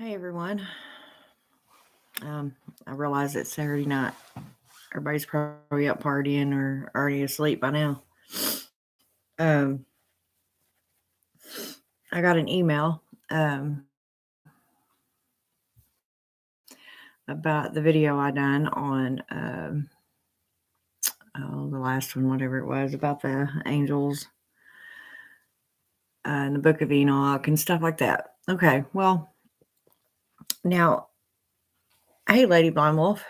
Hey everyone. I realize it's Saturday night. Everybody's probably up partying or already asleep by now. Um, I got an email about the video I done on the last one, whatever it was, about the angels in the Book of Enoch and stuff like that. Okay, well, now, hey, Lady Blind Wolf.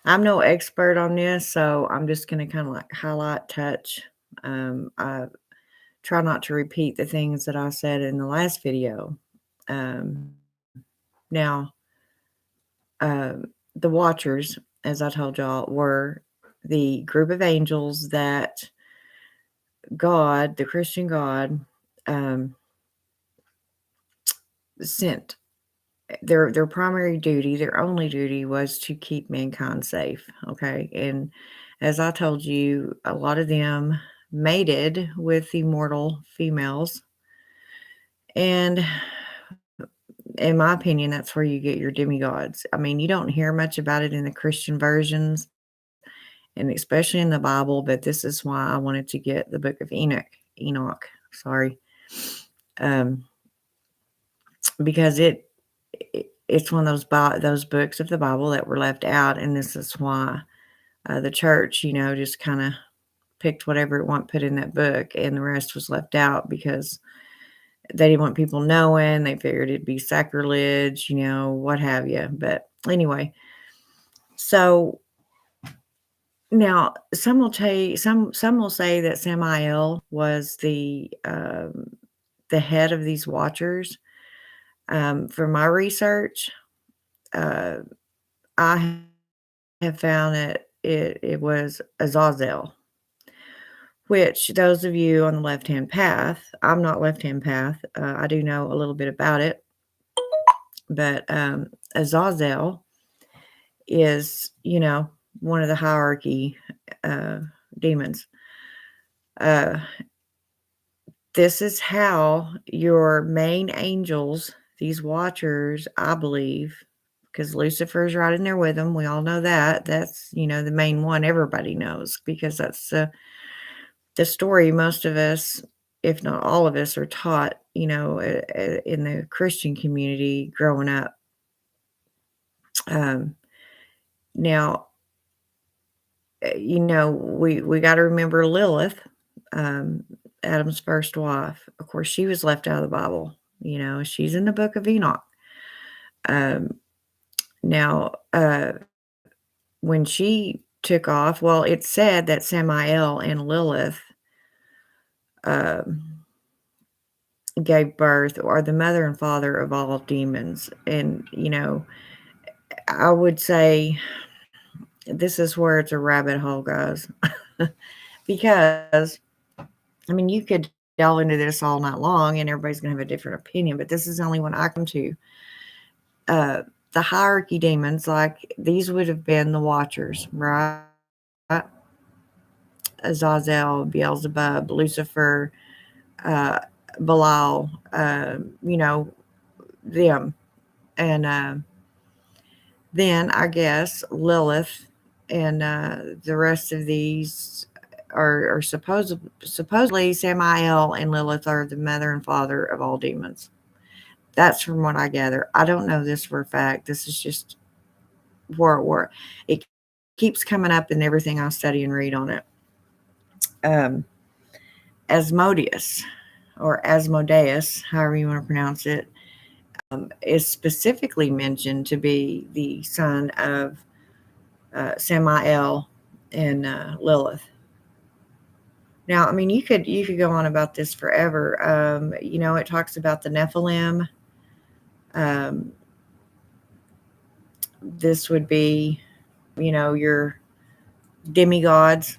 I'm no expert on this, so I'm just going to kind of like highlight, touch. I try not to repeat the things that I said in the last video. Now, the Watchers, as I told y'all, were the group of angels that God, the Christian God, sent. Their primary duty, their only duty, was to keep mankind safe. Okay, and as I told you, a lot of them mated with immortal females, and in my opinion, that's where you get your demigods. I mean, you don't hear much about it in the Christian versions, and especially in the Bible, but this is why I wanted to get the Book of Enoch, sorry, um, because it's one of those books of the Bible that were left out, and this is why the church, just kind of picked whatever it wanted put in that book, and the rest was left out because they didn't want people knowing. They figured it'd be sacrilege, what have you. But anyway, so now some will tell you, some will say that Samael was the head of these Watchers. For my research, I have found that it was Azazel, which those of you on the left-hand path, I'm not left-hand path. I do know a little bit about it, but Azazel is, one of the hierarchy demons. This is how your main angels, these Watchers, I believe, because Lucifer's right in there with them. We all know that. That's, the main one everybody knows, because that's the story most of us, if not all of us, are taught, in the Christian community growing up. Now, we got to remember Lilith, Adam's first wife. Of course, she was left out of the Bible. She's in the Book of Enoch. Now, when she took off, well, it's said that Samael and Lilith gave birth, or are the mother and father of all demons. And, I would say this is where it's a rabbit hole, guys. Because, I mean, you could delve into this all night long and everybody's going to have a different opinion, but this is the only one I come to. The hierarchy demons, like these would have been the Watchers, right? Azazel, Beelzebub, Lucifer, Belial, them. And then I guess Lilith and the rest of these are supposedly Samael and Lilith are the mother and father of all demons. That's from what I gather. I don't know this for a fact. This is just where it keeps coming up in everything I study and read on it. Asmodeus, or Asmodeus, however you want to pronounce it, is specifically mentioned to be the son of Samael and Lilith. Now, I mean, you could go on about this forever. It talks about the Nephilim. This would be, your demigods,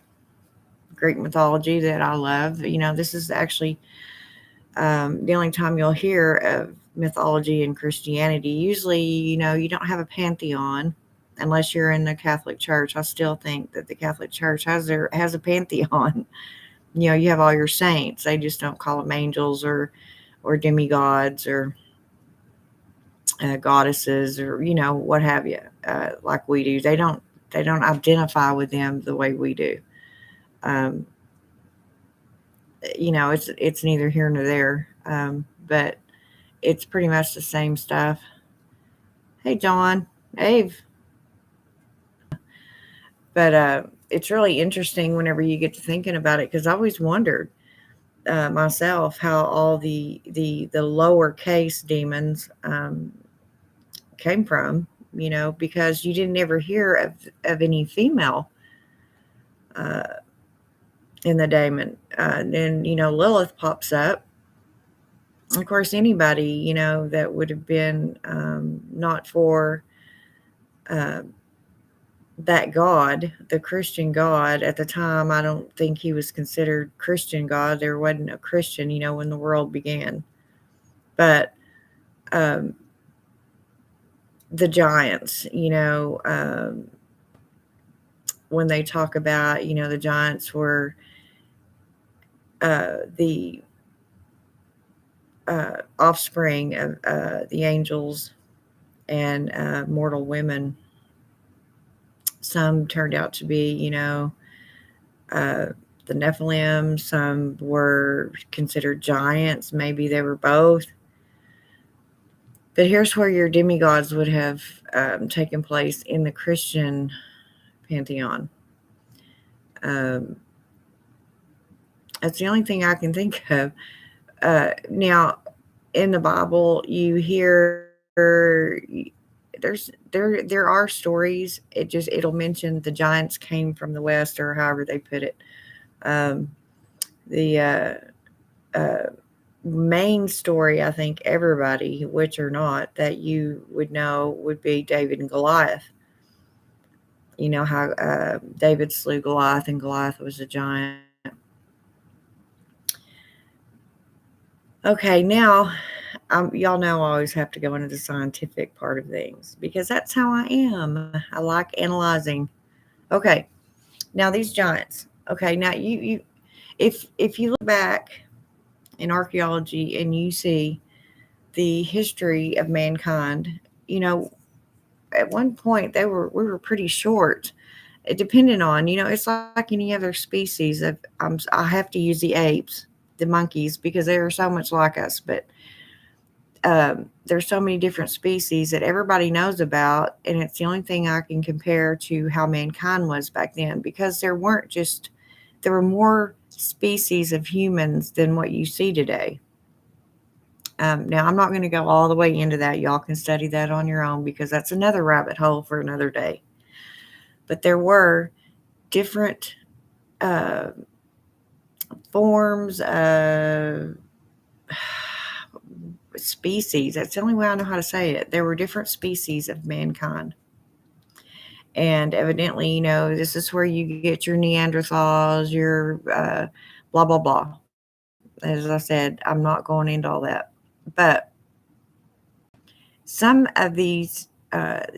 Greek mythology that I love. This is actually the only time you'll hear of mythology in Christianity. Usually, you don't have a pantheon unless you're in the Catholic Church. I still think that the Catholic Church has a pantheon. You have all your saints. They just don't call them angels or demigods or goddesses, or what have you, like we do. They don't identify with them the way we do. Um, it's neither here nor there, but it's pretty much the same stuff. Hey, John, Ave, but it's really interesting whenever you get to thinking about it, because I always wondered myself how all the lowercase demons came from, because you didn't ever hear of any female uh, in the daemon. And then, Lilith pops up. Of course, anybody, that would have been not for uh, that God, the Christian God at the time. I don't think he was considered Christian God. There wasn't a Christian, when the world began. But um, the giants, when they talk about, the giants were the offspring of the angels and mortal women. Some turned out to be, the Nephilim. Some were considered giants. Maybe they were both. But here's where your demigods would have taken place in the Christian pantheon. That's the only thing I can think of. Now, in the Bible, you hear there are stories. It'll mention the giants came from the west, or however they put it. The main story, I think everybody, which or not, that you would know would be David and Goliath. You know how David slew Goliath, and Goliath was a giant. Okay, now y'all know I always have to go into the scientific part of things, because that's how I am. I like analyzing. Okay, now these giants. Okay, now if you look back in archaeology and you see the history of mankind, at one point we were pretty short. It depended on, it's like any other species of, I have to use the apes, the monkeys, because they are so much like us. But there's so many different species that everybody knows about, and it's the only thing I can compare to how mankind was back then, because there were more species of humans than what you see today. Now, I'm not going to go all the way into that. Y'all can study that on your own, because that's another rabbit hole for another day. But there were different forms of species. That's the only way I know how to say it. There were different species of mankind. And evidently, this is where you get your Neanderthals, your blah, blah, blah. As I said, I'm not going into all that. But some of these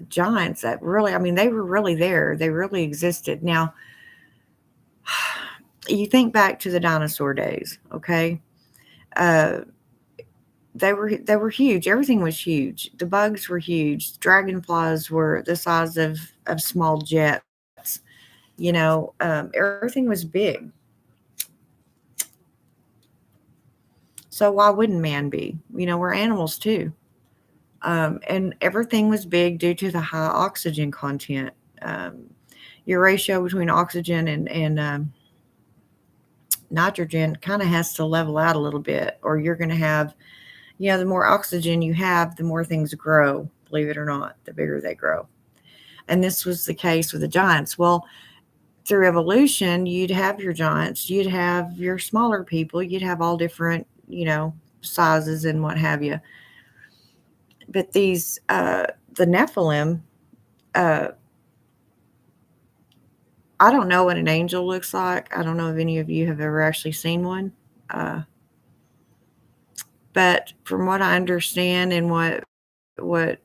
giants that really, they were really there. They really existed. Now, you think back to the dinosaur days, okay? They were huge. Everything was huge. The bugs were huge. Dragonflies were the size of small jets. Everything was big. So why wouldn't man be? We're animals too. And everything was big due to the high oxygen content. Your ratio between oxygen and nitrogen kind of has to level out a little bit, or you're going to have, the more oxygen you have, the more things grow, believe it or not, the bigger they grow. And this was the case with the giants. Well, through evolution, you'd have your giants, you'd have your smaller people, you'd have all different, sizes and what have you. But these, the Nephilim, I don't know what an angel looks like. I don't know if any of you have ever actually seen one. But from what I understand and what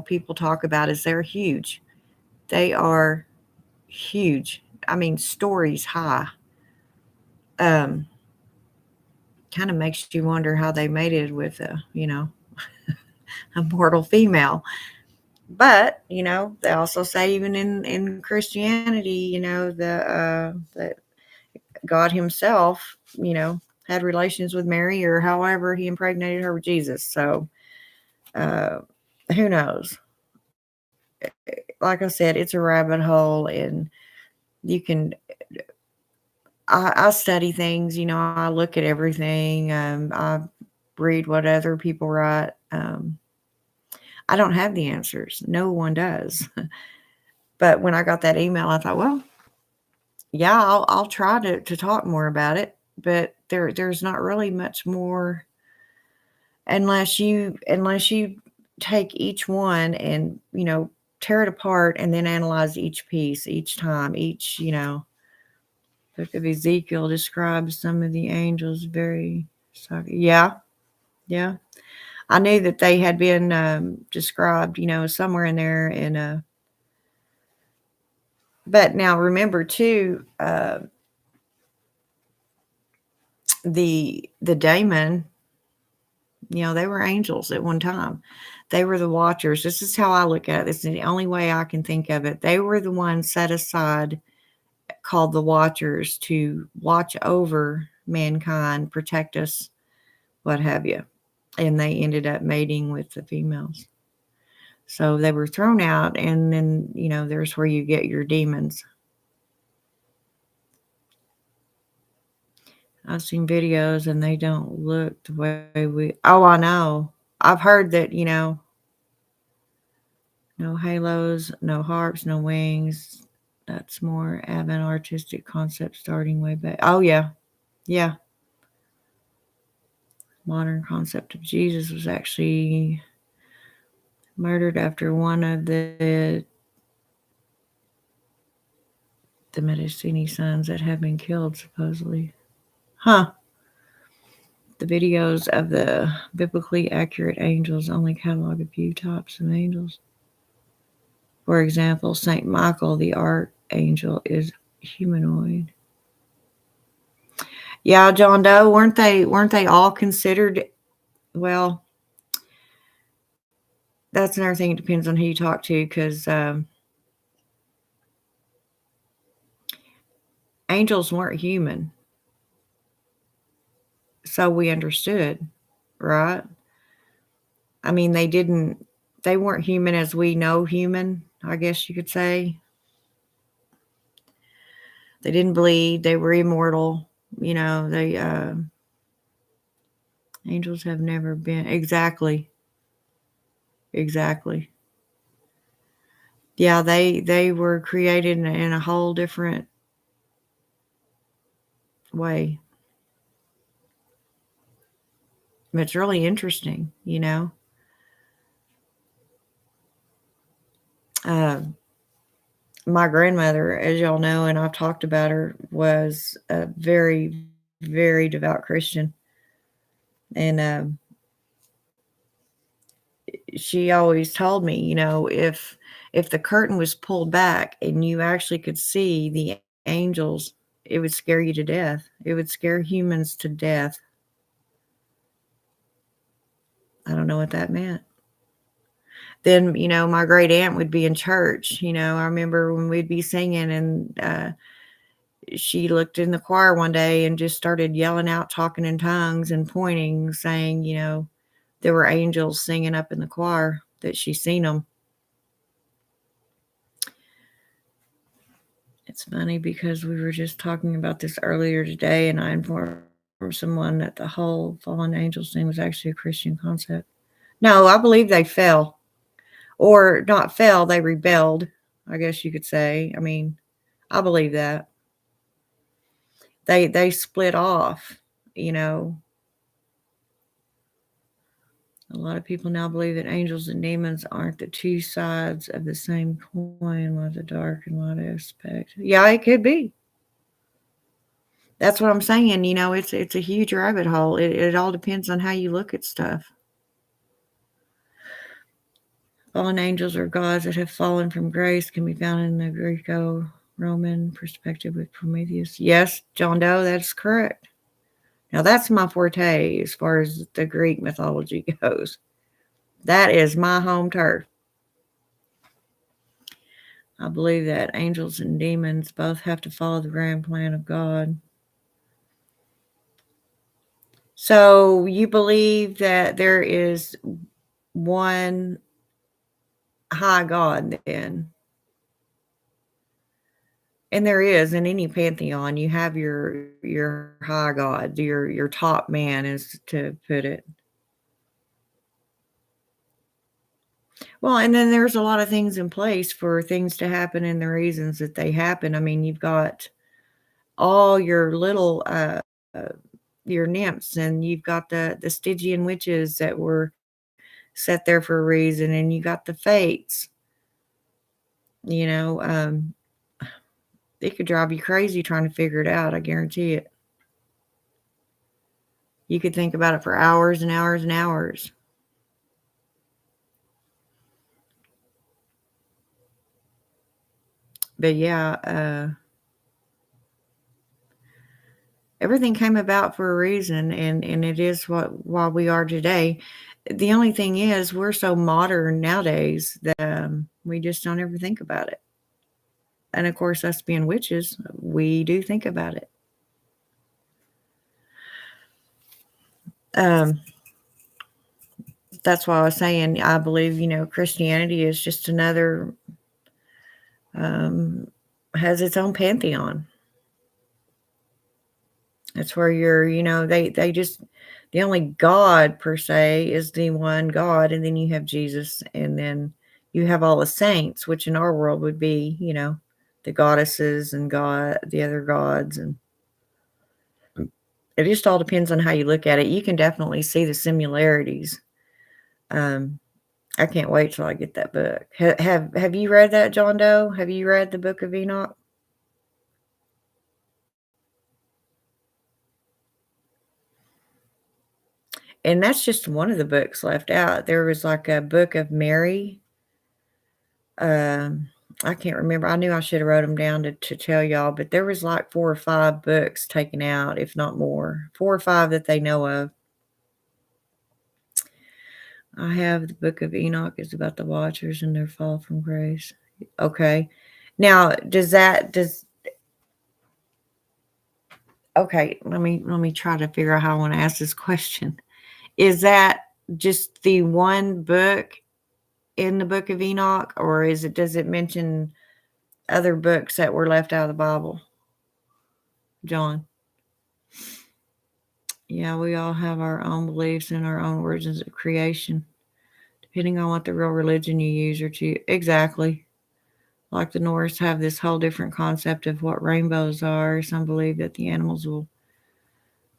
people talk about, is they're huge. They are huge. Stories high. Kind of makes you wonder how they made it with, a mortal female. But, they also say even in Christianity, that God himself, had relations with Mary, or however he impregnated her with Jesus. So, uh, who knows? Like I said, it's a rabbit hole, and you can. I study things. I look at everything. I read what other people write. I don't have the answers. No one does. But when I got that email, I thought, well, yeah, I'll try to talk more about it. But there's not really much more, unless you take each one and tear it apart and then analyze each piece each time. Book of Ezekiel describes some of the angels very. Yeah, yeah. I knew that they had been described, somewhere in there. But now remember too, the daemon, they were angels at one time. They were the watchers. This is how I look at it. This is the only way I can think of it. They were the ones set aside, called the watchers, to watch over mankind, protect us, what have you. And they ended up mating with the females. So they were thrown out, and then, there's where you get your demons. I've seen videos and they don't look the way oh, I know. I've heard that, no halos, no harps, no wings. That's more avant artistic concept starting way back. Oh, yeah. Yeah. Modern concept of Jesus was actually murdered after one of the Medici sons that have been killed, supposedly. Huh. The videos of the biblically accurate angels only catalog a few types of angels. For example, Saint Michael, the archangel, is humanoid. Yeah, John Doe, weren't they all considered? Well, that's another thing. It depends on who you talk to, because angels weren't human, so we understood, right? I mean, they weren't human as we know human, I guess you could say. They didn't bleed. They were immortal. They angels have never been exactly. Yeah, they were created in a whole different way. It's really interesting. Uh, my grandmother, as y'all know, and I've talked about her, was a very, very devout Christian, and she always told me, if the curtain was pulled back and you actually could see the angels, it would scare you to death. It would scare humans to death. I don't know what that meant. Then, my great aunt would be in church. I remember when we'd be singing, and she looked in the choir one day and just started yelling out, talking in tongues and pointing, saying, there were angels singing up in the choir, that she seen them. It's funny because we were just talking about this earlier today, and I informed someone that the whole fallen angels thing was actually a Christian concept. No, I believe they fell. Or not fell, they rebelled, I guess you could say. I mean, I believe that. They split off, you know. A lot of people now believe that angels and demons aren't the two sides of the same coin with a dark and light aspect. Yeah, it could be. That's what I'm saying. It's a huge rabbit hole. It all depends on how you look at stuff. Fallen angels or gods that have fallen from grace can be found in the Greco-Roman perspective with Prometheus. Yes, John Doe, that's correct. Now that's my forte as far as the Greek mythology goes. That is my home turf. I believe that angels and demons both have to follow the grand plan of God. So you believe that there is one high God then? And there is in any pantheon, you have your high God, your top man, is to put it. Well, and then there's a lot of things in place for things to happen and the reasons that they happen. I mean, you've got all your little uh your nymphs, and you've got the Stygian witches that were set there for a reason, and you got the fates. You know, it could drive you crazy trying to figure it out, I guarantee it. You could think about it for hours and hours and hours. But yeah, everything came about for a reason, and it is why we are today. The only thing is we're so modern nowadays that, we just don't ever think about it. And of course, us being witches, we do think about it. Um, that's why I was saying I believe, Christianity is just another, um, has its own pantheon. It's where they just, the only God per se is the one God, and then you have Jesus, and then you have all the saints, which in our world would be, the goddesses and the other gods, and it just all depends on how you look at it. You can definitely see the similarities. Um, I can't wait till I get that book. Have you read that, John Doe? Have you read the Book of Enoch? And that's just one of the books left out. There was like a Book of Mary. Um, I can't remember. I knew I should have wrote them down to tell y'all, but there was like 4 or 5 books taken out, if not more. 4 or 5 that they know of. I have the Book of Enoch is about the Watchers and their fall from grace. Okay. Now, okay, let me try to figure out how I want to ask this question. Is that just the one book in the Book of Enoch, or does it mention other books that were left out of the Bible? John. Yeah, we all have our own beliefs and our own origins of creation, depending on what the real religion you use or to. Exactly. Like the Norse have this whole different concept of what rainbows are. Some believe that the animals will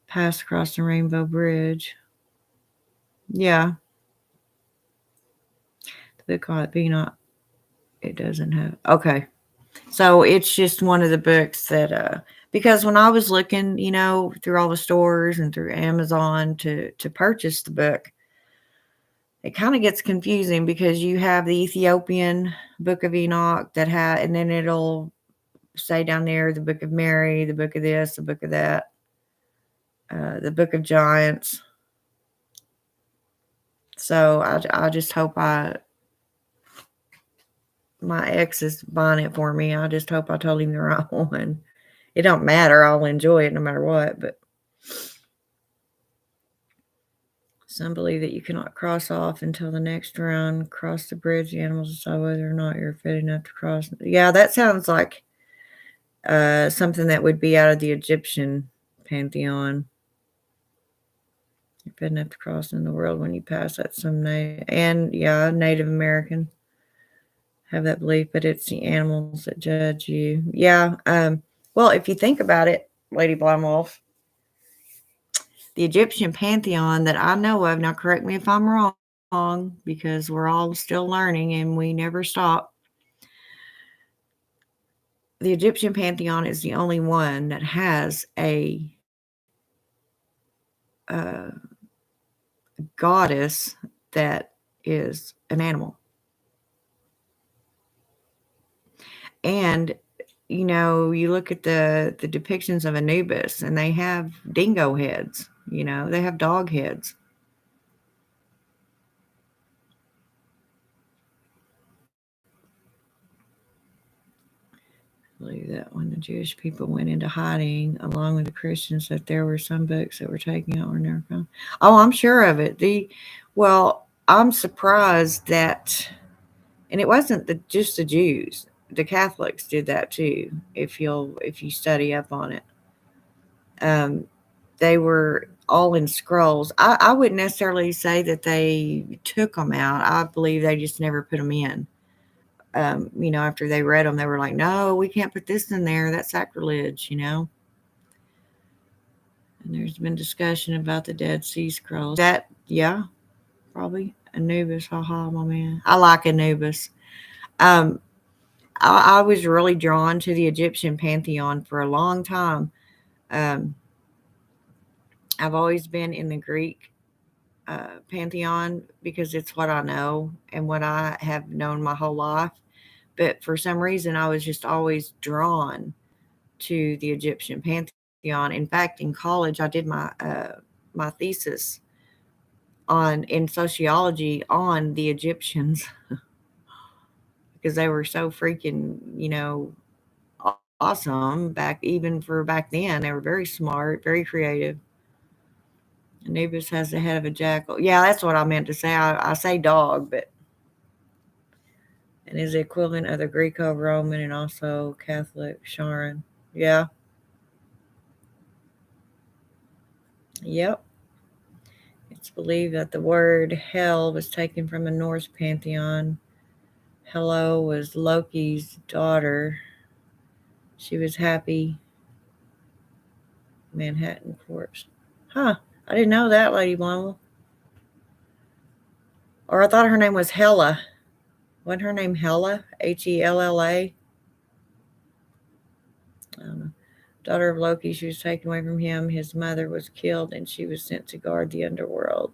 pass across the rainbow bridge. Yeah. The book on it being not, it doesn't have. Okay. So it's just one of the books that, because when I was looking, through all the stores and through Amazon to purchase the book, it kind of gets confusing because you have the Ethiopian Book of Enoch and then it'll say down there the Book of Mary, the Book of this, the Book of that, the Book of Giants. So I just hope my ex is buying it for me. I just hope I told him the right one. It don't matter. I'll enjoy it no matter what. But some believe that you cannot cross off until the next round. Cross the bridge. The animals decide whether or not you're fit enough to cross. Yeah, that sounds like something that would be out of the Egyptian pantheon. You're fit enough to cross in the world when you pass that Native American have that belief, but it's the animals that judge you. Yeah. Well, if you think about it, Lady Blind Wolf, the Egyptian pantheon that I know of, now correct me if I'm wrong, because we're all still learning and we never stop. The Egyptian pantheon is the only one that has a goddess that is an animal. And you look at the depictions of Anubis, and they have dingo heads. They have dog heads. believe that when the Jewish people went into hiding, along with the Christians, that there were some books that were taken out were never found. Oh, I'm sure of it. Well, I'm surprised that, and it wasn't just the Jews. The Catholics did that too. If you study up on it, um, they were all in scrolls. I wouldn't necessarily say that they took them out. I believe they just never put them in. After they read them, they were like, "No, we can't put this in there. That's sacrilege." And there's been discussion about the Dead Sea Scrolls. Yeah, probably Anubis. Haha, my man. I like Anubis. Um, I was really drawn to the Egyptian pantheon for a long time. Um, I've always been in the Greek pantheon because it's what I know and what I have known my whole life. But for some reason, I was just always drawn to the Egyptian pantheon. In fact, in college, I did my thesis on in sociology on the Egyptians because they were so freaking, awesome even for back then. They were very smart, very creative. Anubis has the head of a jackal. Yeah, that's what I meant to say. I say dog, but and is the equivalent of the Greco-Roman and also Catholic Charon. Yeah. Yep. It's believed that the word hell was taken from the Norse pantheon. Hela was Loki's daughter. She was happy. Manhattan corpse. Huh. I didn't know that, Lady Blumel. Or I thought her name was Hela. Wasn't her name Hela? Hella? I don't know. Daughter of Loki, she was taken away from him. His mother was killed, and she was sent to guard the underworld.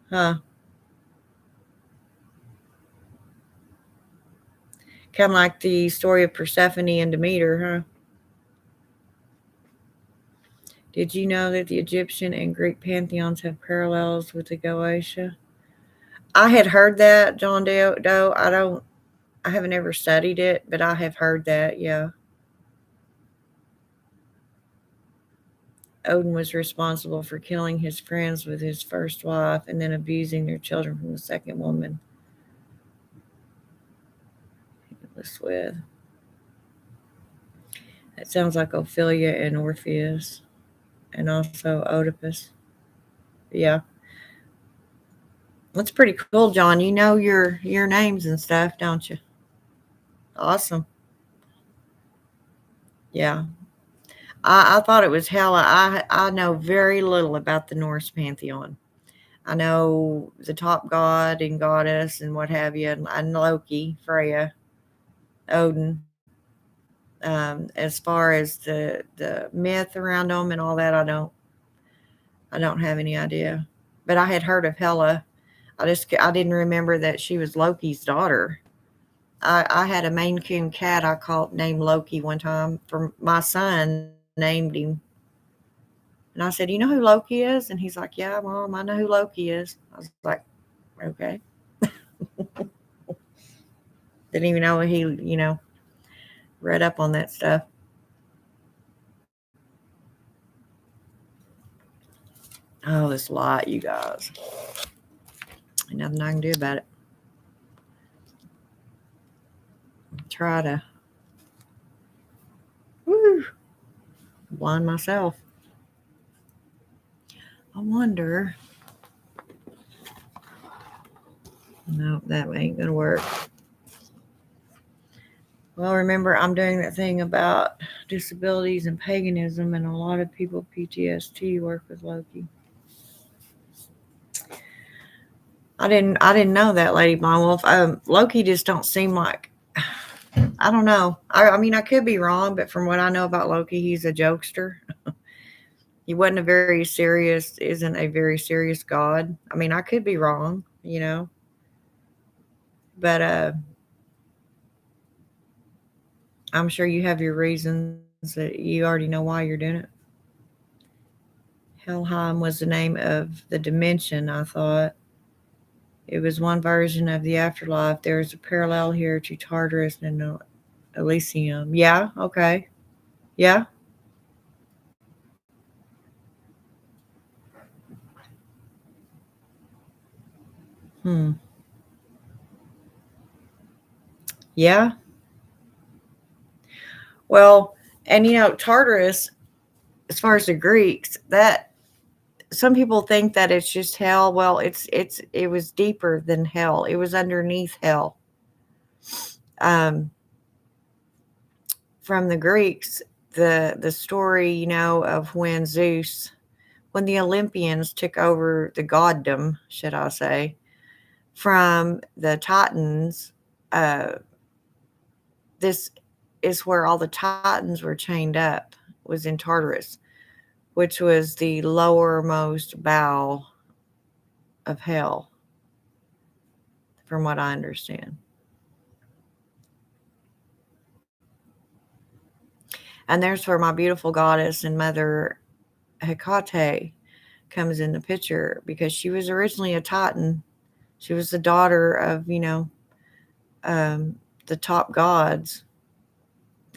Huh. Kind of like the story of Persephone and Demeter, huh? Did you know that the Egyptian and Greek pantheons have parallels with the Goetia? I had heard that, John Doe. I haven't ever studied it, but I have heard that, yeah. Odin was responsible for killing his friends with his first wife and then abusing their children from the second woman he was with. That sounds like Ophelia and Orpheus, and also Oedipus. Yeah, that's pretty cool, John. You know your names and stuff, don't you? Awesome. Yeah, I thought it was Hela. I know very little about the Norse pantheon. I know the top god and goddess and what have you, and Loki, Freya, Odin. As far as the myth around them and all that, I don't have any idea. But I had heard of Hela. I didn't remember that she was Loki's daughter. I had a Maine Coon cat I called named Loki one time for my son named him. And I said, "You know who Loki is?" And he's like, "Yeah, Mom, I know who Loki is." I was like, "Okay." Didn't even know he read up on that stuff. Oh, this lot, you guys. Ain't nothing I can do about it. Try to blind myself. I wonder. No, that ain't gonna work. Well, remember, I'm doing that thing about disabilities and paganism, and a lot of people PTSD work with Loki. I didn't know that, Lady Blind Wolf. Loki just don't seem like. I don't know. I mean, I could be wrong, but from what I know about Loki, he's a jokester. He isn't a very serious god. I mean, I could be wrong. But I'm sure you have your reasons that you already know why you're doing it. Helheim was the name of the dimension, I thought. It was one version of the afterlife. There is a parallel here to Tartarus and Elysium. Yeah, okay. Yeah. Hmm. Yeah. Well, and Tartarus, as far as the Greeks, that some people think that it's just hell. Well, it was deeper than hell. It was underneath hell. Um, from the Greeks, the story, of when the Olympians took over the goddom, should I say, from the Titans. This is where all the Titans were chained up, was in Tartarus, which was the lowermost bow of hell, from what I understand. And there's where my beautiful goddess and mother Hecate comes in the picture, because she was originally a Titan. She was the daughter of, the top gods.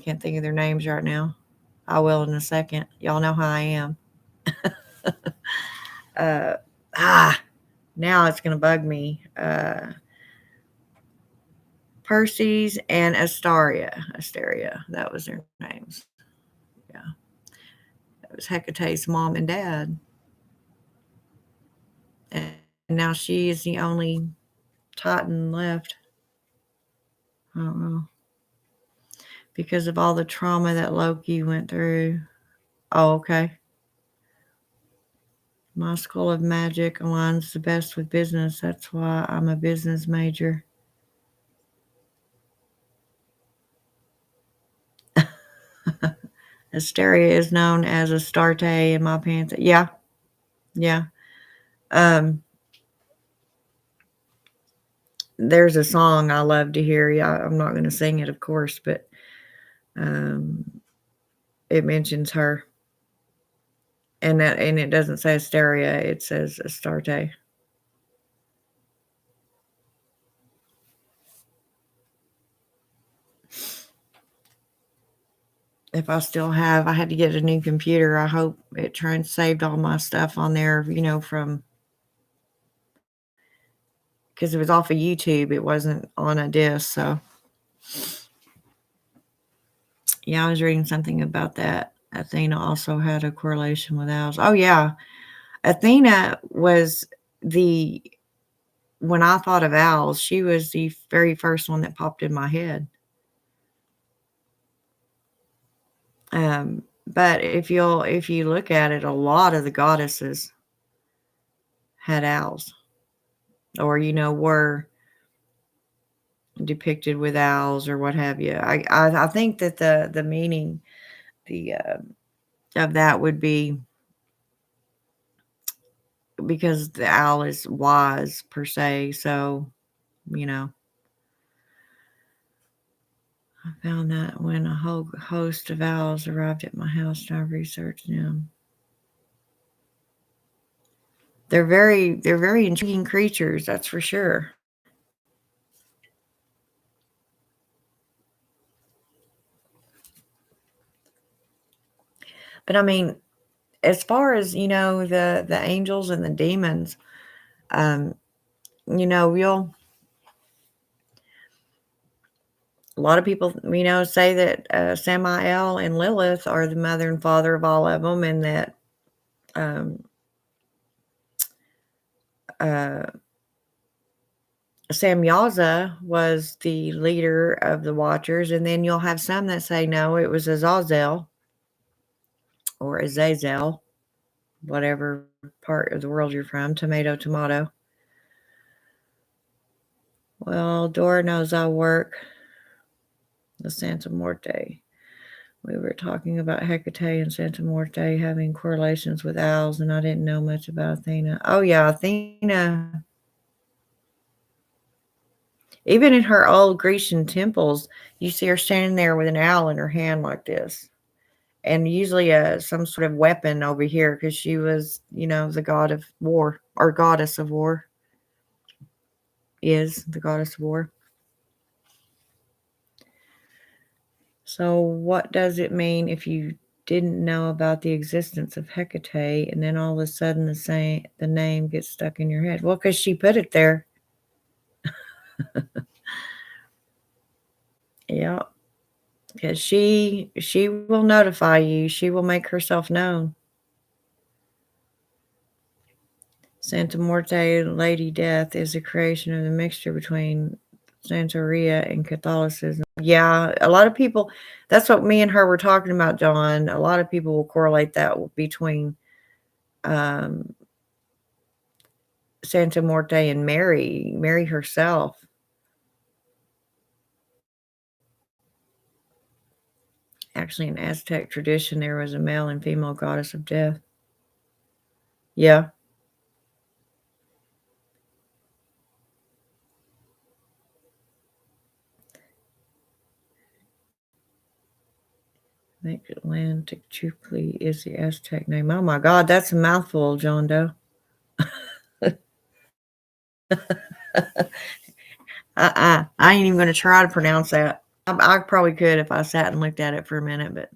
Can't think of their names right now. I will in a second. Y'all know how I am. Uh, ah, now it's going to bug me. Perses and Astaria. Asteria. That was their names. Yeah. That was Hecate's mom and dad. And now she is the only Titan left. I don't know. Because of all the trauma that Loki went through. Oh, okay. My school of magic aligns the best with business. That's why I'm a business major. Asteria is known as Astarte in my pants. Yeah, yeah. Um, there's a song I love to hear. Yeah, I'm not going to sing it, of course, but um, it mentions her, and it doesn't say Asteria. It says Astarte. If I had to get a new computer. I hope it saved all my stuff on there. From because it was off of YouTube. It wasn't on a disc. So yeah, I was reading something about that. Athena also had a correlation with owls. Oh yeah, Athena was the when I thought of owls, she was the very first one that popped in my head. But if you look at it, a lot of the goddesses had owls, or were depicted with owls, or what have you. I think that the meaning the of that would be because the owl is wise per se. So you know, I found that when a whole host of owls arrived at my house, and I researched them. They're very intriguing creatures, that's for sure. But I mean, as far as the angels and the demons, um, you'll a lot of people say that Samael and Lilith are the mother and father of all of them, and that um, uh, Samyaza was the leader of the Watchers, and then you'll have some that say no, it was Azazel or Azazel, whatever part of the world you're from, tomato, tomato. Well, Dora knows I work the Santa Muerte. We were talking about Hecate and Santa Muerte having correlations with owls, and I didn't know much about Athena. Oh, yeah, Athena, even in her old Grecian temples, you see her standing there with an owl in her hand like this. And usually some sort of weapon over here, because she was, the god of war, or goddess of war, is the goddess of war. So, what does it mean if you didn't know about the existence of Hecate and then all of a sudden the name gets stuck in your head? Well, because she put it there. Yeah, because she will notify you. She will make herself known. Santa Morte, Lady Death, is a creation of the mixture between Santeria and Catholicism. Yeah, a lot of people, that's what me and her were talking about, John. A lot of people will correlate that between um, Santa Morte and Mary herself. Actually, in Aztec tradition, there was a male and female goddess of death. Yeah, Atlantic is the Aztec name. Oh my God, that's a mouthful, John Doe. I ain't even gonna try to pronounce that. I probably could if I sat and looked at it for a minute, but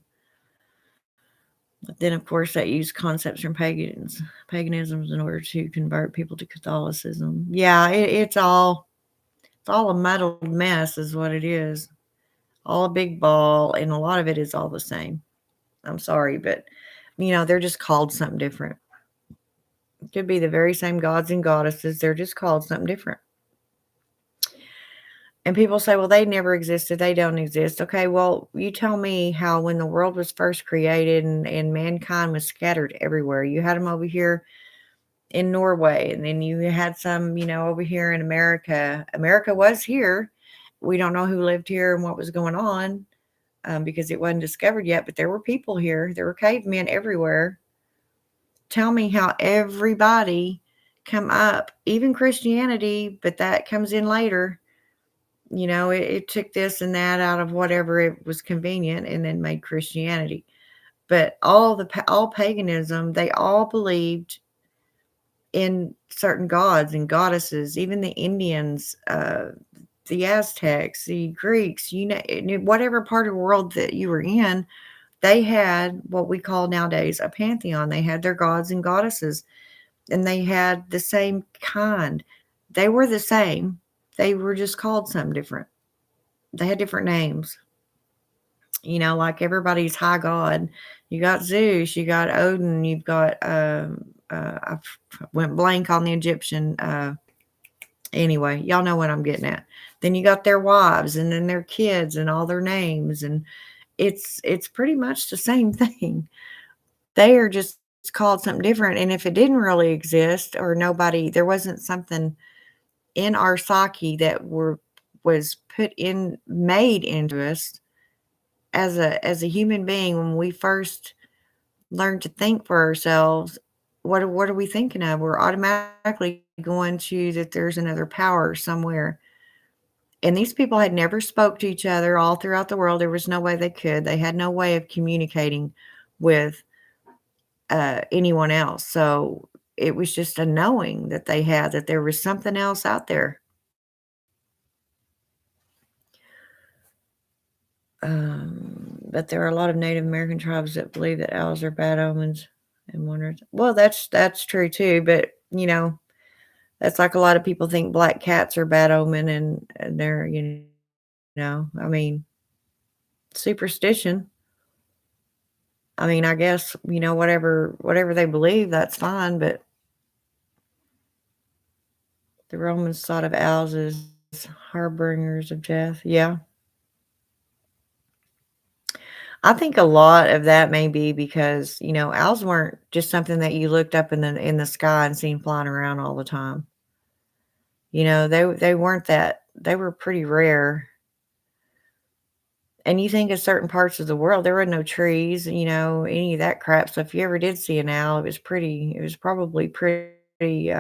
then, of course, they use concepts from paganisms in order to convert people to Catholicism. Yeah, it's all a muddled mess, is what it is. All a big ball, and a lot of it is all the same. I'm sorry, but they're just called something different. It could be the very same gods and goddesses. They're just called something different. And people say, well, they never existed. They don't exist. Okay, well, you tell me how when the world was first created and mankind was scattered everywhere, you had them over here in Norway, and then you had some, over here in America. America was here. We don't know who lived here and what was going on because it wasn't discovered yet, but there were people here. There were cavemen everywhere. Tell me how everybody come up, even Christianity, but that comes in later. It took this and that out of whatever it was convenient and then made Christianity. But all paganism, they all believed in certain gods and goddesses, even the Indians, the Aztecs, the Greeks, whatever part of the world that you were in, they had what we call nowadays a pantheon. They had their gods and goddesses, and they had the same kind. They were the same. They were just called something different. They had different names. Like everybody's high god. You got Zeus, you got Odin, you've got I went blank on the Egyptian. Anyway, y'all know what I'm getting at. Then you got their wives, and then their kids, and all their names, and it's pretty much the same thing. They are just called something different. And if it didn't really exist, or there wasn't something in our psyche that was made into us as a human being when we first learn to think for ourselves. What are we thinking of? We're automatically going to that there's another power somewhere. And these people had never spoke to each other all throughout the world. There was no way they could. They had no way of communicating with anyone else. So it was just a knowing that they had that there was something else out there. But there are a lot of Native American tribes that believe that owls are bad omens and wonders. Well, that's true too. But that's like a lot of people think black cats are bad omen, and they're I mean superstition. I mean, I guess whatever they believe, that's fine. But the Romans thought of owls as harbingers of death. Yeah, I think a lot of that may be because owls weren't just something that you looked up in the sky and seen flying around all the time. They weren't that. They were pretty rare. And you think of certain parts of the world, there were no trees, any of that crap. So if you ever did see an owl, it was probably pretty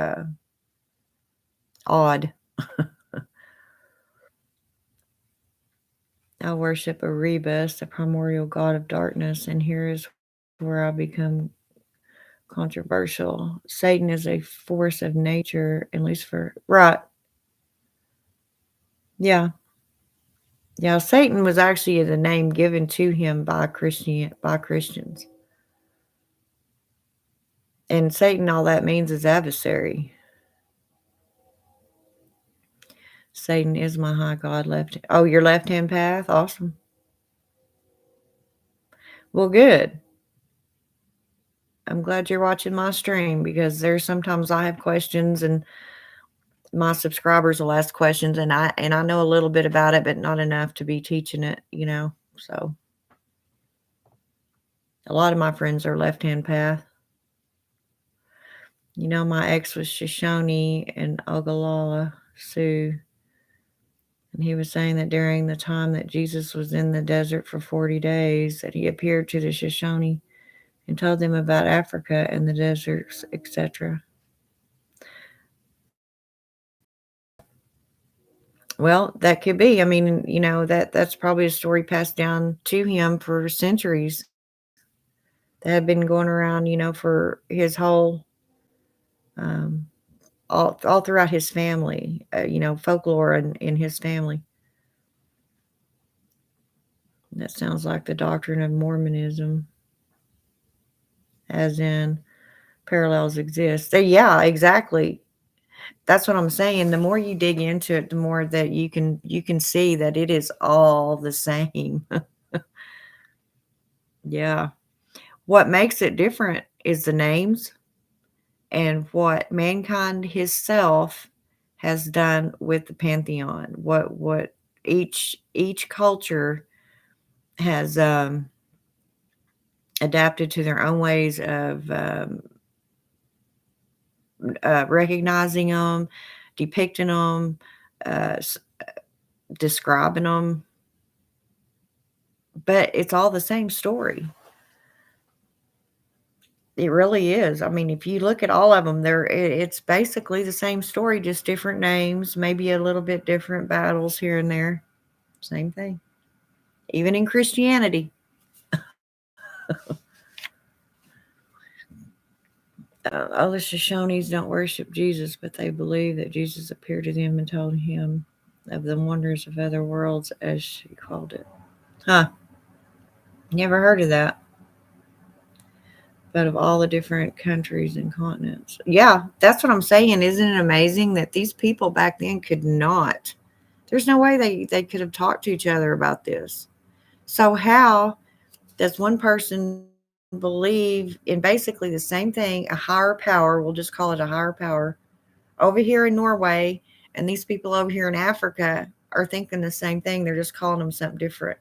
odd. I worship Erebus, the primordial god of darkness, and here is where I become controversial. Satan is a force of nature, at least for right. Yeah. Yeah, Satan was actually the name given to him by Christians. And Satan, all that means is adversary. Satan is my high God left. Oh, your left-hand path? Awesome. Well, good. I'm glad you're watching my stream because there's sometimes I have questions and my subscribers will ask questions and I know a little bit about it, but not enough to be teaching it. So a lot of my friends are left-hand path. My ex was Shoshone and Ogallala Sioux. And he was saying that during the time that Jesus was in the desert for 40 days, that he appeared to the Shoshone and told them about Africa and the deserts, etc. Well, that could be. I mean, that's probably a story passed down to him for centuries that had been going around, for his whole, um, all throughout his family, folklore in his family. That sounds like the doctrine of Mormonism, as in parallels exist. Yeah, exactly. That's what I'm saying. The more you dig into it, the more that you can see that it is all the same. Yeah. What makes it different is the names and what mankind himself has done with the pantheon. What each culture has adapted to their own ways of recognizing them, depicting them, uh, describing them, but it's all the same story. It really is. I mean, if you look at all of them, it's basically the same story, just different names, maybe a little bit different battles here and there. Same thing. Even in Christianity. The Shoshones don't worship Jesus, but they believe that Jesus appeared to them and told him of the wonders of other worlds, as she called it. Huh. Never heard of that. But of all the different countries and continents. Yeah, that's what I'm saying. Isn't it amazing that these people back then could not? There's no way they could have talked to each other about this. So how does one person believe in basically the same thing, a higher power, we'll just call it a higher power, over here in Norway, and these people over here in Africa are thinking the same thing. They're just calling them something different.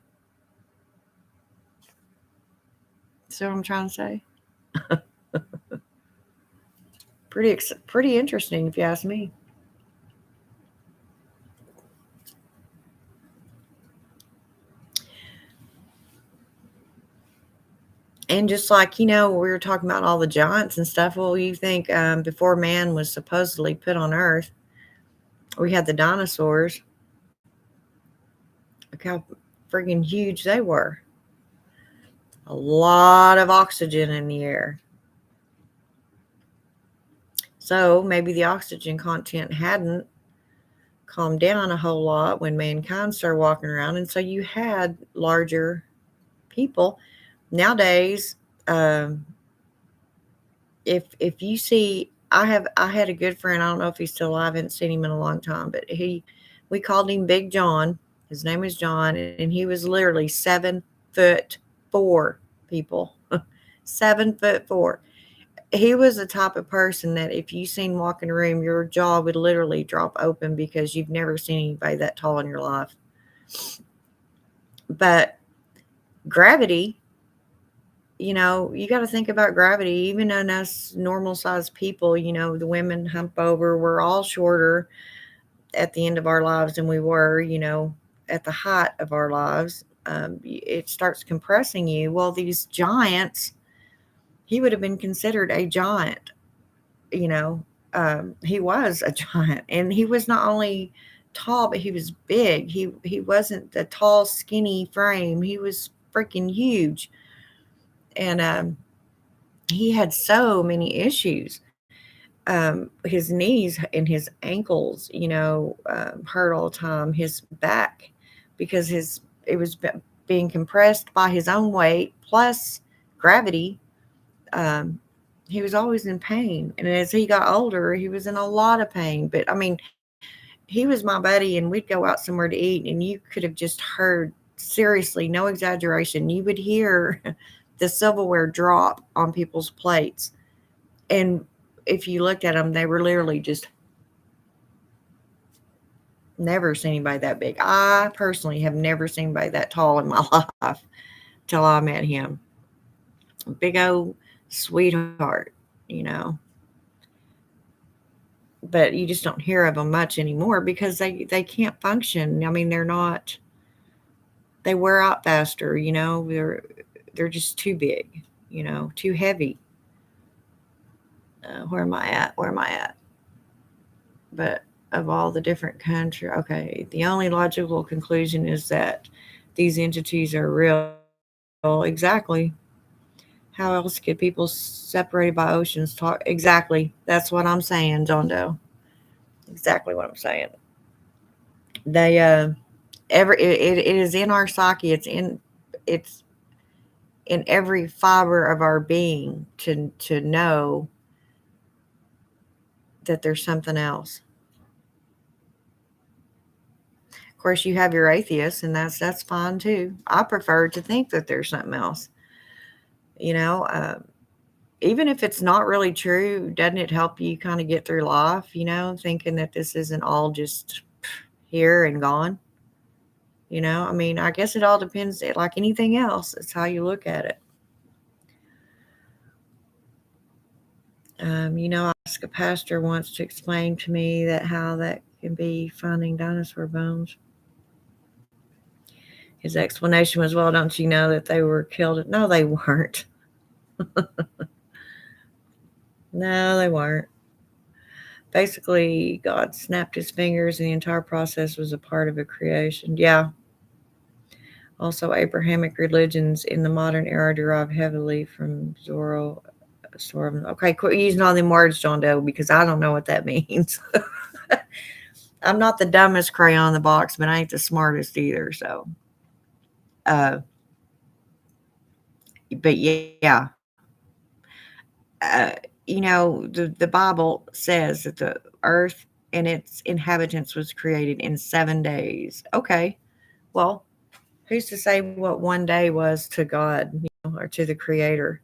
See what I'm trying to say? Pretty interesting, if you ask me. And just like, we were talking about all the giants and stuff. Well, you think before man was supposedly put on Earth, we had the dinosaurs. Look how friggin' huge they were. A lot of oxygen in the air. So maybe the oxygen content hadn't calmed down a whole lot when mankind started walking around. And so you had larger people. Nowadays, if you see, I had a good friend. I don't know if he's still alive. I haven't seen him in a long time, but we called him Big John. His name is John, and he was literally 7'4" people. 7'4". He was the type of person that if you seen walk in a room, your jaw would literally drop open because you've never seen anybody that tall in your life. But gravity, you got to think about gravity. Even on us normal sized people, the women hump over. We're all shorter at the end of our lives than we were, at the height of our lives. It starts compressing you. Well, these giants, he would have been considered a giant, you know. He was a giant, and he was not only tall, but he was big. He wasn't the tall, skinny frame. He was freaking huge, and he had so many issues. His knees and his ankles, hurt all the time. His back because it was being compressed by his own weight plus gravity. Um, he was always in pain, and as he got older, he was in a lot of pain. But I mean, he was my buddy, and we'd go out somewhere to eat, and you could have just heard, seriously, no exaggeration, you would hear the silverware drop on people's plates. And if you looked at them, they were literally just, never seen anybody that big. I personally have never seen anybody that tall in my life till I met him. Big old sweetheart, you know. But you just don't hear of them much anymore because they can't function. I mean, they're not, they wear out faster, you know. They're just too big, you know, too heavy. Where am I at? Where am I at? But of all the different countries, okay, the only logical conclusion is that these entities are real. Exactly. How else could people separated by oceans talk? Exactly. That's what I'm saying, John Doe. Exactly what I'm saying. They it is in our psyche. It's in every fiber of our being to know that there's something else. Of course, you have your atheists, and that's fine too. I prefer to think that there's something else. You know, even if it's not really true, doesn't it help you kind of get through life? You know, thinking that this isn't all just here and gone. You know, I mean, I guess it all depends. Like anything else, it's how you look at it. You know, I asked a pastor once to explain to me that how that can be finding dinosaur bones. His explanation was, "Well, don't you know that they were killed?" No, they weren't. No, they weren't. Basically, God snapped his fingers, and the entire process was a part of a creation. Yeah. Also, Abrahamic religions in the modern era derive heavily from Zoroastrianism. Okay, quit using all them words, John Doe, because I don't know what that means. I'm not the dumbest crayon in the box, but I ain't the smartest either. So, uh, but yeah, uh, the Bible says that the earth and its inhabitants was created in 7 days. Okay, well, who's to say what one day was to God, or to the Creator?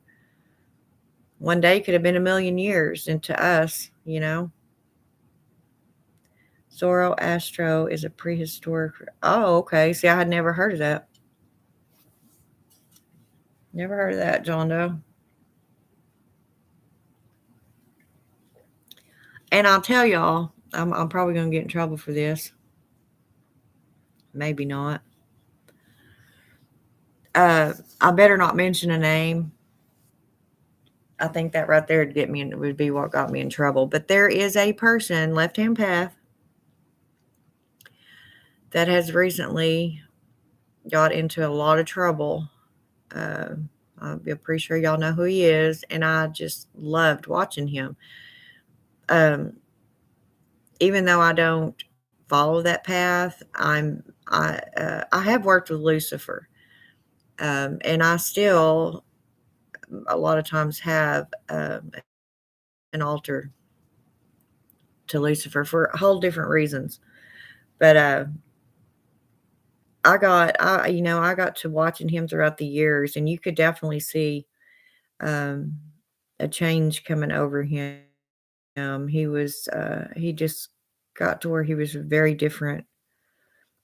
One day could have been a million years, and to us, Zoroastro is a prehistoric. Oh, okay. See, I had never heard of that. Never heard of that, John Doe. And I'll tell y'all, I'm probably going to get in trouble for this. Maybe not. I better not mention a name. I think that right there would be what got me in trouble. But there is a person, Left Hand Path, that has recently got into a lot of trouble. Uh, I'm pretty sure y'all know who he is, and I just loved watching him. Um, Even though I don't follow that path, I have worked with Lucifer, and I still a lot of times have an altar to Lucifer for whole different reasons. But I got to watching him throughout the years, and you could definitely see um, a change coming over him. He just got to where he was very different.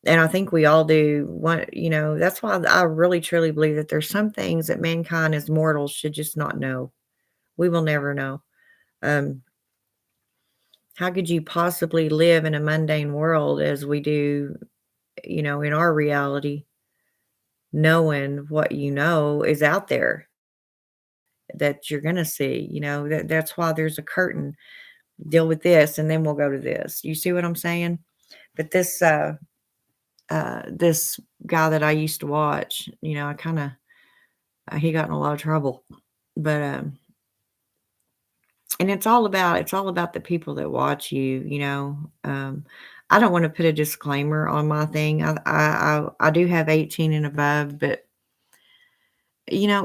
And I think we all do. That's why I really truly believe that there's some things that mankind as mortals should just not know. We will never know. Um, how could you possibly live in a mundane world as we do, in our reality, knowing what is out there that you're gonna see? That's why there's a curtain. Deal with this, and then we'll go to this. You see what I'm saying? But this guy that I used to watch, I kind of he got in a lot of trouble. But and it's all about the people that watch you. I don't wanna put a disclaimer on my thing. I do have 18 and above, but,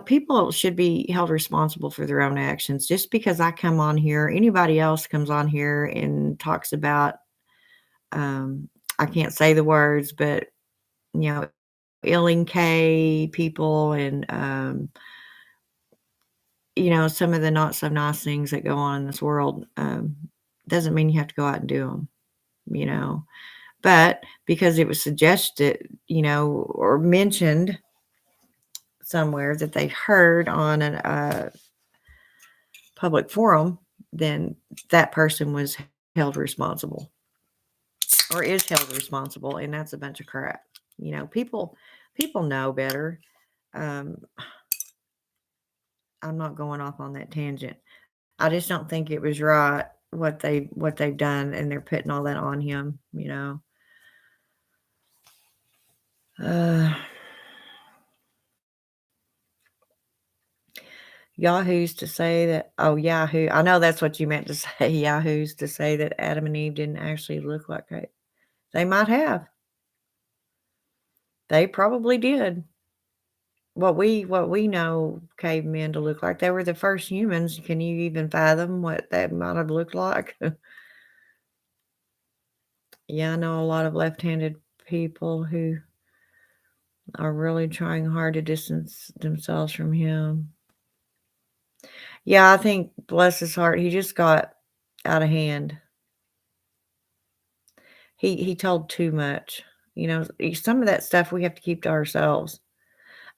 people should be held responsible for their own actions. Just because I come on here, anybody else comes on here and talks about, um, I can't say the words, but, you know, Illing K people and, some of the not so nice things that go on in this world, doesn't mean you have to go out and do them. you know? But because it was suggested, or mentioned somewhere that they heard on a public forum, then that person was held responsible or is held responsible, and that's a bunch of crap. People know better. Um, I'm not going off on that tangent. I just don't think it was right what they've done, and they're putting all that on him. Uh, Yahoos to say that Yahoo! I know that's what you meant to say, Yahoos to say that Adam and Eve didn't actually look like that. They might have. They probably did. What we know cavemen to look like. They were the first humans. Can you even fathom what that might have looked like? Yeah, I know a lot of left-handed people who are really trying hard to distance themselves from him. Yeah, I think bless his heart, he just got out of hand. He told too much. Some of that stuff we have to keep to ourselves.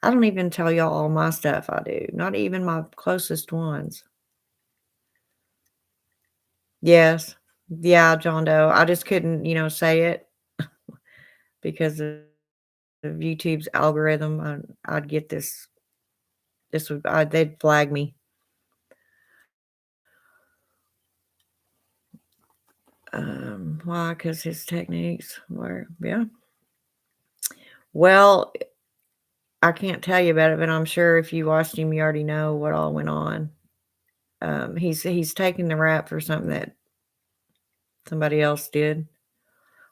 I don't even tell y'all all my stuff I do, not even my closest ones. Yes. Yeah, John Doe. I just couldn't, say it because of YouTube's algorithm. I'd get they'd flag me. Why? Because his techniques were, yeah. Well, I can't tell you about it, but I'm sure if you watched him, you already know what all went on. He's taking the rap for something that somebody else did,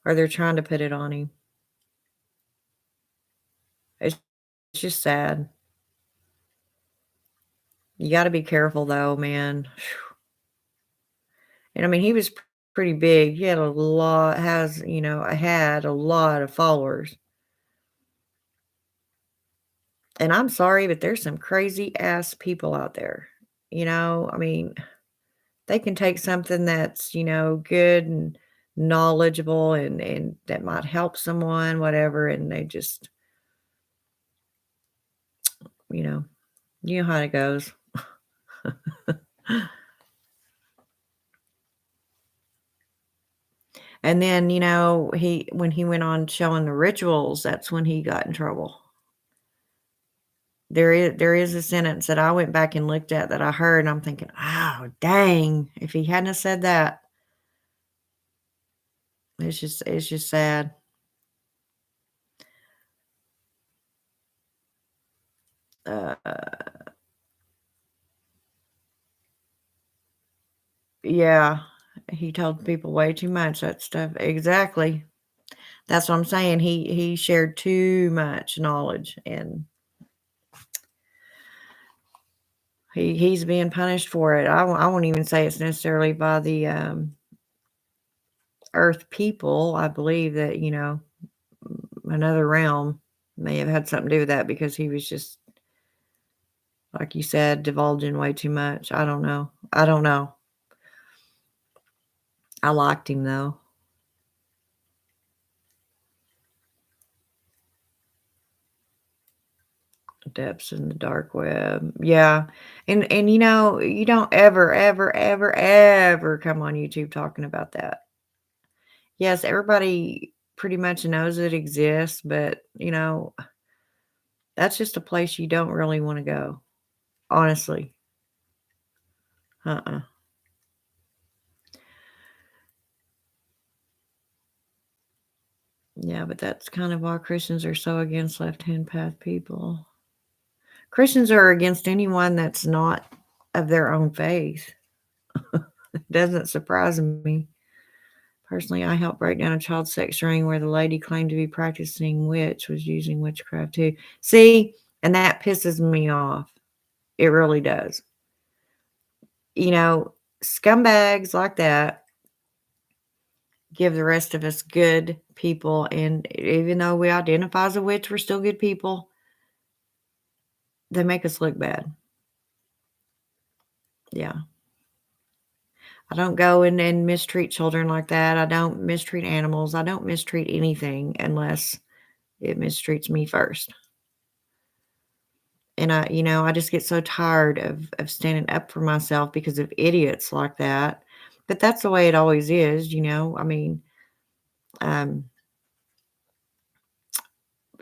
or they're trying to put it on him. It's just sad. You gotta be careful though, man. And I mean, he was pretty big. He had a lot of followers. And I'm sorry, but there's some crazy ass people out there. I mean, they can take something that's, good and knowledgeable and that might help someone, whatever, and they just, you know, you know how it goes. And then, when he went on showing the rituals, that's when he got in trouble. There is a sentence that I went back and looked at that I heard, and I'm thinking, "Oh, dang, if he hadn't have said that." It's just sad. Uh, yeah, he told people way too much, that stuff exactly. That's what I'm saying, he shared too much knowledge, and he's being punished for it. I won't even say it's necessarily by the, Earth people. I believe that, another realm may have had something to do with that because he was just, like you said, divulging way too much. I don't know. I don't know. I liked him though. Depths in the dark web. Yeah. And you don't ever, ever, ever, ever come on YouTube talking about that. Yes, everybody pretty much knows it exists, but that's just a place you don't really want to go. Honestly. Uh-uh. Yeah, but that's kind of why Christians are so against left-hand path people. Christians are against anyone that's not of their own faith. It doesn't surprise me Personally, I helped break down a child sex ring where the lady claimed to be practicing witch was using witchcraft too. See, and that pisses me off. It really does. You know, scumbags like that give the rest of us good people, and even though we identify as a witch, we're still good people. They make us look bad. Yeah. I don't go and mistreat children like that. I don't mistreat animals. I don't mistreat anything unless it mistreats me first. And I just get so tired of standing up for myself because of idiots like that. But that's the way it always is. I mean, um,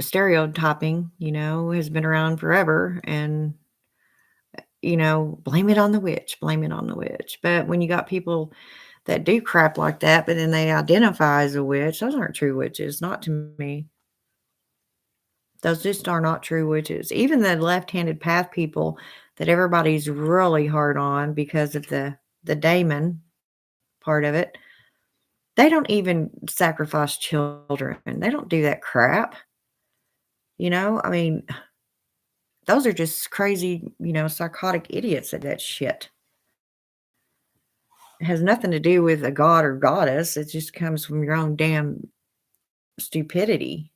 stereotyping, has been around forever, and blame it on the witch, blame it on the witch. But when you got people that do crap like that, but then they identify as a witch, those aren't true witches, not to me. Those just are not true witches. Even the left-handed path people that everybody's really hard on because of the daemon part of it, they don't even sacrifice children. They don't do that crap. I mean, those are just crazy, psychotic idiots at that shit. It has nothing to do with a god or goddess. It just comes from your own damn stupidity.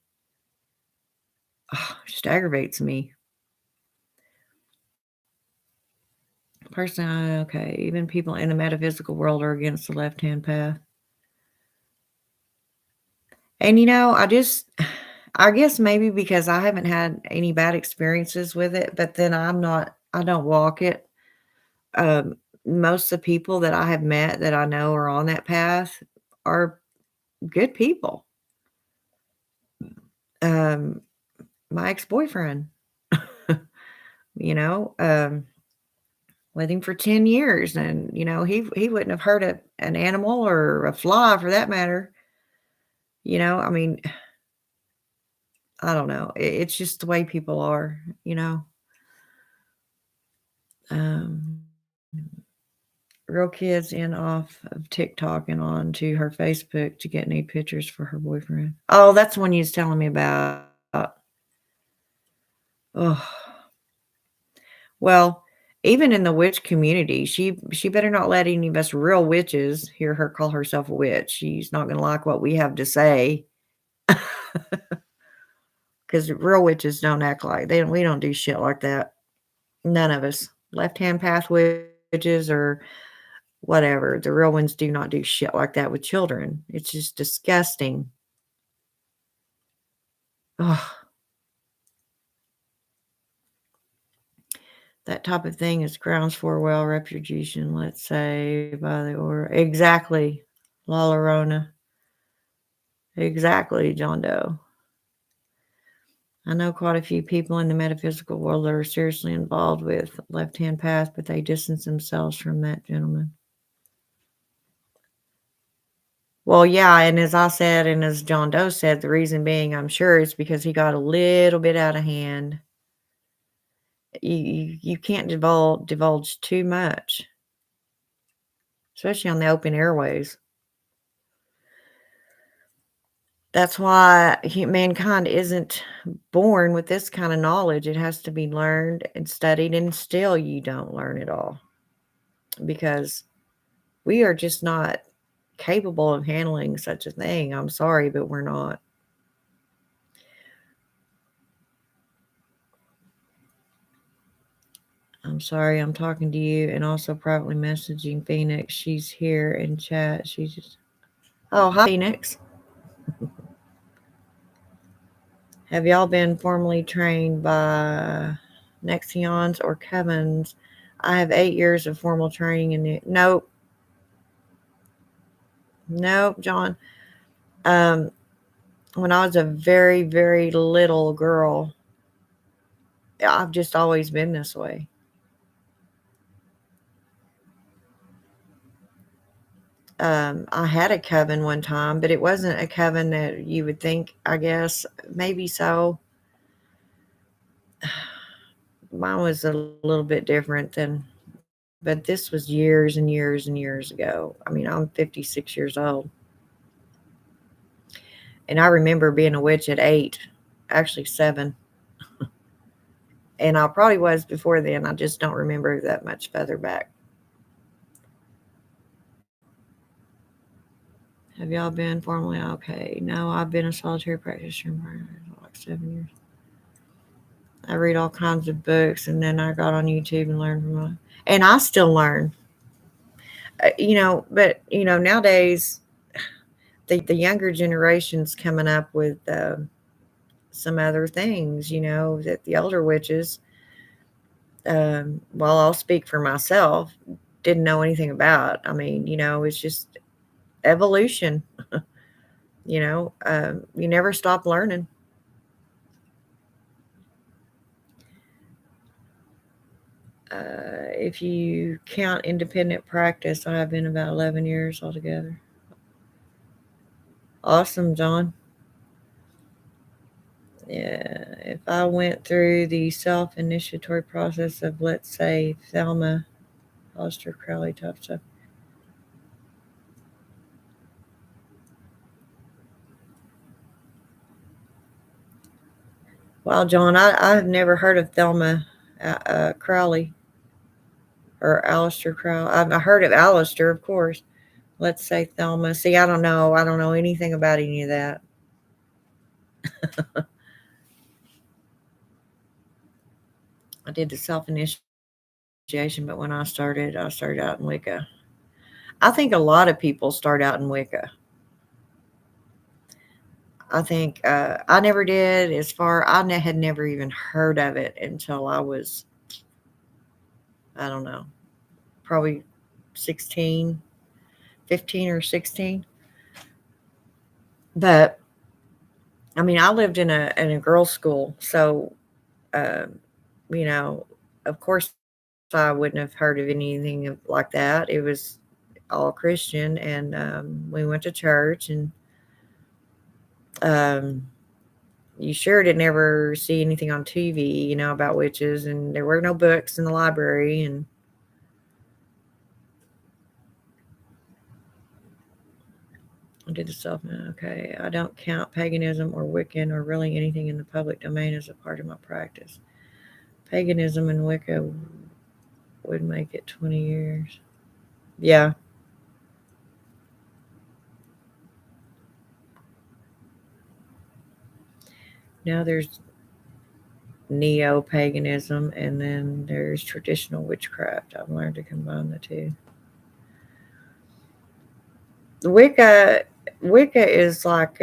Just aggravates me. Personally, okay, even people in the metaphysical world are against the left-hand path. And I guess maybe because I haven't had any bad experiences with it, but then I don't walk it. Um, Most of the people that I have met that I know are on that path are good people. Um, my ex-boyfriend, you know, um, with him for 10 years, and he wouldn't have hurt an animal or a fly for that matter. I mean, I don't know. It's just the way people are. Um, Real kids in off of TikTok and on to her Facebook to get new pictures for her boyfriend. Oh, that's the one you was telling me about. Oh, well, even in the witch community, she better not let any of us real witches hear her call herself a witch. She's not gonna like what we have to say. Because real witches don't act like we don't do shit like that. None of us. Left-hand path witches or whatever. The real ones do not do shit like that with children. It's just disgusting. Ugh. That type of thing is grounds for well reputation, let's say, by the order. Exactly, La Llorona. Exactly, John Doe. I know quite a few people in the metaphysical world that are seriously involved with left-hand path, but they distance themselves from that gentleman. Well, yeah, and as I said, and as John Doe said, the reason being, I'm sure, is because he got a little bit out of hand. You can't divulge too much, especially on the open airways. That's why mankind isn't born with this kind of knowledge. It has to be learned and studied, and still you don't learn it all because we are just not capable of handling such a thing. I'm sorry, but we're not. I'm sorry, I'm talking to you and also privately messaging Phoenix. She's here in chat. She's just, oh, hi, Phoenix. Have y'all been formally trained by Nexions or Covens? I have 8 years of formal training in it. Nope. Nope, John. When I was a very, very little girl, I've just always been this way. I had a coven one time, but it wasn't a coven that you would think, I guess. Maybe so. Mine was a little bit different but this was years and years and years ago. I mean, I'm 56 years old. And I remember being a witch at 8, actually 7. And I probably was before then. I just don't remember that much further back. Have y'all been formally okay? No, I've been a solitary practitioner for like 7 years. I read all kinds of books, and then I got on YouTube and learned from them. And I still learn, but nowadays the younger generations coming up with some other things, that the older witches, well, I'll speak for myself, didn't know anything about. I mean, it's just evolution. You never stop learning. If you count independent practice, I have been about 11 years altogether. Awesome, John. Yeah, if I went through the self-initiatory process of, let's say, Thelma, Aleister Crowley type stuff. Wow, John, I have never heard of Thelma Crowley or Aleister Crowley. I've heard of Aleister, of course. Let's say Thelma. See, I don't know. I don't know anything about any of that. I did the self-initiation, but when I started out in Wicca. I think a lot of people start out in Wicca. I think I never did. Had never even heard of it until I was, I don't know, probably 16, 15 or 16. But I mean, I lived in a girls' school, so um, you know, of course, I wouldn't have heard of anything like that. It was all Christian, and we went to church, and um, you sure didn't ever see anything on TV, about witches, and there were no books in the library, and I did the self. Okay, I don't count paganism or Wiccan or really anything in the public domain as a part of my practice. Paganism and Wicca would make it 20 years. Yeah. Now there's neo-paganism, and then there's traditional witchcraft. I've learned to combine the two. Wicca is like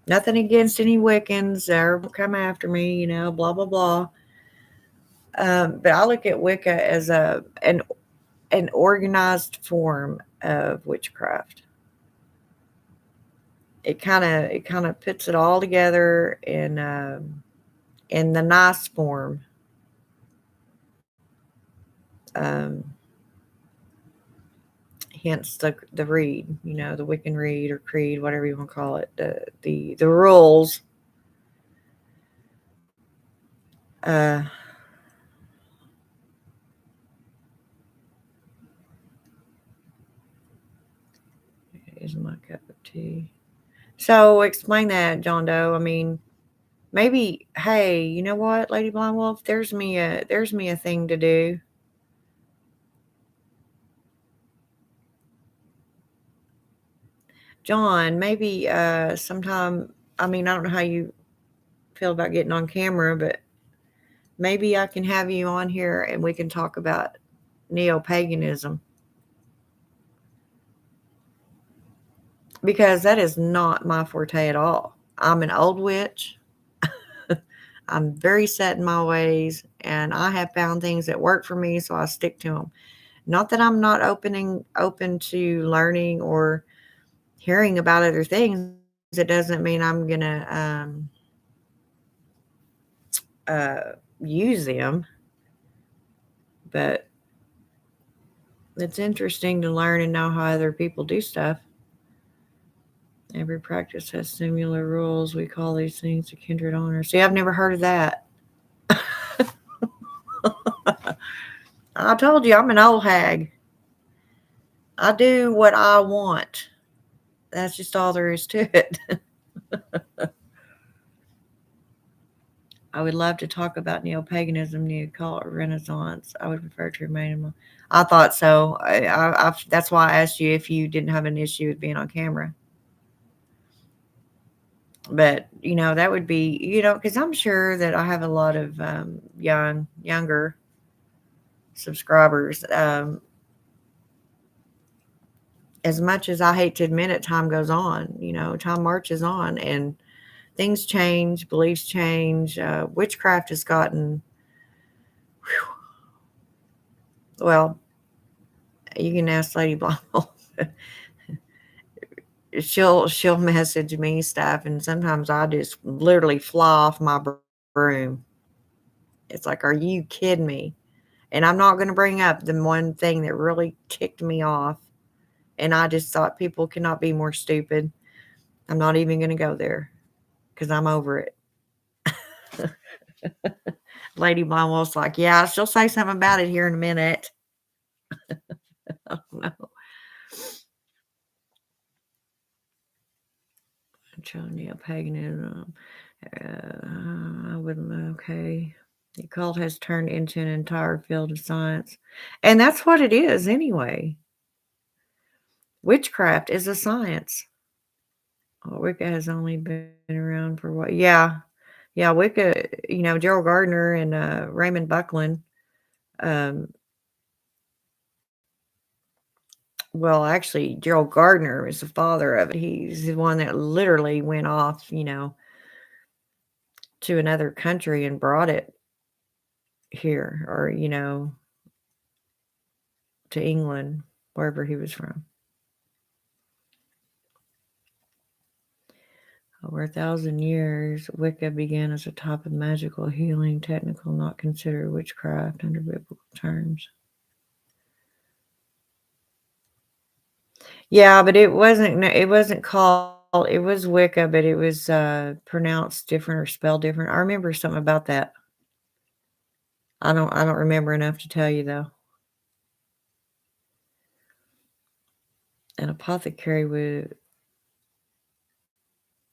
nothing against any Wiccans. They're come after me, blah blah blah. But I look at Wicca as an organized form of witchcraft. It kind of puts it all together in the nice form. Um, Hence the read, the Wiccan read or creed, whatever you want to call it, the rules. Uh, is my cup of tea. So explain that, John Doe. I mean, maybe, hey, you know what, Lady Blind Wolf? There's me a thing to do. John, maybe sometime. I mean, I don't know how you feel about getting on camera, but maybe I can have you on here and we can talk about neo-paganism, because that is not my forte at all. I'm an old witch. I'm very set in my ways, and I have found things that work for me, so I stick to them. Not that I'm not open to learning or hearing about other things. It doesn't mean I'm gonna use them, but it's interesting to learn and know how other people do stuff. Every practice has similar rules. We call these things a kindred honor. See, I've never heard of that. I told you I'm an old hag. I do what I want. That's just all there is to it. I would love to talk about neo-paganism, neo-occult, Renaissance. I would prefer to remain I thought so. That's why I asked you if you didn't have an issue with being on camera. But that would be because I'm sure that I have a lot of younger subscribers. As much as I hate to admit it, time goes on. Time marches on, and things change, beliefs change. Witchcraft has gotten, well, you can ask Lady Bible. She'll message me stuff, and sometimes I just literally fly off my broom. It's like, are you kidding me? And I'm not going to bring up the one thing that really ticked me off. And I just thought people cannot be more stupid. I'm not even going to go there because I'm over it. Lady Blindwell's like, yeah, she'll say something about it here in a minute. Oh, no. Neo-paganism. I wouldn't, okay. The occult has turned into an entire field of science. And that's what it is anyway. Witchcraft is a science. Oh, Wicca has only been around for what? Yeah. Yeah, Wicca, Gerald Gardner and Raymond Buckland. Well, actually, Gerald Gardner is the father of it. He's the one that literally went off, to another country and brought it here, or, to England, wherever he was from. Over 1,000 years, Wicca began as a type of magical healing technical not considered witchcraft under biblical terms. Yeah, but it wasn't called, it was Wicca, but it was pronounced different or spelled different. I remember something about that. I don't remember enough to tell you though. An apothecary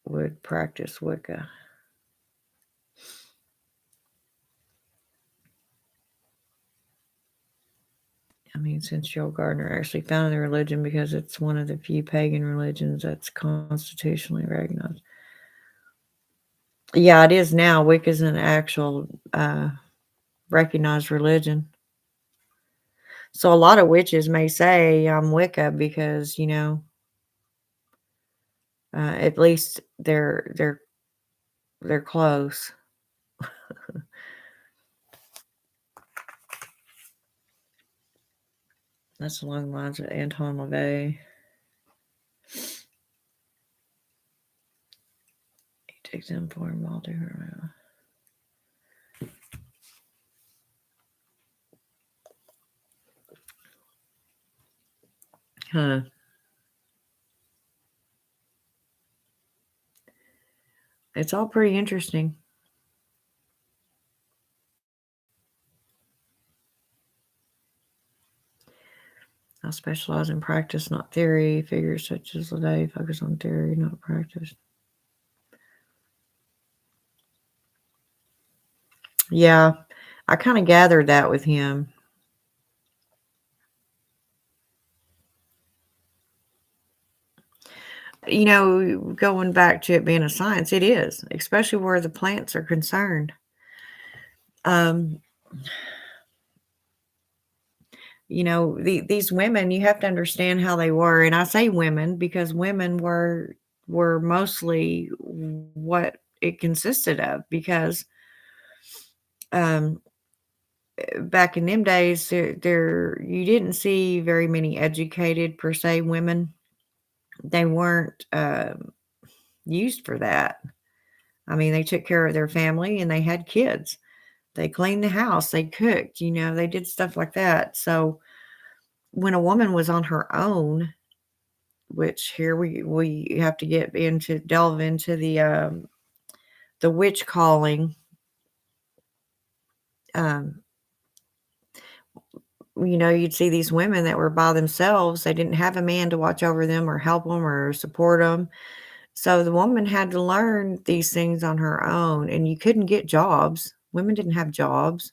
would practice Wicca. I mean, since Gerald Gardner actually founded the religion because it's one of the few pagan religions that's constitutionally recognized. Yeah, it is now. Wicca's an actual recognized religion. So a lot of witches may say I'm Wicca because, at least they're close. That's along the lines of Anton LaVey. He takes them for him all different. Huh. It's all pretty interesting. I specialize in practice, not theory. Figures such as LaVey focus on theory, not practice. Yeah, I kind of gathered that with him. Going back to it being a science, it is, especially where the plants are concerned. These women, you have to understand how they were, and I say women because women were mostly what it consisted of, because back in them days, there you didn't see very many educated per se women. They weren't used for that. I mean, they took care of their family and they had kids. They cleaned the house, they cooked, they did stuff like that. So when a woman was on her own, which here we have to delve into the witch calling. you'd see these women that were by themselves. They didn't have a man to watch over them or help them or support them. So the woman had to learn these things on her own, and you couldn't get jobs. Women didn't have jobs.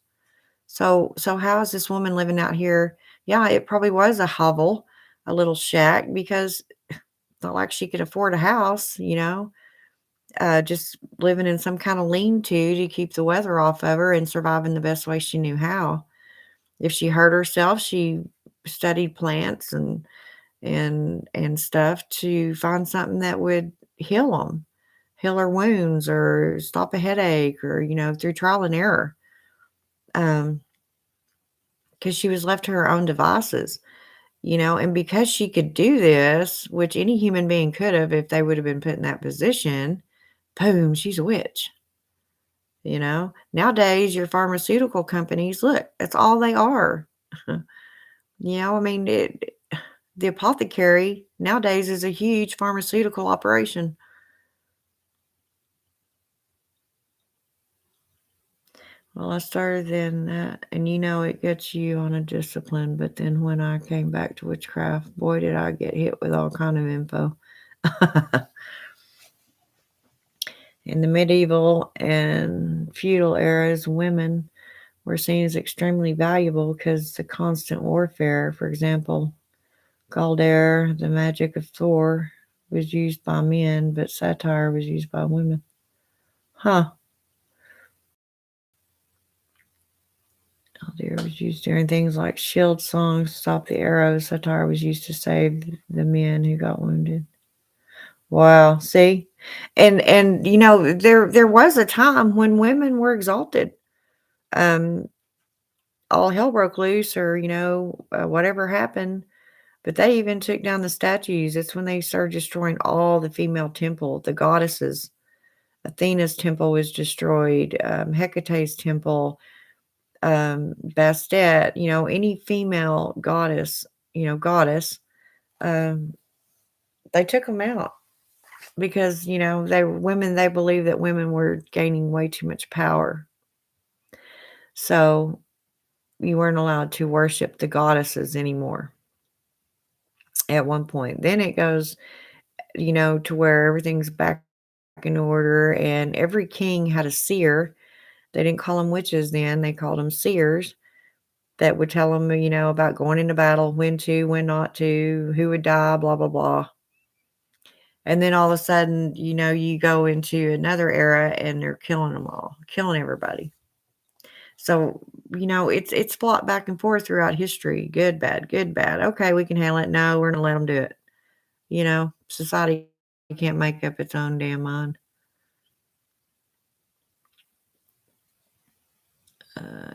So how is this woman living out here? Yeah, it probably was a hovel, a little shack, because it's not like she could afford a house, just living in some kind of lean-to to keep the weather off of her and surviving the best way she knew how. If she hurt herself, she studied plants and stuff to find something that would heal her wounds or stop a headache or, through trial and error. Um, because she was left to her own devices, and because she could do this, which any human being could have if they would have been put in that position, boom, she's a witch. Nowadays, your pharmaceutical companies, look, that's all they are. I mean, the apothecary nowadays is a huge pharmaceutical operation. Well, I started in that, and it gets you on a discipline. But then when I came back to witchcraft, boy, did I get hit with all kind of info. In the medieval and feudal eras, women were seen as extremely valuable because the constant warfare. For example, Galder, the magic of Thor, was used by men, but satire was used by women. Huh. Galder was used during things like shield songs, stop the arrows. Satire was used to save the men who got wounded. Wow, see? And there was a time when women were exalted. Um, all hell broke loose or, whatever happened, but they even took down the statues. It's when they started destroying all the female temple, the goddesses. Athena's temple was destroyed, Hecate's temple, Bastet, any female goddess, um, they took them out because, they were women. They believed that women were gaining way too much power. So you weren't allowed to worship the goddesses anymore at one point. Then it goes, to where everything's back in order and every king had a seer. They didn't call them witches then, they called them seers that would tell them, about going into battle, when to, when not to, who would die, blah, blah, blah. And then all of a sudden, you go into another era and they're killing them all, killing everybody. So, it's fought back and forth throughout history. Good, bad, good, bad. Okay, we can handle it. No, we're gonna let them do it. Society can't make up its own damn mind. Uh,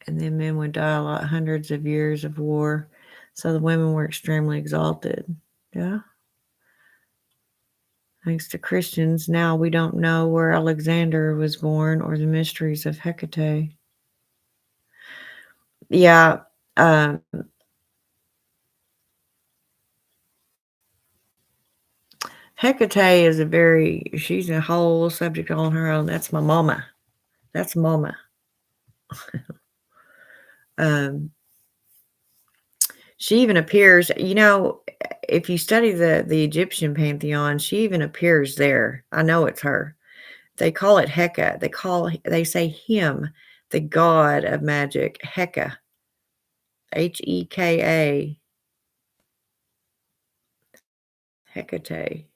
and then men would die a lot, hundreds of years of war. So the women were extremely exalted. Yeah. Thanks to Christians, now we don't know where Alexander was born or the mysteries of Hecate. Yeah. Um, Hecate is she's a whole subject on her own. That's my mama. That's mama. um, she even appears, if you study the Egyptian pantheon, she even appears there. I know it's her. They call it Heka. They say him, the god of magic, Heka. Heka. Hecate.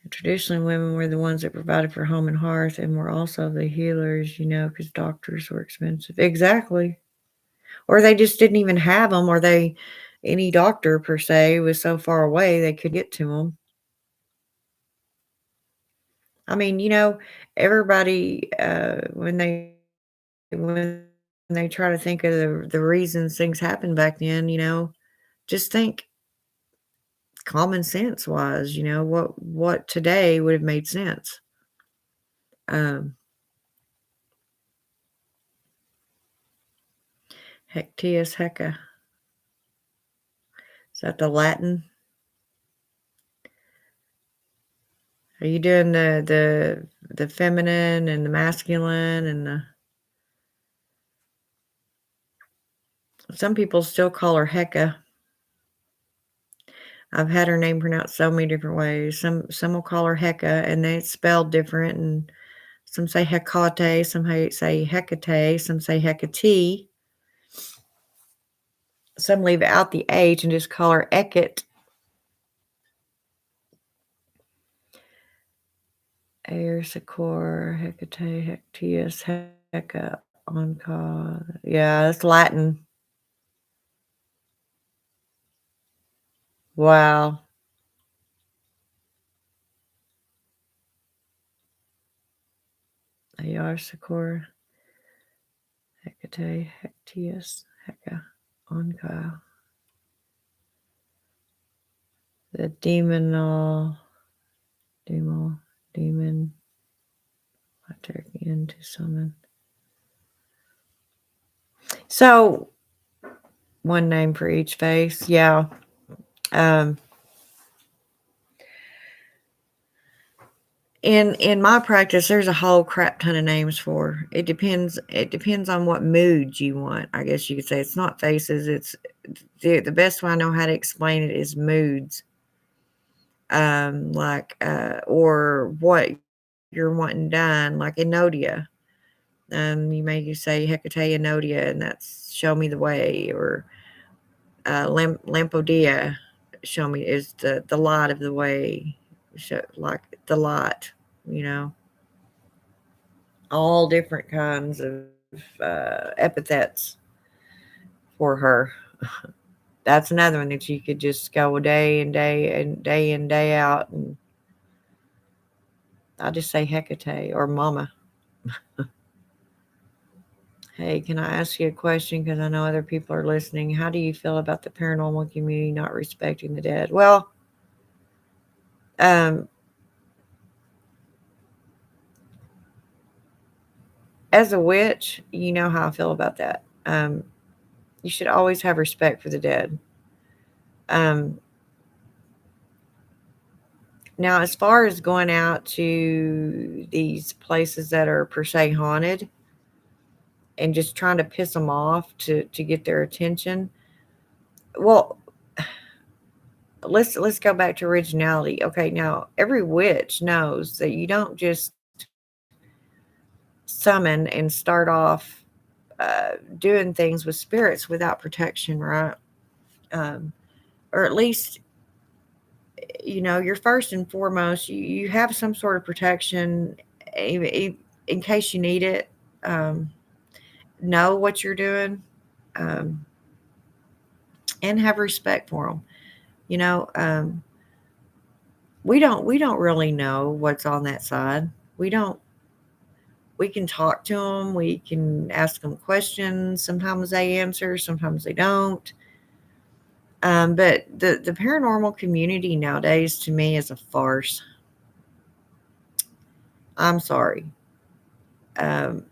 Well, traditionally, women were the ones that provided for home and hearth and were also the healers, because doctors were expensive. Exactly. Or they just didn't even have them, or any doctor per se was so far away they could get to them. I mean, everybody, when they try to think of the reasons things happened back then, just think common sense wise, what today would have made sense. Um, Hectius Hecca. Is that the Latin? Are you doing the feminine and the masculine and the some people still call her Hecka. I've had her name pronounced so many different ways. Some will call her Hecka, and they it's spelled different, and some say Hecate, some say Hecate, some say Hecate. Some leave out the H and just call her Eket. Air, Secor, Hecate, Hectius, Hecca, Onca. Yeah, that's Latin. Wow. Ar, Secor, Hecate, Hectius, Hecca, Onca. The demon, in to summon. So, one name for each face. Yeah. Um, in my practice, there's a whole crap ton of names for. It depends on what mood you want. I guess you could say it's not faces. It's the best way I know how to explain it is moods. Or what you're wanting done, like Enodia. You may say Hecate Enodia, and that's show me the way, or Lampodia, show me is the light of the way, like the light, you know, all different kinds of epithets for her. That's another one that you could just go day and day and day in day out, and I just say Hecate or Mama. Hey, can I ask you a question? Because I know other people are listening. How do you feel about the paranormal community not respecting the dead? Well, um, as a witch, you know how I feel about that. You should always have respect for the dead. Um, Now, as far as going out to these places that are per se haunted and just trying to piss them off to get their attention, well, let's go back to originality. Okay, now every witch knows that you don't just summon and start off doing things with spirits without protection, right? Um, or at least, you're first and foremost, you have some sort of protection in case you need it. Um, know what you're doing, um, and have respect for them. You know, we don't really know what's on that side. We don't. We can talk to them. We can ask them questions. Sometimes they answer. Sometimes they don't. But the paranormal community nowadays, to me, is a farce. I'm sorry. Um,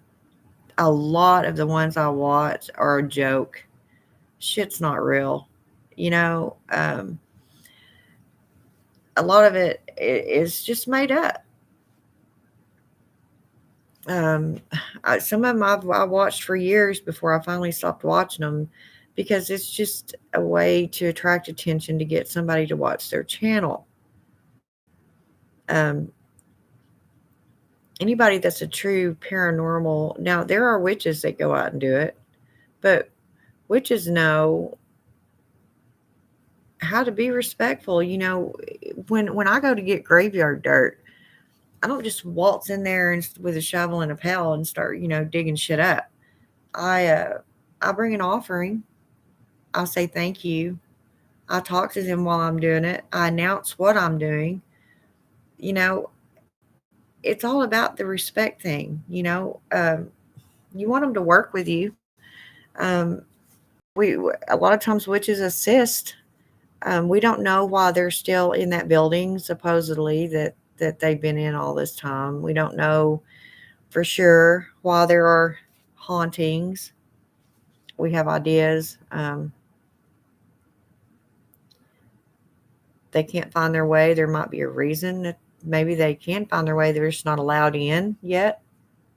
a lot of the ones I watch are a joke. Shit's not real. You know, a lot of it is just made up. Um, some of them I watched for years before I finally stopped watching them because it's just a way to attract attention to get somebody to watch their channel. Um, Anybody that's a true paranormal, now there are witches that go out and do it, but witches know how to be respectful. When I go to get graveyard dirt, I don't just waltz in there and with a shovel and a pail and start, digging shit up. I bring an offering. I say thank you. I talk to them while I'm doing it. I announce what I'm doing. You know, it's all about the respect thing. You want them to work with you. Um, we a lot of times witches assist. We don't know why they're still in that building. Supposedly that they've been in all this time. We don't know for sure why there are hauntings. We have ideas. They can't find their way. There might be a reason Maybe they can find their way. They're just not allowed in yet.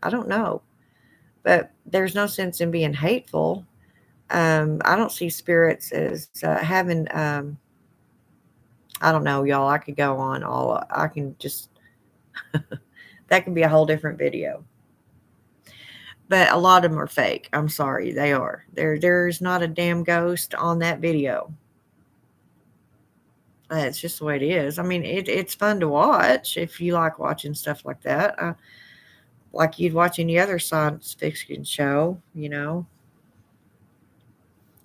I don't know. But there's no sense in being hateful. I don't see spirits as having, I don't know, y'all. I could go on all, I can just, that could be a whole different video. But a lot of them are fake. I'm sorry, they are. There's not a damn ghost on that video. It's just the way it is. I mean, it's fun to watch if you like watching stuff like that. Like you'd watch any other science fiction show, you know.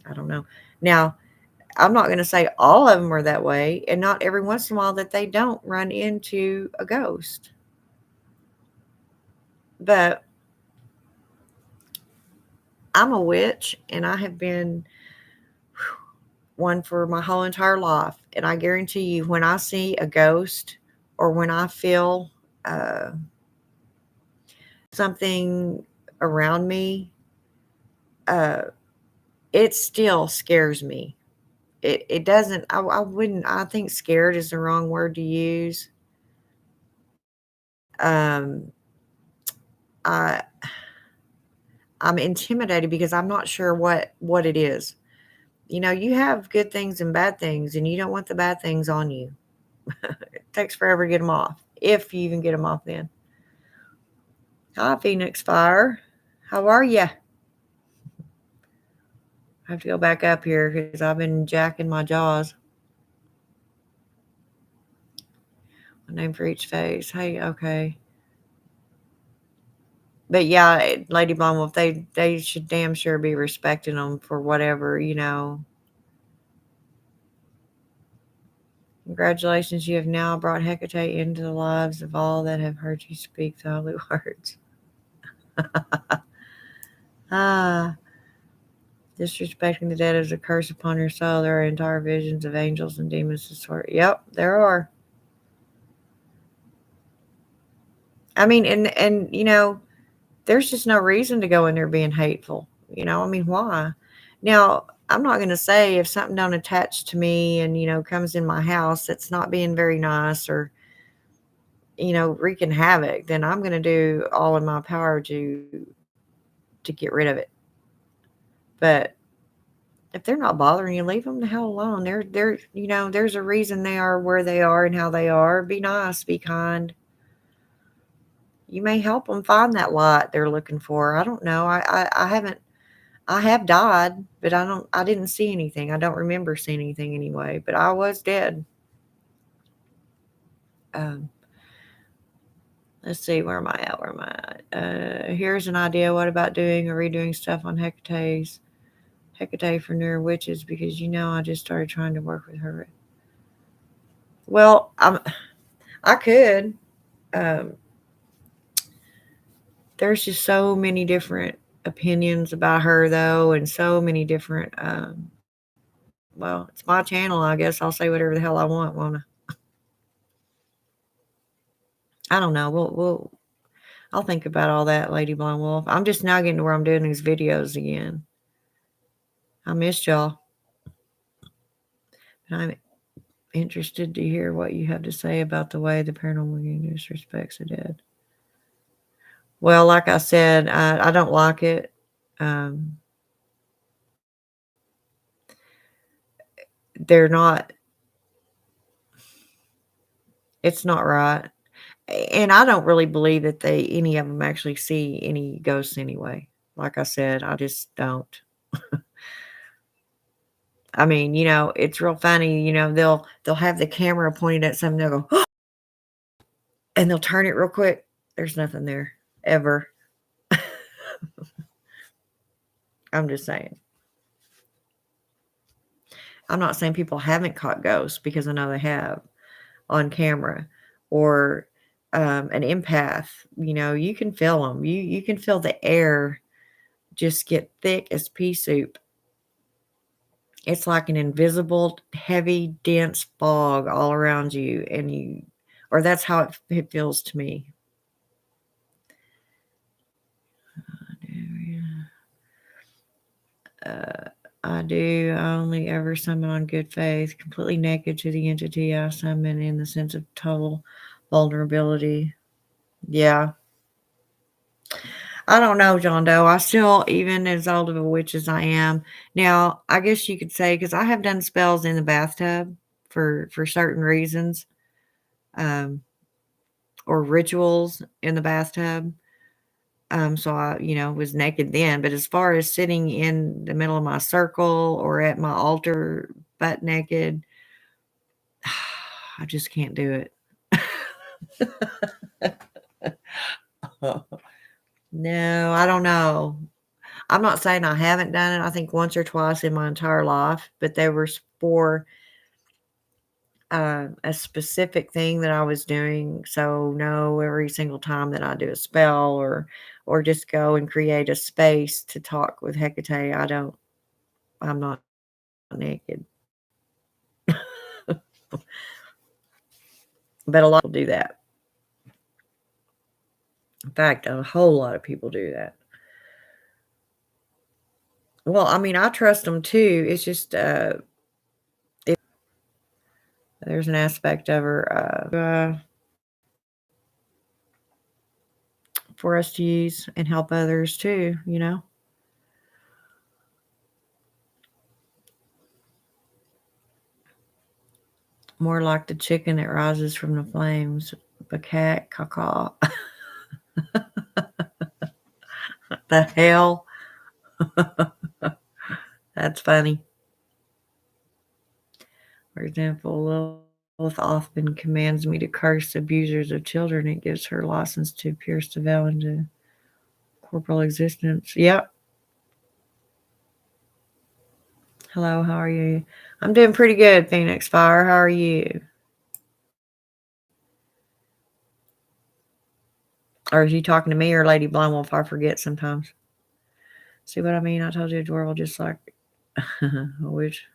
I don't know. Now, I'm not going to say all of them are that way, and not every once in a while that they don't run into a ghost. But I'm a witch, and I have been one for my whole entire life. And I guarantee you, when I see a ghost or when I feel uh, something around me, uh, it still scares me. It doesn't, I wouldn't, I think scared is the wrong word to use. Um, I, I'm intimidated because I'm not sure what it is. You know, you have good things and bad things, and you don't want the bad things on you. It takes forever to get them off, if you even get them off then. Hi, Phoenix Fire. How are you? I have to go back up here because I've been jacking my jaws. A name for each phase. Hey, okay. But yeah, Lady Blonde Wolf, they should damn sure be respecting them for whatever, you know. Congratulations, you have now brought Hecate into the lives of all that have heard you speak the holy words. Ah, disrespecting the dead is a curse upon your soul. There are entire visions of angels and demons to sort. Yep, there are. I mean, and you know, there's just no reason to go in there being hateful. You know, I mean, why? Now, I'm not going to say if something don't attach to me and, you know, comes in my house that's not being very nice or, you know, wreaking havoc, then I'm going to do all in my power to get rid of it. But if they're not bothering you, leave them the hell alone. They're, you know, there's a reason they are where they are and how they are. Be nice, be kind. You may help them find that light they're looking for. I don't know. I haven't, I have died, but I didn't see anything. I don't remember seeing anything anyway, but I was dead. Um, let's see, where am I at? Where am I at? Here's an idea. What about doing or redoing stuff on Hecate for newer witches? Because, you know, I just started trying to work with her. Well, I could. Um, there's just so many different opinions about her, though, and so many different, well, it's my channel. I guess I'll say whatever the hell I want, won't I? I don't know. I'll think about all that, Lady Blonde Wolf. I'm just now getting to where I'm doing these videos again. I missed y'all. But I'm interested to hear what you have to say about the way the paranormal community disrespects the dead. Well, like I said, I don't like it. They're not, it's not right. And I don't really believe that any of them actually see any ghosts anyway. Like I said, I just don't. I mean, you know, it's real funny, you know, they'll have the camera pointed at something, they'll go, and they'll turn it real quick. There's nothing there ever. I'm just saying. I'm not saying people haven't caught ghosts because I know they have on camera or an empath. You know, you can feel them. You can feel the air just get thick as pea soup. It's like an invisible, heavy, dense fog all around you, and or that's how it feels to me. I do only ever summon on good faith, completely naked to the entity I summon in the sense of total vulnerability. Yeah. I don't know, John Doe. I still, even as old of a witch as I am, now I guess you could say because I have done spells in the bathtub for certain reasons, um, or rituals in the bathtub. So I, was naked then. But as far as sitting in the middle of my circle or at my altar butt naked, I just can't do it. No, I don't know. I'm not saying I haven't done it. I think once or twice in my entire life, but they were for a specific thing that I was doing. So no, every single time that I do a spell or just go and create a space to talk with Hecate, I'm not naked. But a lot of people do that. In fact, a whole lot of people do that. Well, I mean, I trust them too. It's just there's an aspect of her for us to use and help others too. More like the chicken that rises from the flames. Bacat caca. The hell? That's funny. For example, Lilith often commands me to curse abusers of children. It gives her license to pierce the veil into corporal existence. Yep. Hello, how are you? I'm doing pretty good, Phoenix Fire. How are you? Or is you talking to me or Lady Blind Wolf? I forget sometimes. See what I mean? I told you a dwarf will just like a witch.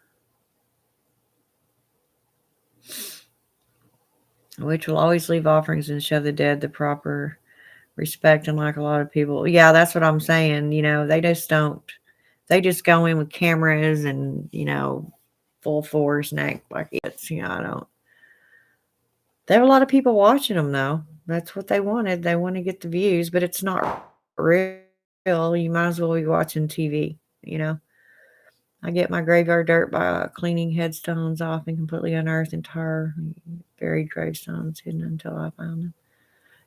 A witch will always leave offerings and show the dead the proper respect, and like a lot of people. Yeah, that's what I'm saying. They just don't. They just go in with cameras and full force and act like it's. I don't. They have a lot of people watching them though. That's what they wanted. They want to get the views, but it's not real. You might as well be watching TV. I get my graveyard dirt by cleaning headstones off and completely unearth entire buried gravestones hidden until I found them.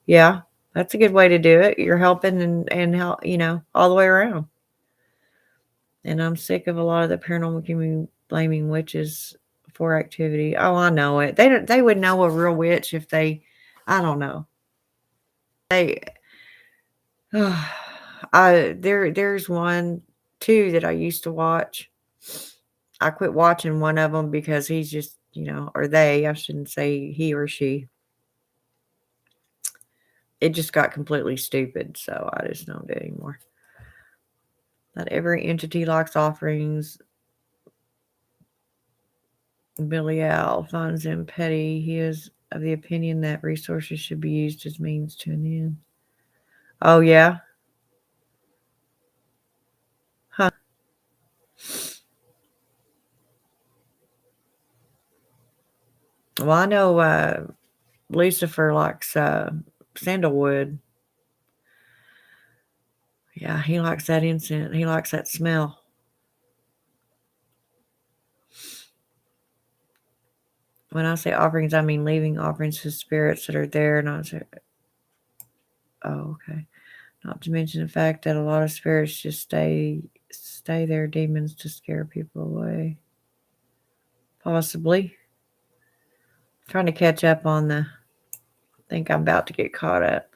Yeah, that's a good way to do it. You're helping and help, all the way around. And I'm sick of a lot of the paranormal community blaming witches for activity. Oh, I know it. They would know a real witch if they, I don't know. They, there's one too that I used to watch. I quit watching one of them because he's just, or they, I shouldn't say he or she. It just got completely stupid, so I just don't do it anymore. Not every entity likes offerings. Billy Owl finds them petty. He is of the opinion that resources should be used as means to an end. Oh, yeah? Huh. Well, I know Lucifer likes sandalwood. Yeah, he likes that incense. He likes that smell. When I say offerings, I mean leaving offerings to spirits that are there, not to. Oh, okay. Not to mention the fact that a lot of spirits just stay there, demons, to scare people away. Possibly. Trying to catch up on I think I'm about to get caught up.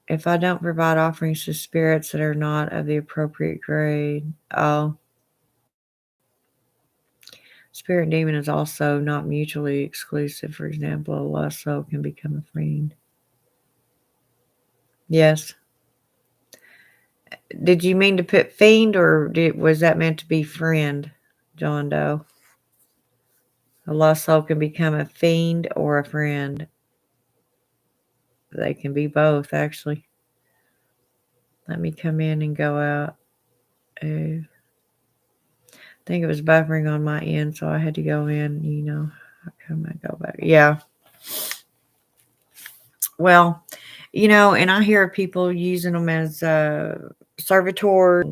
If I don't provide offerings to spirits that are not of the appropriate grade, spirit and demon is also not mutually exclusive. For example, a lost soul can become a friend. Yes. Did you mean to put fiend, or was that meant to be friend, John Doe? A lost soul can become a fiend or a friend. They can be both, actually. Let me come in and go out. I think it was buffering on my end, so I had to go in, How come I go back? Yeah. Well, and I hear people using them as servitor,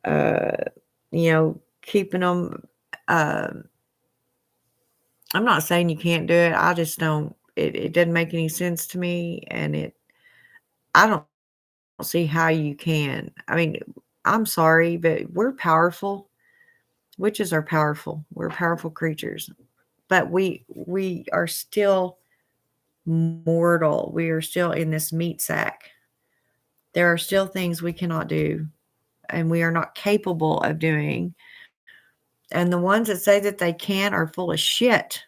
uh, keeping them. Uh, I'm not saying you can't do it. I just don't. It doesn't make any sense to me, and I don't see how you can. I mean, I'm sorry, but we're powerful. Witches are powerful. We're powerful creatures, but we are still mortal. We are still in this meat sack. There are still things we cannot do and we are not capable of doing. And the ones that say that they can are full of shit.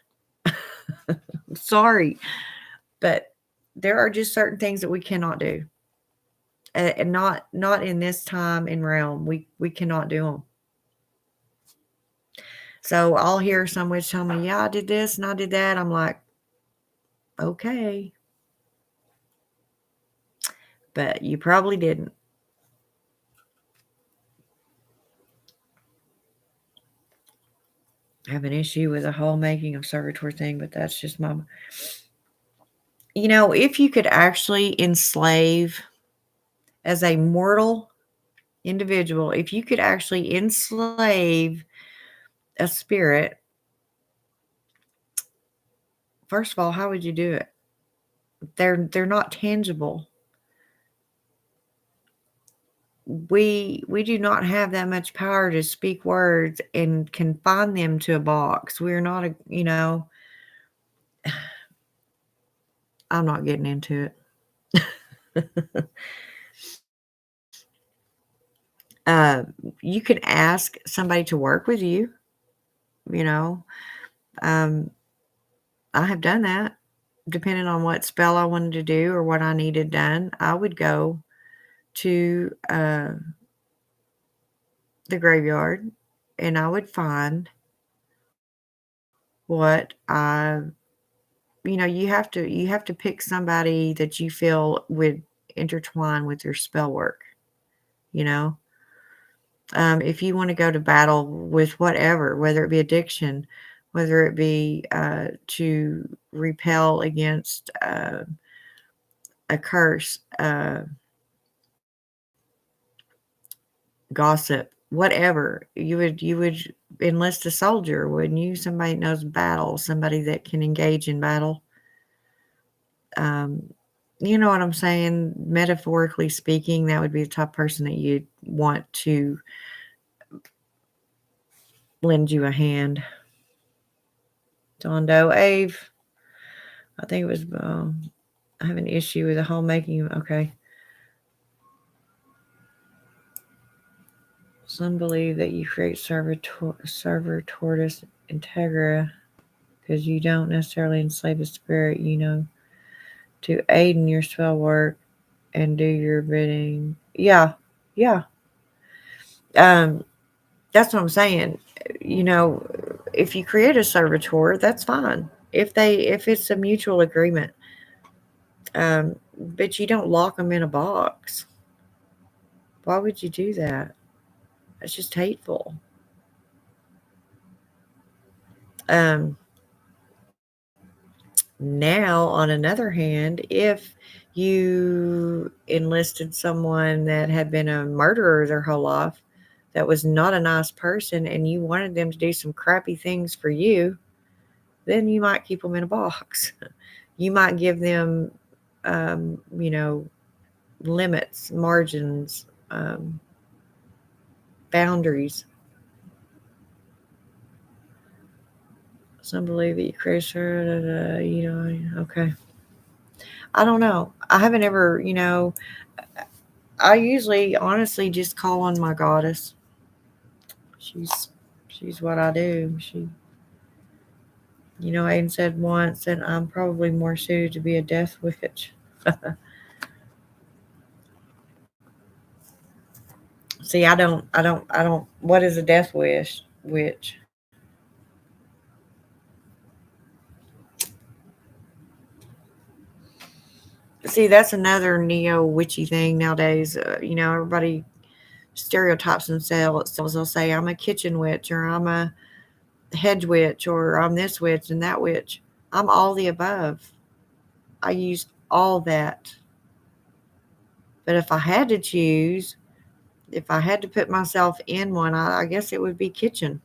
Sorry, but there are just certain things that we cannot do. And not in this time and realm. We cannot do them. So I'll hear some witch tell me, "Yeah, I did this and I did that." I'm like, "Okay, but you probably didn't." I have an issue with the whole making of servitor thing, but that's just my. If you could actually enslave as a mortal individual, if you could actually enslave a spirit, first of all, how would you do it? They're not tangible. We do not have that much power to speak words and confine them to a box. We're not I'm not getting into it. uh, you can ask somebody to work with you, you know. Um, I have done that. Depending on what spell I wanted to do or what I needed done, I would go to the graveyard and I would find what you have to pick somebody that you feel would intertwine with your spell work, you know. If you want to go to battle with whatever, whether it be addiction, whether it be to repel against a curse, gossip, whatever, you would enlist a soldier, wouldn't you? Somebody that knows battle, somebody that can engage in battle. Um, you know what I'm saying? Metaphorically speaking, that would be the type of person that you'd want to lend you a hand. John Doe, Ave. I think it was. I have an issue with the homemaking. Okay. Some believe that you create server tortoise integra because you don't necessarily enslave a spirit, to aid in your spell work and do your bidding. Yeah, yeah. Um, that's what I'm saying. If you create a servitor, that's fine. If it's a mutual agreement, but you don't lock them in a box. Why would you do that? That's just hateful. Um, Now, on another hand, if you enlisted someone that had been a murderer their whole life, that was not a nice person, and you wanted them to do some crappy things for you, then you might keep them in a box. You might give them, um, you know, limits, margins, boundaries. Some believe that you create her, okay. I don't know. I haven't ever, I usually honestly just call on my goddess. She's she's what I do. Aiden said once that I'm probably more suited to be a death witch. See, I don't. What is a death wish? Witch. See, that's another neo witchy thing nowadays. Everybody stereotypes themselves. They'll say, I'm a kitchen witch, or I'm a hedge witch, or I'm this witch and that witch. I'm all the above. I use all that. But if I had to choose, if I had to put myself in one, I guess it would be kitchen.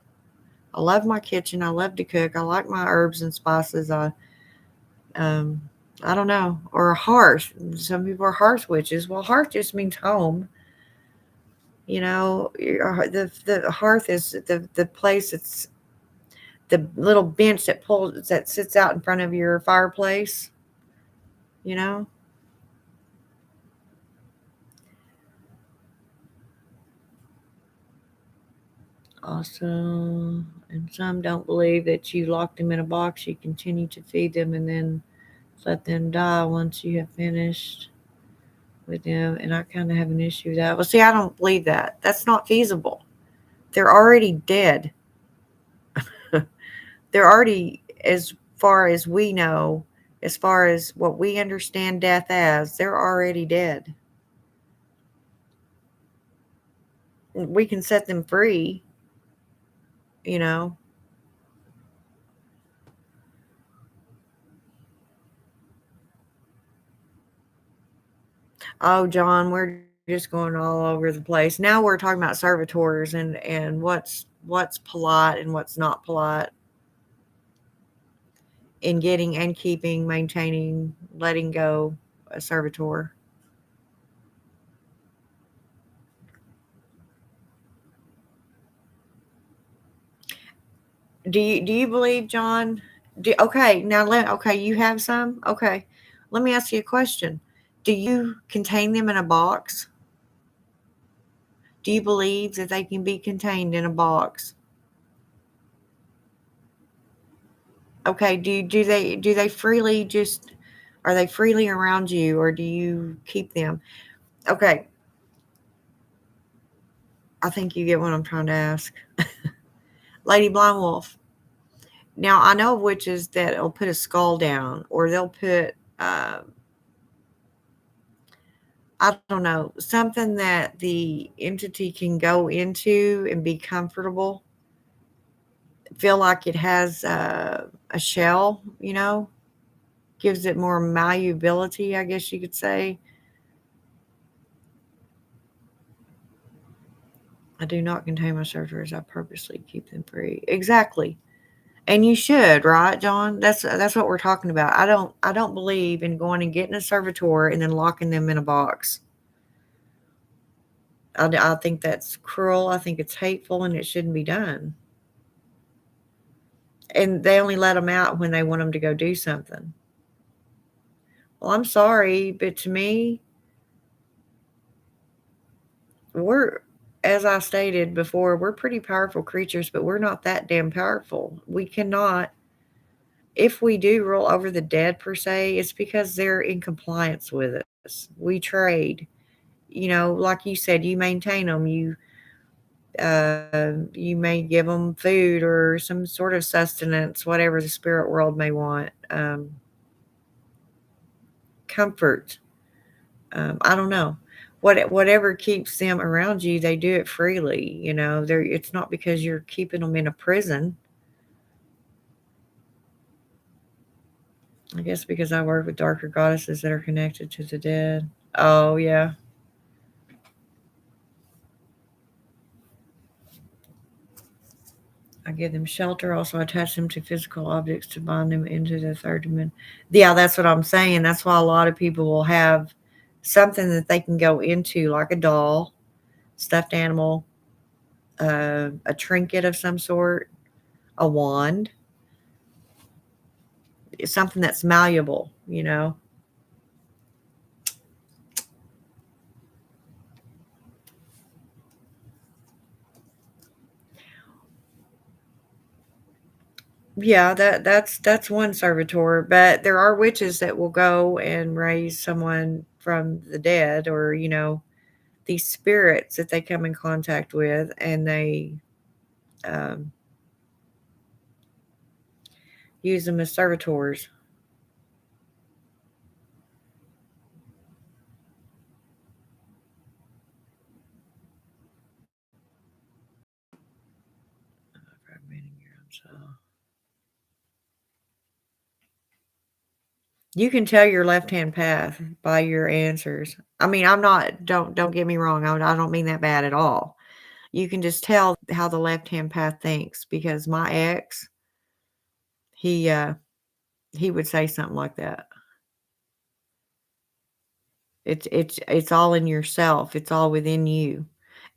I love my kitchen. I love to cook. I like my herbs and spices. Um, I don't know, or a hearth. Some people are hearth witches. Well, hearth just means home. The hearth is the place. It's the little bench that sits out in front of your fireplace. You know. Also, and some don't believe that you lock them in a box. You continue to feed them and then let them die once you have finished with them. And I kind of have an issue with that. Well, see, I don't believe that. That's not feasible. They're already dead. They're already, as far as we know, as far as what we understand death as, they're already dead. We can set them free, you know. Oh, John, we're just going all over the place. Now we're talking about servitors and what's polite and what's not polite in getting and keeping, maintaining, letting go a servitor. Do you believe, John? Okay, now okay, you have some. Okay, let me ask you a question. Do you contain them in a box? Do you believe that they can be contained in a box? Okay, do they freely just are they freely around you or do you keep them? Okay, I think you get what I'm trying to ask. Lady Blind Wolf. Now I know of witches that'll put a skull down or they'll put I don't know, something that the entity can go into and be comfortable, feel like it has a shell, gives it more malleability, I guess you could say. I do not contain my surgeries. I purposely keep them free. Exactly. And you should, right, John? That's what we're talking about. I don't believe in going and getting a servitor and then locking them in a box. I think that's cruel. I think it's hateful and it shouldn't be done. And they only let them out when they want them to go do something. Well, I'm sorry, but to me, we're as I stated before, we're pretty powerful creatures, but we're not that damn powerful. We cannot if we do rule over the dead per se, it's because they're in compliance with us. We trade. Like you said, you maintain them. You may give them food or some sort of sustenance, whatever the spirit world may want. Comfort. I don't know. Whatever keeps them around you, they do it freely. It's not because you're keeping them in a prison. I guess because I work with darker goddesses that are connected to the dead. Oh yeah. I give them shelter. Also attach them to physical objects to bind them into the third dimension. Yeah, that's what I'm saying. That's why a lot of people will have something that they can go into, like a doll, stuffed animal, a trinket of some sort, a wand, something that's malleable. Yeah, that's one servitor, but there are witches that will go and raise someone from the dead, or these spirits that they come in contact with, and they um, use them as servitors. You can tell your left-hand path by your answers. I mean, I'm not don't get me wrong, I don't mean that bad at all. You can just tell how the left-hand path thinks because my ex, he, uh, he would say something like that. It's all in yourself, it's all within you.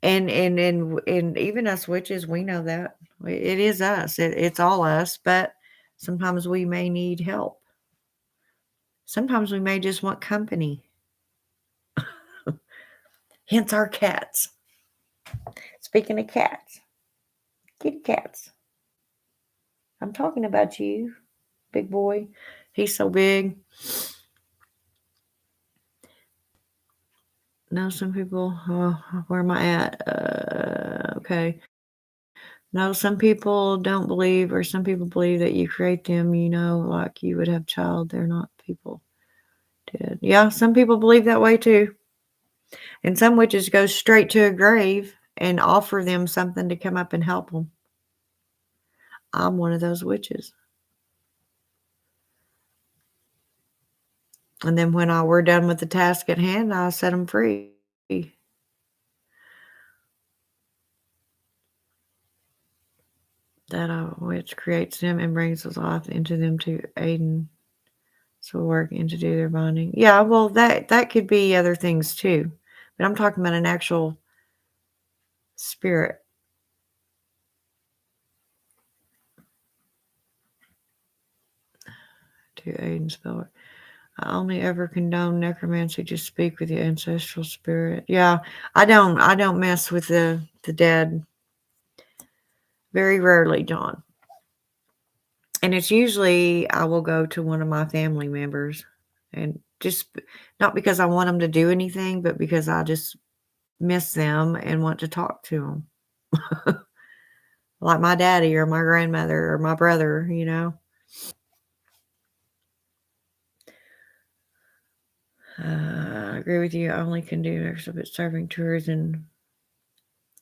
And even us witches, we know that. It is us, it's all us, but sometimes we may need help. Sometimes we may just want company, hence our cats. Speaking of cats, kitty cats. I'm talking about you, big boy. He's so big. No, some people, where am I at? Okay. No, some people don't believe, or some people believe that you create them, like you would have child. They're not people dead. Yeah, some people believe that way too. And some witches go straight to a grave and offer them something to come up and help them. I'm one of those witches. And then when we're done with the task at hand, I set them free. That which creates them and brings us life into them to aid and so work and to do their bonding. Yeah, well, that could be other things too, but I'm talking about an actual spirit. To aid and spell it. I only ever condone necromancy. Just speak with the ancestral spirit. Yeah, I don't mess with the dead. Very rarely, John. And it's usually I will go to one of my family members, and just not because I want them to do anything, but because I just miss them and want to talk to them. Like my daddy or my grandmother or my brother. I agree with you. I only can do except at serving tours and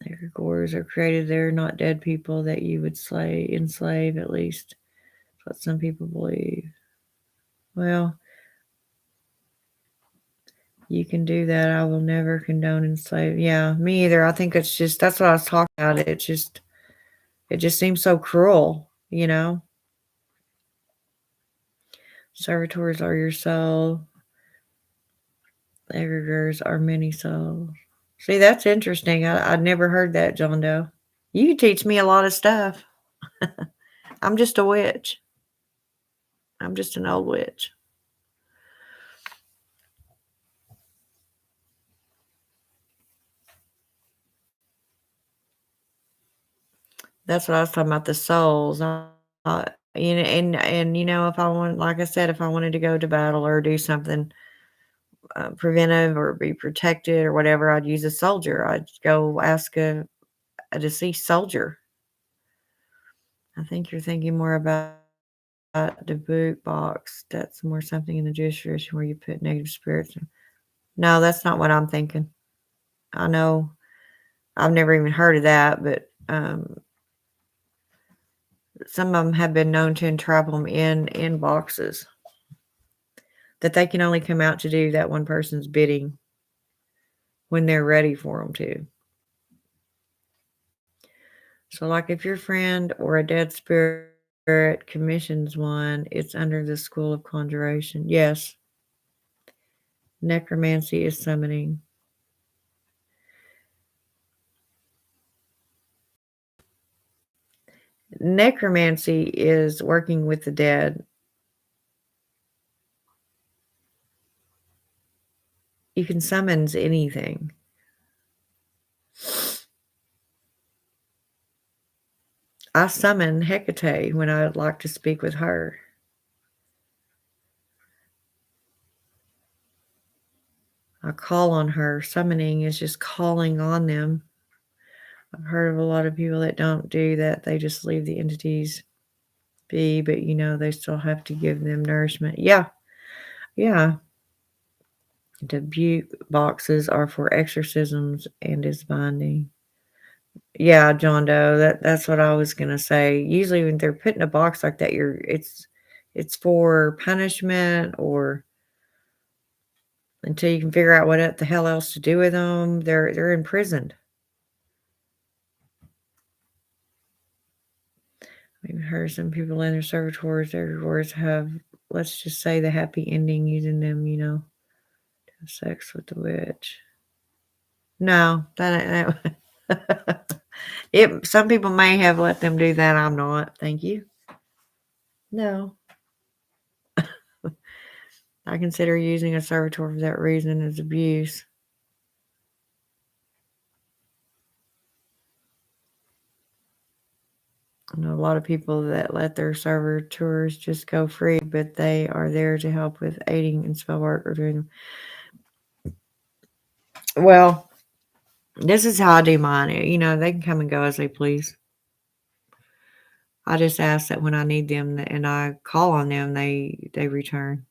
egregores are created. They're not dead people that you would enslave, at least. That's what some people believe. Well, you can do that. I will never condone enslave. Yeah, me either. I think that's what I was talking about. It just seems so cruel. Servitors are your soul. Egregores are many souls. See, that's interesting. I'd never heard that, John Doe. You teach me a lot of stuff. I'm just a witch. I'm just an old witch. That's what I was talking about, the souls. If I want, like I said, if I wanted to go to battle or do something preventive or be protected or whatever, I'd use a soldier. I'd go ask a deceased soldier. I think you're thinking more about the boot box. That's more something in the Jewish tradition where you put negative spirits. No, that's not what I'm thinking. I know I've never even heard of that, but some of them have been known to entrap them in boxes that they can only come out to do that one person's bidding when they're ready for them to. So, like if your friend or a dead spirit commissions one, it's under the school of conjuration. Yes, necromancy is summoning. Necromancy is working with the dead. You can summons anything. I summon Hecate when I would like to speak with her. I call on her. Summoning is just calling on them. I've heard of a lot of people that don't do that. They just leave the entities be, but they still have to give them nourishment. Yeah. Yeah. The butte boxes are for exorcisms and is binding. Yeah, John Doe. That's what I was gonna say. Usually when they're put in a box like that, it's for punishment or until you can figure out what the hell else to do with them. They're imprisoned. I've heard some people in their servitors have, let's just say, the happy ending using them, to have sex with the witch. No, that some people may have let them do that. I'm not. Thank you. No. I consider using a servitor for that reason as abuse. I know a lot of people that let their servitors just go free, but they are there to help with aiding in spell work or doing. Well, this is how I do mine. They can come and go as they please. I just ask that when I need them and I call on them, they return.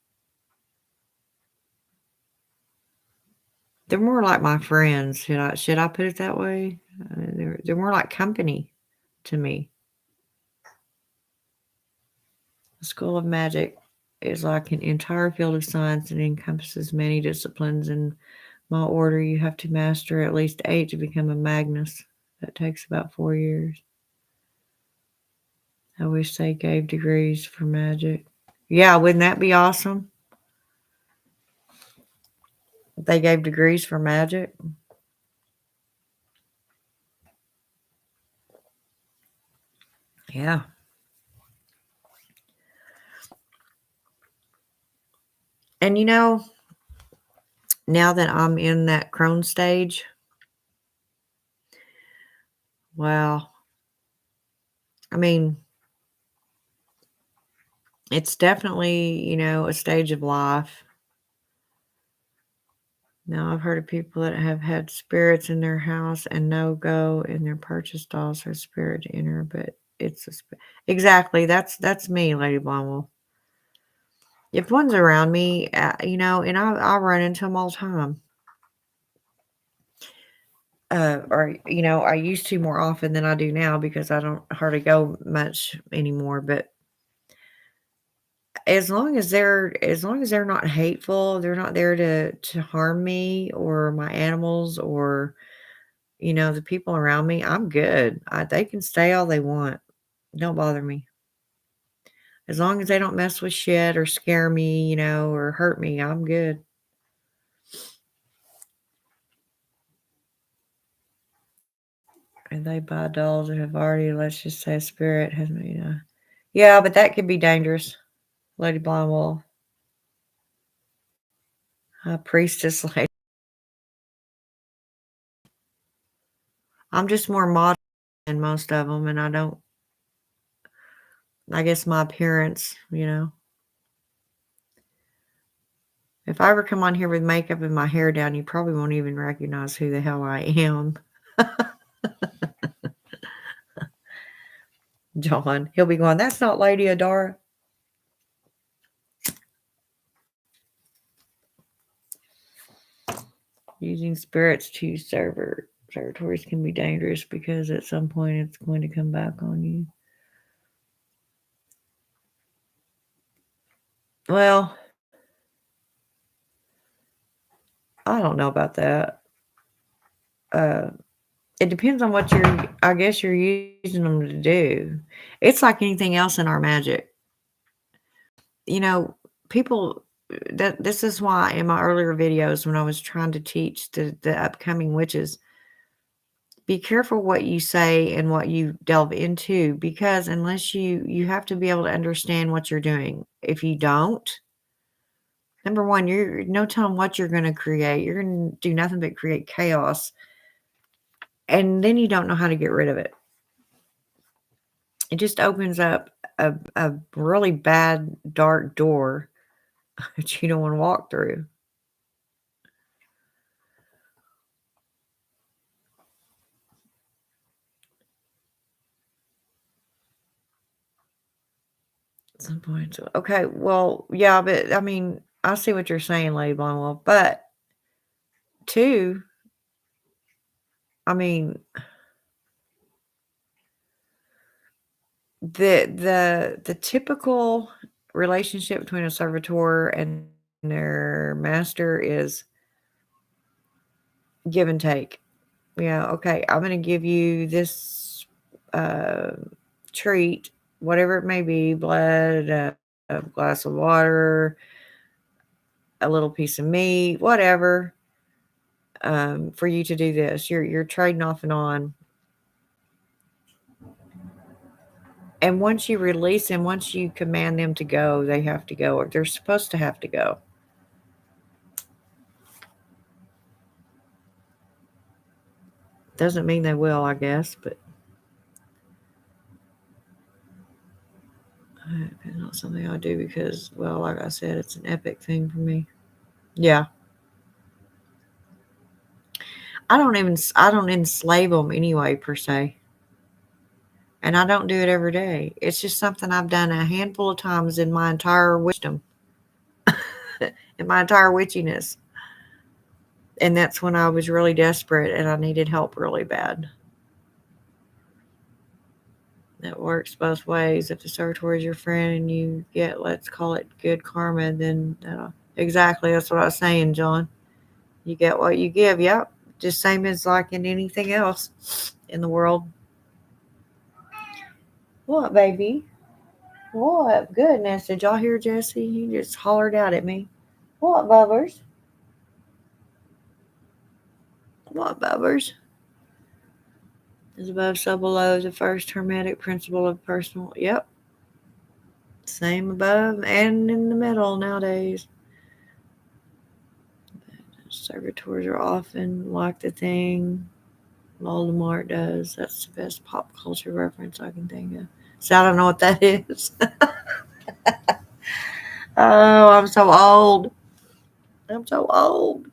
They're more like my friends. Should I put it that way? They're more like company to me. The School of Magic is like an entire field of science and encompasses many disciplines. In my order, you have to master at least 8 to become a Magnus. That takes about 4 years. I wish they gave degrees for magic. Yeah, wouldn't that be awesome? If they gave degrees for magic. Yeah. And now that I'm in that crone stage, well, I mean, it's definitely, a stage of life. Now, I've heard of people that have had spirits in their house and no go in their purchase stalls for spirit to enter, but it's exactly that's me, Lady Blonde. If one's around me, and I run into them all the time. Or I used to more often than I do now because I don't hardly go much anymore. But as long as they're not hateful, they're not there to harm me or my animals or the people around me. I'm good. They can stay all they want. Don't bother me. As long as they don't mess with shit or scare me, or hurt me, I'm good. And they buy dolls that have already, let's just say, a spirit has me. Yeah, but that could be dangerous, Lady Blind Wolf. Priestess lady. I'm just more modern than most of them, and I guess my appearance. If I ever come on here with makeup and my hair down, you probably won't even recognize who the hell I am. John, he'll be going, that's not Lady Adara. Using spirits to servitors can be dangerous because at some point it's going to come back on you. Well, I don't know about that. It depends on what I guess you're using them to do. It's like anything else in our magic. People that this is why in my earlier videos when I was trying to teach the upcoming witches, be careful what you say and what you delve into because unless you have to be able to understand what you're doing. If you don't, number one, you're no telling what you're going to create. You're going to do nothing but create chaos, and then you don't know how to get rid of it. It just opens up a really bad dark door that you don't want to walk through. At some point. Okay, well, yeah, but I mean, I see what you're saying, Lady Blonde. But two, I mean, the typical relationship between a servitor and their master is give and take. Yeah, okay, I'm going to give you this uh, treat, whatever it may be, blood, a glass of water, a little piece of meat, whatever, for you to do this. You're trading off and on. And once you release them, once you command them to go, they have to go, or they're supposed to have to go. Doesn't mean they will, I guess, but it's not something I do because, well, like I said, it's an epic thing for me. Yeah, I don't enslave them anyway per se, and I don't do it every day. It's just something I've done a handful of times in my entire wisdom, in my entire witchiness, and that's when I was really desperate and I needed help really bad. It works both ways. If the servitor is your friend and you get, let's call it good karma, then exactly, that's what I was saying, John. You get what you give. Yep. Just same as like in anything else in the world. What, baby? What? Goodness. Did y'all hear Jesse? He just hollered out at me. What, Bubbers? What, Bubbers? Is above, so below is the first hermetic principle of personal. Yep. Same above and in the middle nowadays. Servitors are often like the thing Voldemort does. That's the best pop culture reference I can think of. So I don't know what that is. Oh, I'm so old. I'm so old.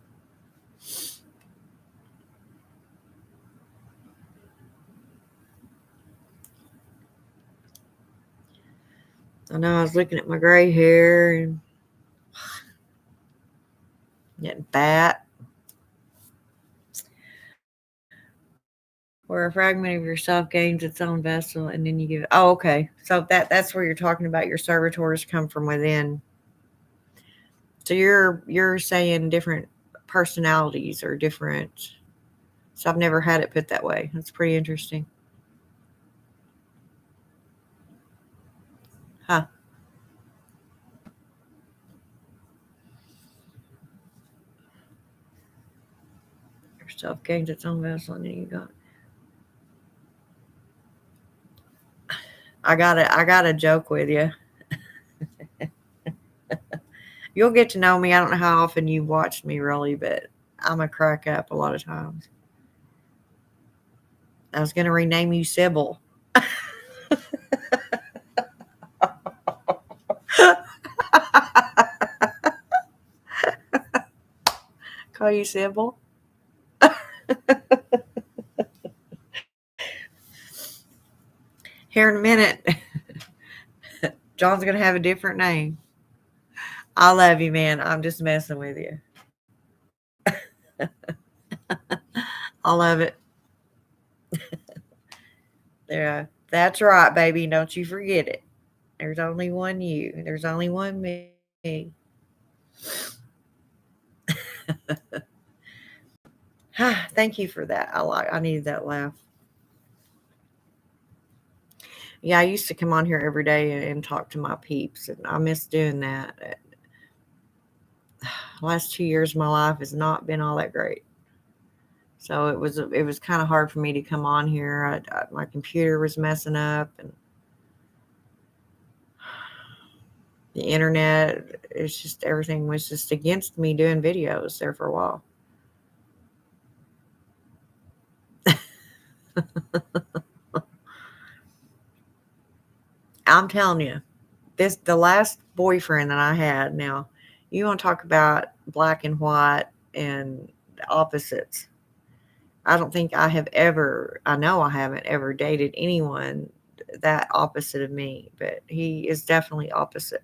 I know I was looking at my gray hair and getting fat. Where a fragment of yourself gains its own vessel and then you give it. Oh, okay. So that's where you're talking about your servitors come from within. So you're saying different personalities or different. So I've never had it put that way. That's pretty interesting. Huh. Yourself gains its own vessel and then you got. I got a joke with you. You'll get to know me. I don't know how often you watched me really, but I'm a crack up a lot of times. I was gonna rename you Sybil. Call you Sybil. Here in a minute, John's gonna have a different name. I love you, man. I'm just messing with you. I love it. Yeah, that's right, baby. Don't you forget it. There's only one you. There's only one me. Thank you for that. I needed that laugh. Yeah, I used to come on here every day and talk to my peeps, and I miss doing that. Last 2 years of my life has not been all that great. So it was kind of hard for me to come on here. My computer was messing up, and the internet. It's just everything was just against me doing videos there for a while. I'm telling you, the last boyfriend that I had. Now, you want to talk about black and white and opposites. I don't think I have ever. I know I haven't ever dated anyone that opposite of me, but he is definitely opposite.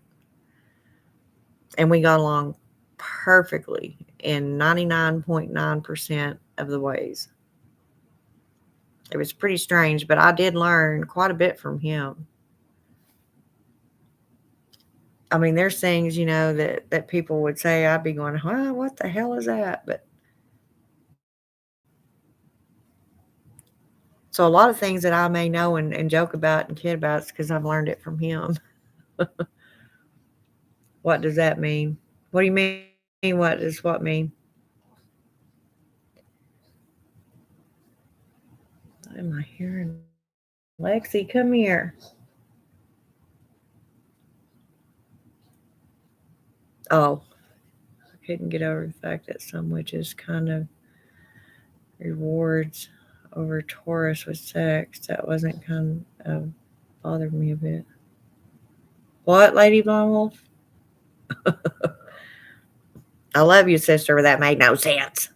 And we got along perfectly in 99.9% of the ways. It was pretty strange, but I did learn quite a bit from him. I mean, there's things, that people would say, I'd be going, "Huh, what the hell is that?" But so a lot of things that I may know and joke about and kid about is because I've learned it from him. What does that mean? What do you mean? What does what mean? What am I hearing? Lexi, come here. Oh, I couldn't get over the fact that some witches kind of rewards over Taurus with sex. That wasn't kind of bothered me a bit. What, Lady Blonde Wolf? I love you, sister, but that made no sense.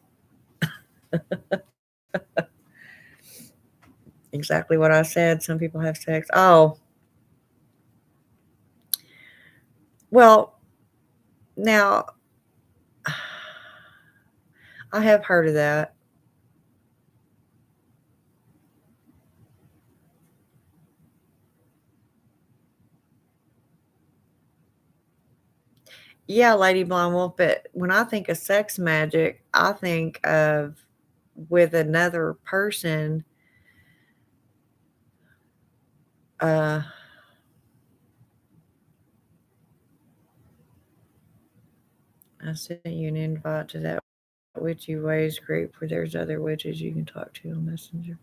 Exactly what I said. Some people have sex. Oh, well, now I have heard of that. Yeah, Lady Blonde Wolf, but when I think of sex magic, I think of with another person. Uh, I sent you an invite to that Witchy Ways group where there's other witches you can talk to on Messenger.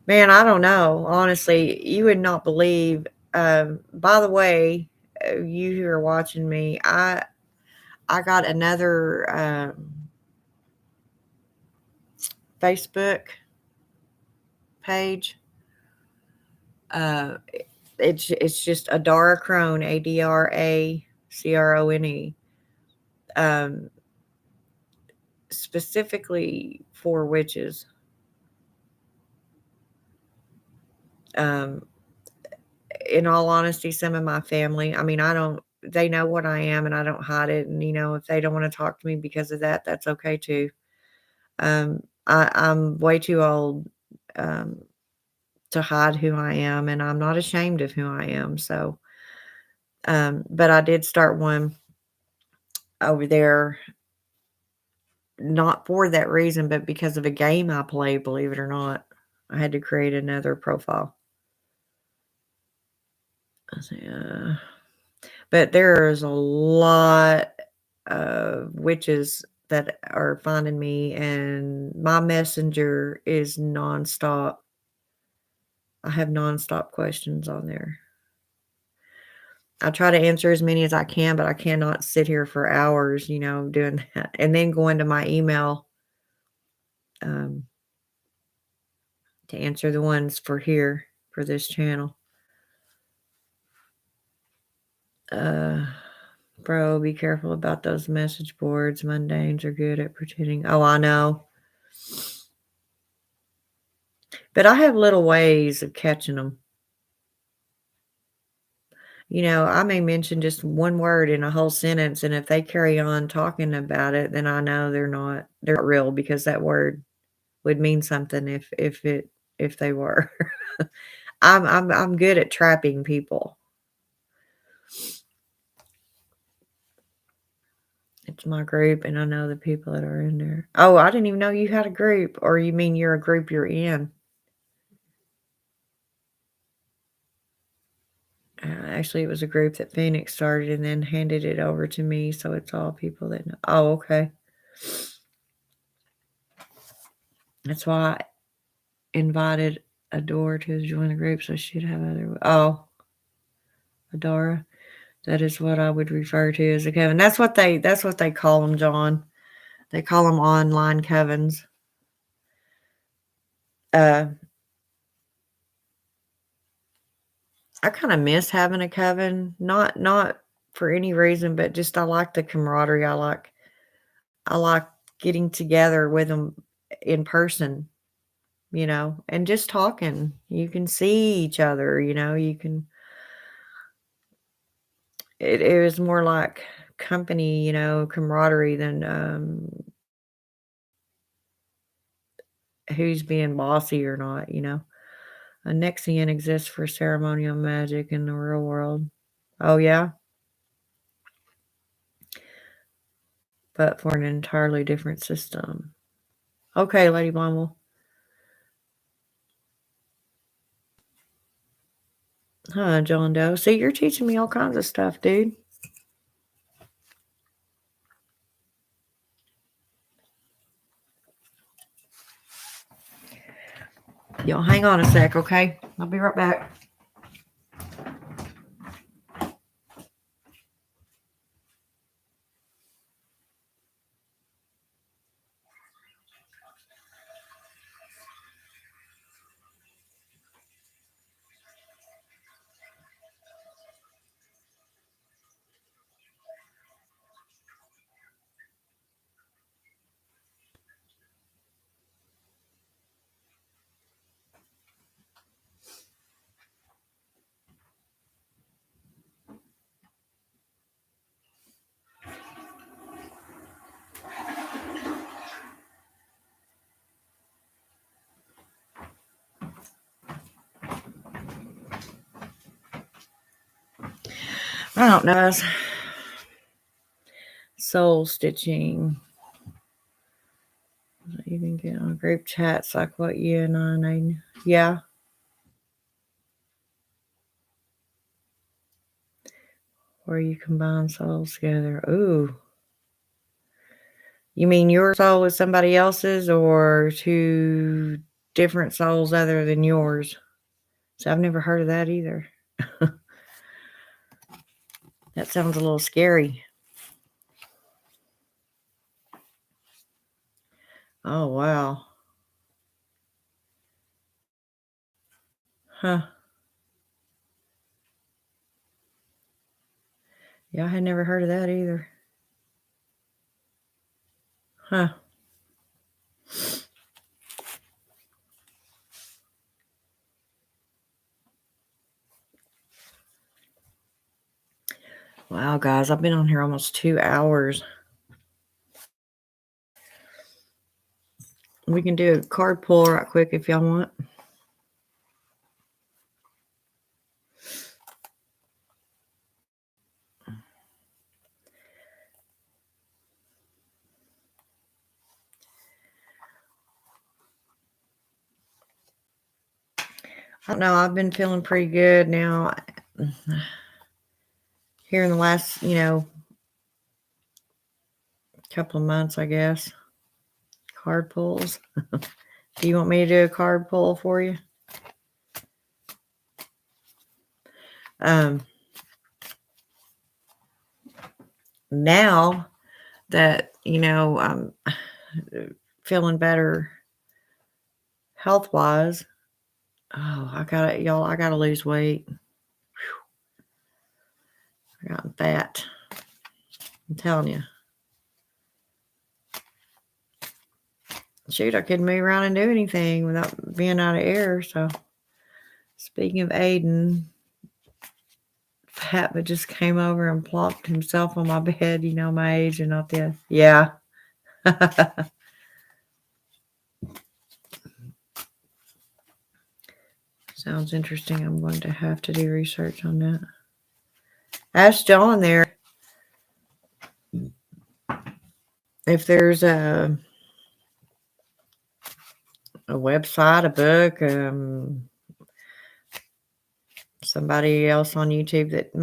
Man, I don't know. Honestly, you would not believe. By the way, you who are watching me, I got another Facebook page. Uh, it's just Adara Crone, ADRACRONE, um, specifically for witches. Um, in all honesty, some of my family, I mean, I don't. They know what I am, and I don't hide it. And if they don't want to talk to me because of that, that's okay too. I'm way too old um, to hide who I am, and I'm not ashamed of who I am. So, but I did start one over there, not for that reason, but because of a game I play, believe it or not. I had to create another profile. I say, but there's a lot of witches that are finding me, and my messenger is nonstop. I have nonstop questions on there. I try to answer as many as I can, but I cannot sit here for hours, doing that. And then go into my email um, to answer the ones for here for this channel. Uh, bro, be careful about those message boards. Mundanes are good at pretending. Oh, I know. But I have little ways of catching them. I may mention just one word in a whole sentence, and if they carry on talking about it, then I know they're not real because that word would mean something if they were. I'm good at trapping people. It's my group, and I know the people that are in there. Oh, I didn't even know you had a group, or you mean you're a group you're in? Actually, it was a group that Phoenix started and then handed it over to me, so it's all people that know. Oh, okay. That's why I invited Adora to join the group, so she'd have other. Oh, Adora. That is what I would refer to as a coven. That's what they call them, John. They call them online covens. Uh, I kind of miss having a coven, not for any reason, but just I like the camaraderie. I like getting together with them in person, and just talking. You can see each other, you can. It was more like company, camaraderie than who's being bossy or not. A Nexian exists for ceremonial magic in the real world. Oh, yeah? But for an entirely different system. Okay, Lady Blumble. Huh, John Doe. See, you're teaching me all kinds of stuff, dude. Y'all hang on a sec, okay? I'll be right back. I don't know, guys. Soul stitching. You can get on group chats like what you and I know. Yeah. Where you combine souls together. Ooh. You mean your soul is somebody else's or two different souls other than yours? So I've never heard of that either. That sounds a little scary. Oh, wow. Huh. Yeah, I had never heard of that either. Huh. Wow, guys, I've been on here almost 2 hours. We can do a card pull right quick if y'all want. I don't know. I've been feeling pretty good now. Here in the last, couple of months, I guess. Card pulls. Do you want me to do a card pull for you? Now that, I'm feeling better health wise. Oh, I gotta lose weight. I got fat. I'm telling you. Shoot, I couldn't move around and do anything without being out of air. So, speaking of Aiden, Pat just came over and plopped himself on my bed. You know my age and not the. Yeah. Sounds interesting. I'm going to have to do research on that. Ask John there if there's a website, a book, somebody else on YouTube that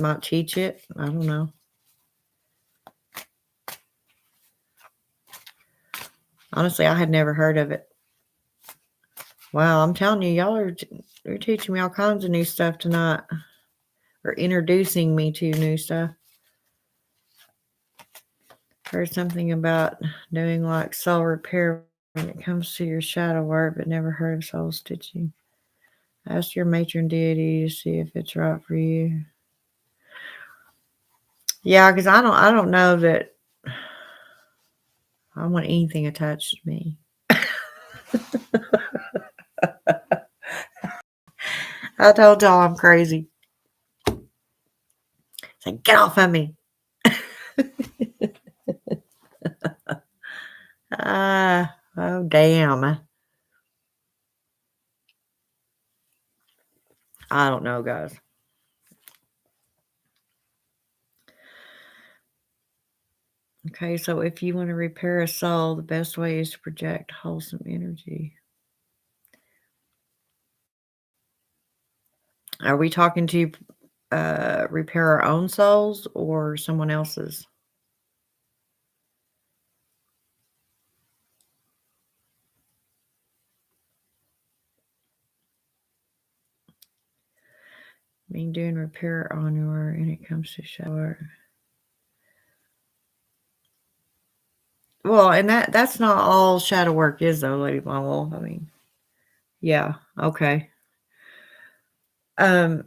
might teach it. I don't know. Honestly, I had never heard of it. Wow, I'm telling you, you're teaching me all kinds of new stuff tonight, or introducing me to new stuff. Heard something about doing like soul repair when it comes to your shadow work, but never heard of soul stitching. Ask your matron deity to see if it's right for you. Yeah, because I don't know that I want anything attached to me. I told y'all I'm crazy. Say, get off of me. Oh, damn. I don't know, guys. Okay, so if you want to repair a soul, the best way is to project wholesome energy. Are we talking to repair our own souls or someone else's? I mean, doing repair on your and it comes to shower. Well, and that's not all shadow work is though, Lady Marvel. I mean, yeah, okay. Um,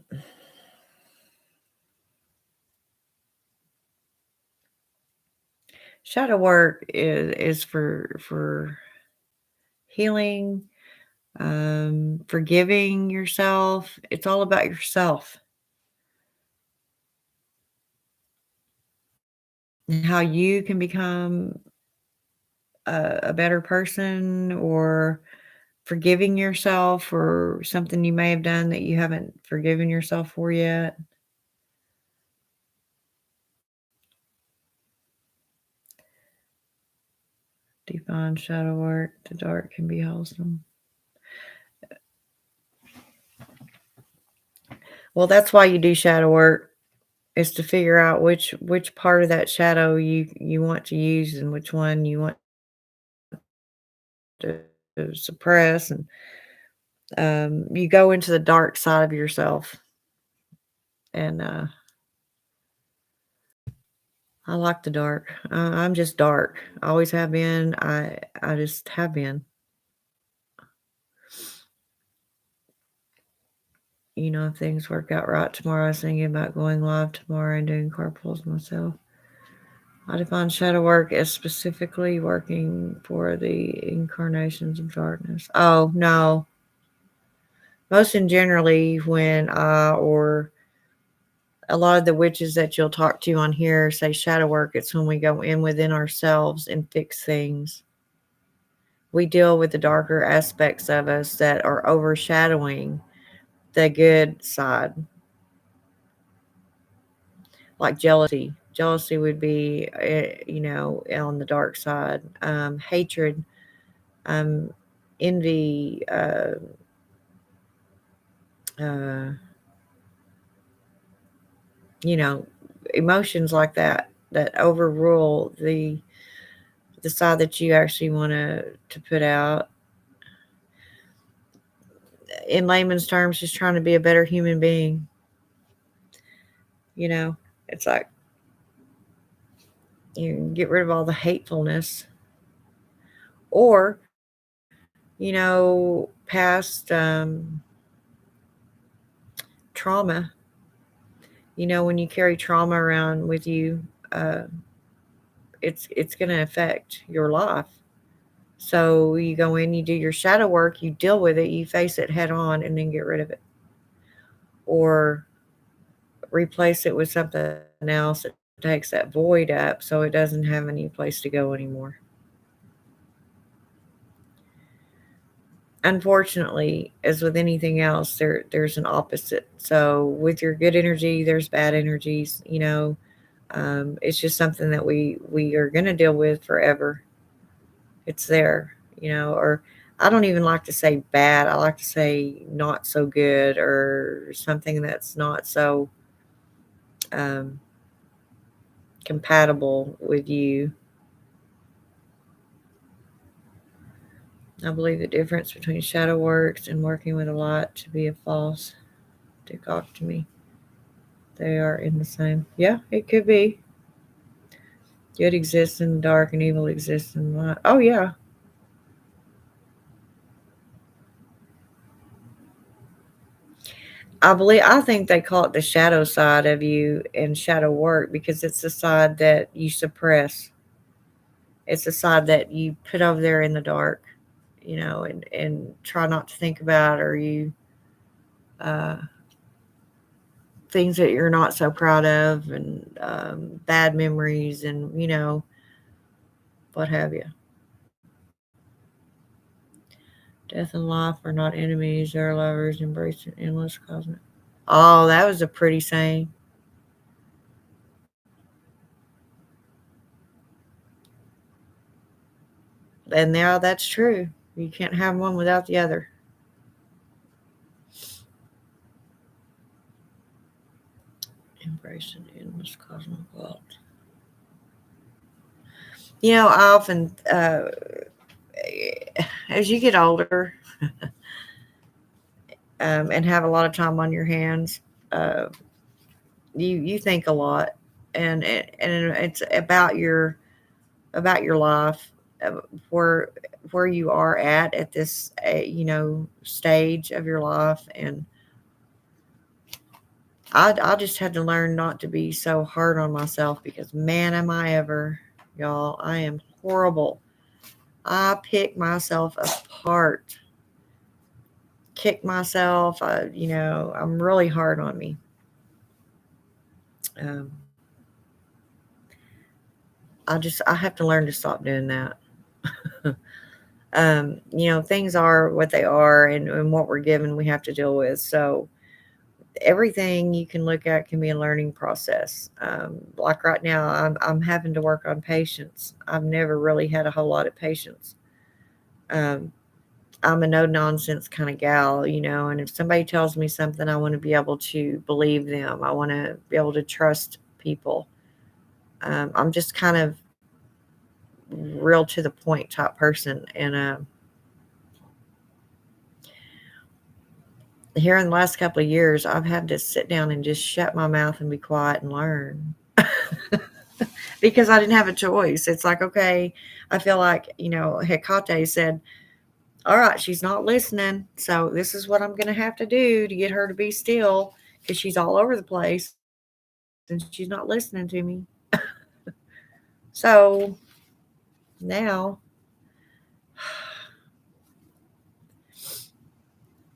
shadow work is for healing, forgiving yourself. It's all about yourself and how you can become a better person or forgiving yourself for something you may have done that you haven't forgiven yourself for yet. Define shadow work. The dark can be wholesome. Well, that's why you do shadow work is to figure out which part of that shadow you want to use and which one you want to suppress and you go into the dark side of yourself and I like the dark. I'm just dark. I always have been. I just have been. You know, if things work out right tomorrow, I was thinking about going live tomorrow and doing carpools myself. I define shadow work as specifically working for the incarnations of darkness. Oh, no. Most and generally, when or a lot of the witches that you'll talk to on here say shadow work, it's when we go in within ourselves and fix things. We deal with the darker aspects of us that are overshadowing the good side, like jealousy. Jealousy would be, on the dark side. Hatred, um, envy, uh, you know, emotions like that that overrule the side that you actually want to put out. In layman's terms, just trying to be a better human being. You know, it's like you get rid of all the hatefulness, or past trauma. When you carry trauma around with you, uh, it's going to affect your life. So you go in, you do your shadow work, you deal with it, you face it head on, and then get rid of it, or replace it with something else that takes that void up, so it doesn't have any place to go anymore. Unfortunately, as with anything else, there's an opposite. So with your good energy, there's bad energies. It's just something that we are going to deal with forever. It's there, or I don't even like to say bad. I like to say not so good or something that's not so um, compatible with you. I believe the difference between shadow works and working with a light to be a false dichotomy. They are in the same. Yeah, it could be. Good exists in the dark and evil exists in the light. Oh, yeah. I think they call it the shadow side of you and shadow work because it's the side that you suppress. It's the side that you put over there in the dark, and try not to think about, or you uh, things that you're not so proud of, and bad memories, and what have you. Death and life are not enemies; they're lovers, embracing endless cosmic. Oh, that was a pretty saying. And now that's true. You can't have one without the other. Embrace an endless cosmic vault. I often, as you get older, and have a lot of time on your hands, uh, you think a lot, and it's about your life, where you are at this, stage of your life, and I just had to learn not to be so hard on myself, because man, am I ever, y'all. I am horrible. I pick myself apart, kick myself. I'm really hard on me. Um, I have to learn to stop doing that. Things are what they are, and what we're given, we have to deal with. So everything you can look at can be a learning process. Like right now, I'm having to work on patience. I've never really had a whole lot of patience. Um, I'm a no nonsense kind of gal, and if somebody tells me something, I want to be able to believe them. I want to be able to trust people. I'm just kind of real to the point type person. And here in the last couple of years, I've had to sit down and just shut my mouth and be quiet and learn. Because I didn't have a choice. It's like, okay, I feel like, Hecate said, all right, she's not listening. So this is what I'm going to have to do to get her to be still, because she's all over the place and she's not listening to me. So now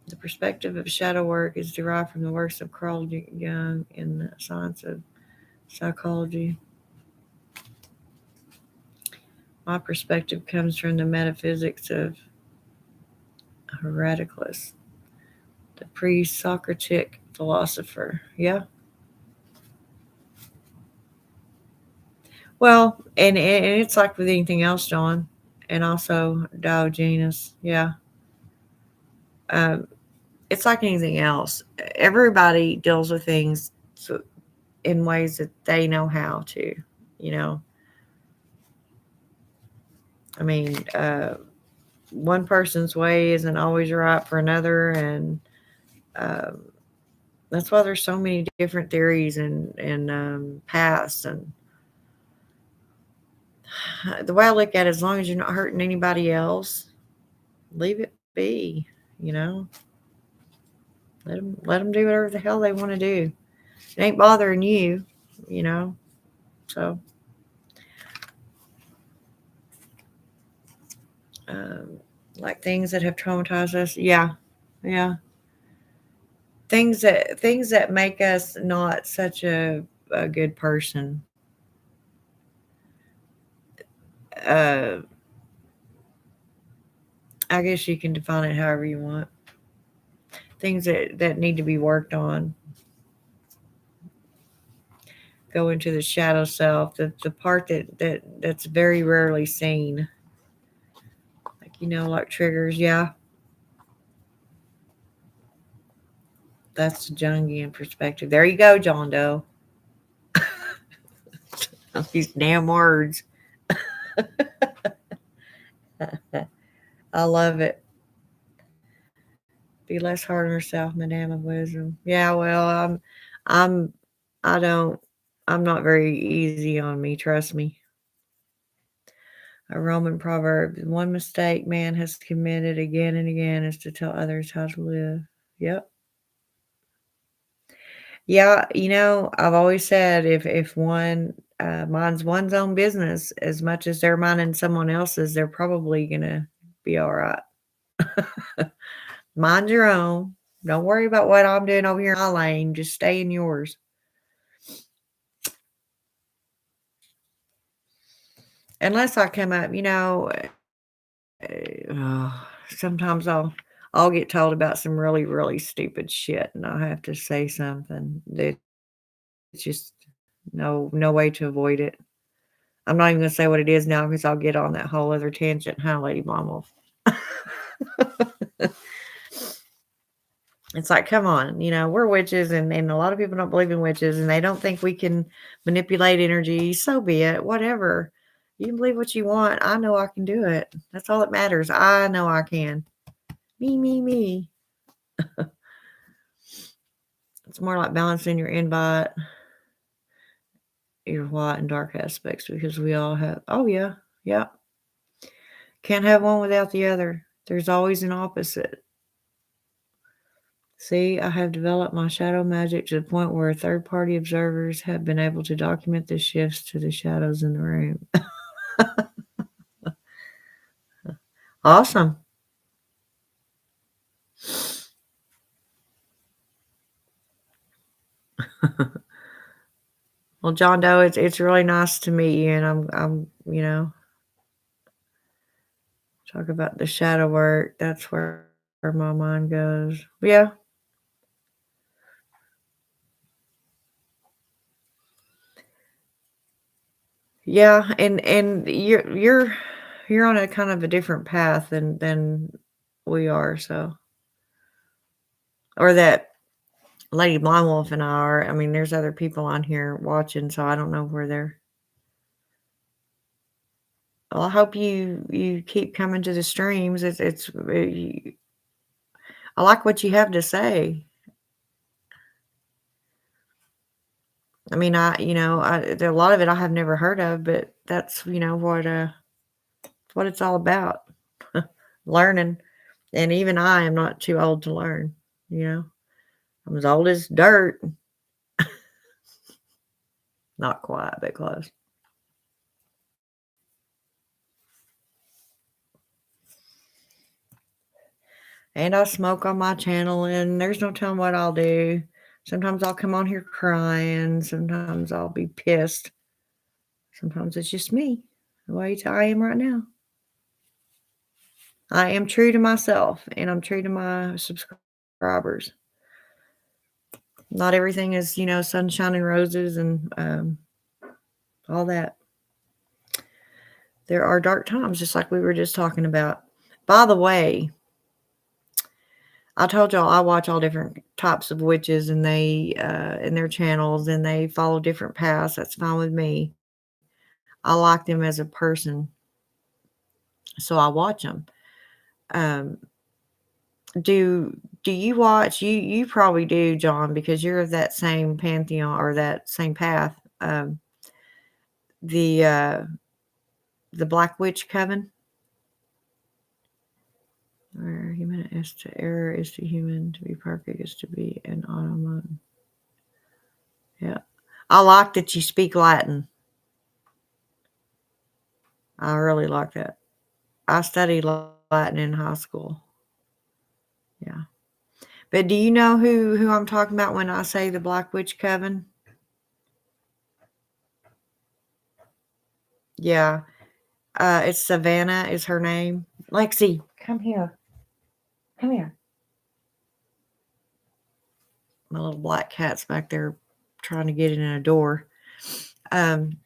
the perspective of shadow work is derived from the works of Carl Jung in the science of psychology. My perspective comes from the metaphysics of Heraclitus, the pre-Socratic philosopher. Yeah. Well, and it's like with anything else, John, and also Diogenes. Yeah. Um, it's like anything else. Everybody deals with things in ways that they know how to, you know. I mean, one person's way isn't always right for another, and um, that's why there's so many different theories and paths. And the way I look at it, as long as you're not hurting anybody else, leave it be. You know, let them do whatever the hell they want to do. It ain't bothering you. You know, so um, like things that have traumatized us. Yeah, yeah. Things that make us not such a good person. Uh, I guess you can define it however you want. Things that need to be worked on. Go into the shadow self, the part that's very rarely seen. Like like triggers. Yeah, that's the Jungian perspective. There you go, John Doe. These damn words. I love it. Be less hard on yourself, Madame of Wisdom. Yeah, well, I'm, I don't, I'm not very easy on me. Trust me. A Roman proverb: one mistake man has committed again and again is to tell others how to live. Yep. Yeah, I've always said, if one minds one's own business as much as they're minding someone else's, they're probably gonna be all right. Mind your own. Don't worry about what I'm doing over here in my lane. Just stay in yours. Unless I come up, sometimes I'll get told about some really, really stupid shit, and I'll have to say something that it's just no way to avoid it. I'm not even gonna say what it is now because I'll get on that whole other tangent, huh, Lady Blonde Wolf? It's like, come on, we're witches, and a lot of people don't believe in witches, and they don't think we can manipulate energy. So be it, whatever. You can believe what you want. I know I can do it. That's all that matters. I know I can. Me, me, me. It's more like balancing your invite, your white and dark aspects, because we all have. Oh, yeah. Yeah. Can't have one without the other. There's always an opposite. See, I have developed my shadow magic to the point where third-party observers have been able to document the shifts to the shadows in the room. Awesome. Well, John Doe, it's really nice to meet you, and I'm talk about the shadow work. That's where my mind goes. Yeah. Yeah, and you're on a kind of a different path than we are, so or that Lady Blind Wolf and I are. I mean, there's other people on here watching, so I don't know where they're. Well, I hope you keep coming to the streams. I like what you have to say. I mean, there a lot of it I have never heard of, but that's what it's all about. Learning, and even I am not too old to learn. You know, I'm as old as dirt. Not quite, but close. And I smoke on my channel, and there's no telling what I'll do. Sometimes I'll come on here crying. Sometimes I'll be pissed. Sometimes it's just me, the way I am right now. I am true to myself, and I'm true to my subscribers. Not everything is, sunshine and roses and all that. There are dark times, just like we were just talking about. By the way, I told y'all I watch all different types of witches, and they in their channels, and they follow different paths. That's fine with me. I like them as a person, so I watch them. Um, do you watch? You probably do, John, because you're of that same pantheon or that same path. The the Black Witch Coven. Where human is to error is to human, to be perfect is to be an automaton. Yeah. I like that you speak Latin. I really like that. I studied Latin in high school. Yeah. But do you know who I'm talking about when I say the Black Witch Coven? Yeah. It's Savannah is her name. Lexi, come here. Come here. My little black cat's back there trying to get in a door. Um,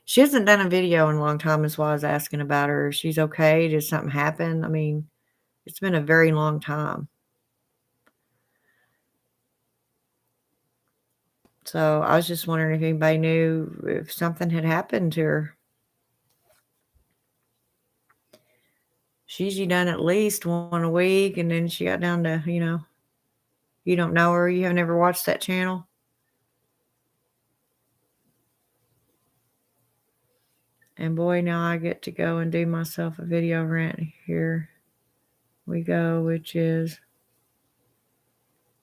she hasn't done a video in a long time, is why I was asking about her. If she's okay? Did something happen? I mean, it's been a very long time. So I was just wondering if anybody knew if something had happened to her. She usually done at least one a week, and then she got down to, you don't know her, you have never watched that channel. And boy, now I get to go and do myself a video rant. Here we go, which is,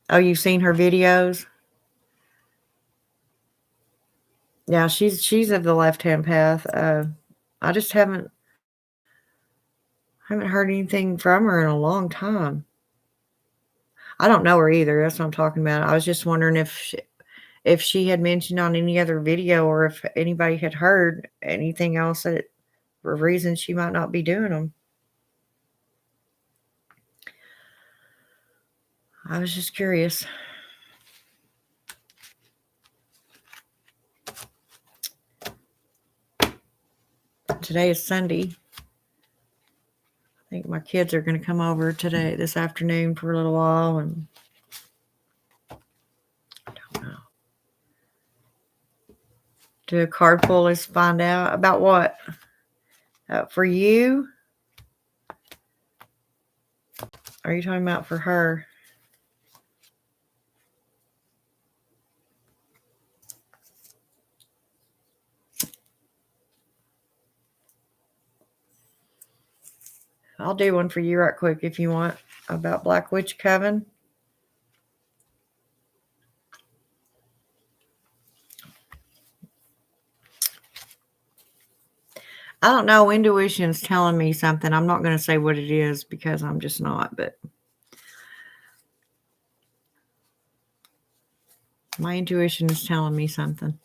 oh, you've seen her videos? Yeah, she's of the left-hand path. I just haven't heard anything from her in a long time. I don't know her either. That's what I'm talking about. I was just wondering if she had mentioned on any other video, or if anybody had heard anything else that for reasons she might not be doing them. I was just curious. Today is Sunday. I think my kids are going to come over this afternoon for a little while, and I don't know. Do a card pull. Let's find out about what for you. Are you talking about for her? I'll do one for you right quick if you want, about Black Witch Coven. I don't know. Intuition's telling me something. I'm not going to say what it is because I'm just not, but my intuition is telling me something.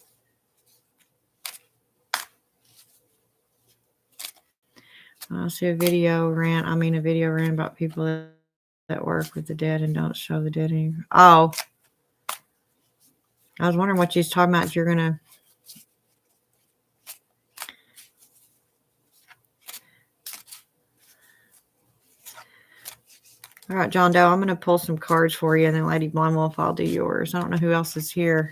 I see a video ran about people that work with the dead and don't show the dead anymore. Oh, I was wondering what she's talking about. If you're going to. All right, John Doe, I'm going to pull some cards for you, and then Lady Blonde Wolf, I'll do yours. I don't know who else is here.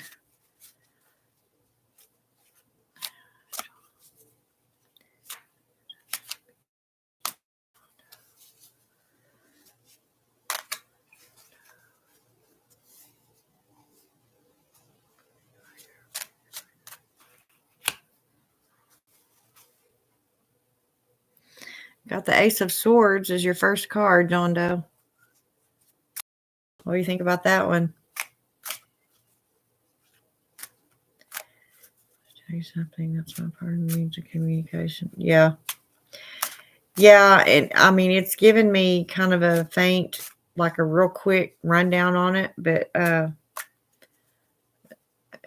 Got the Ace of Swords as your first card, John Doe. What do you think about that one? Tell you something, that's not part of the means of communication. Yeah. Yeah, it's given me kind of a faint, like a real quick rundown on it, but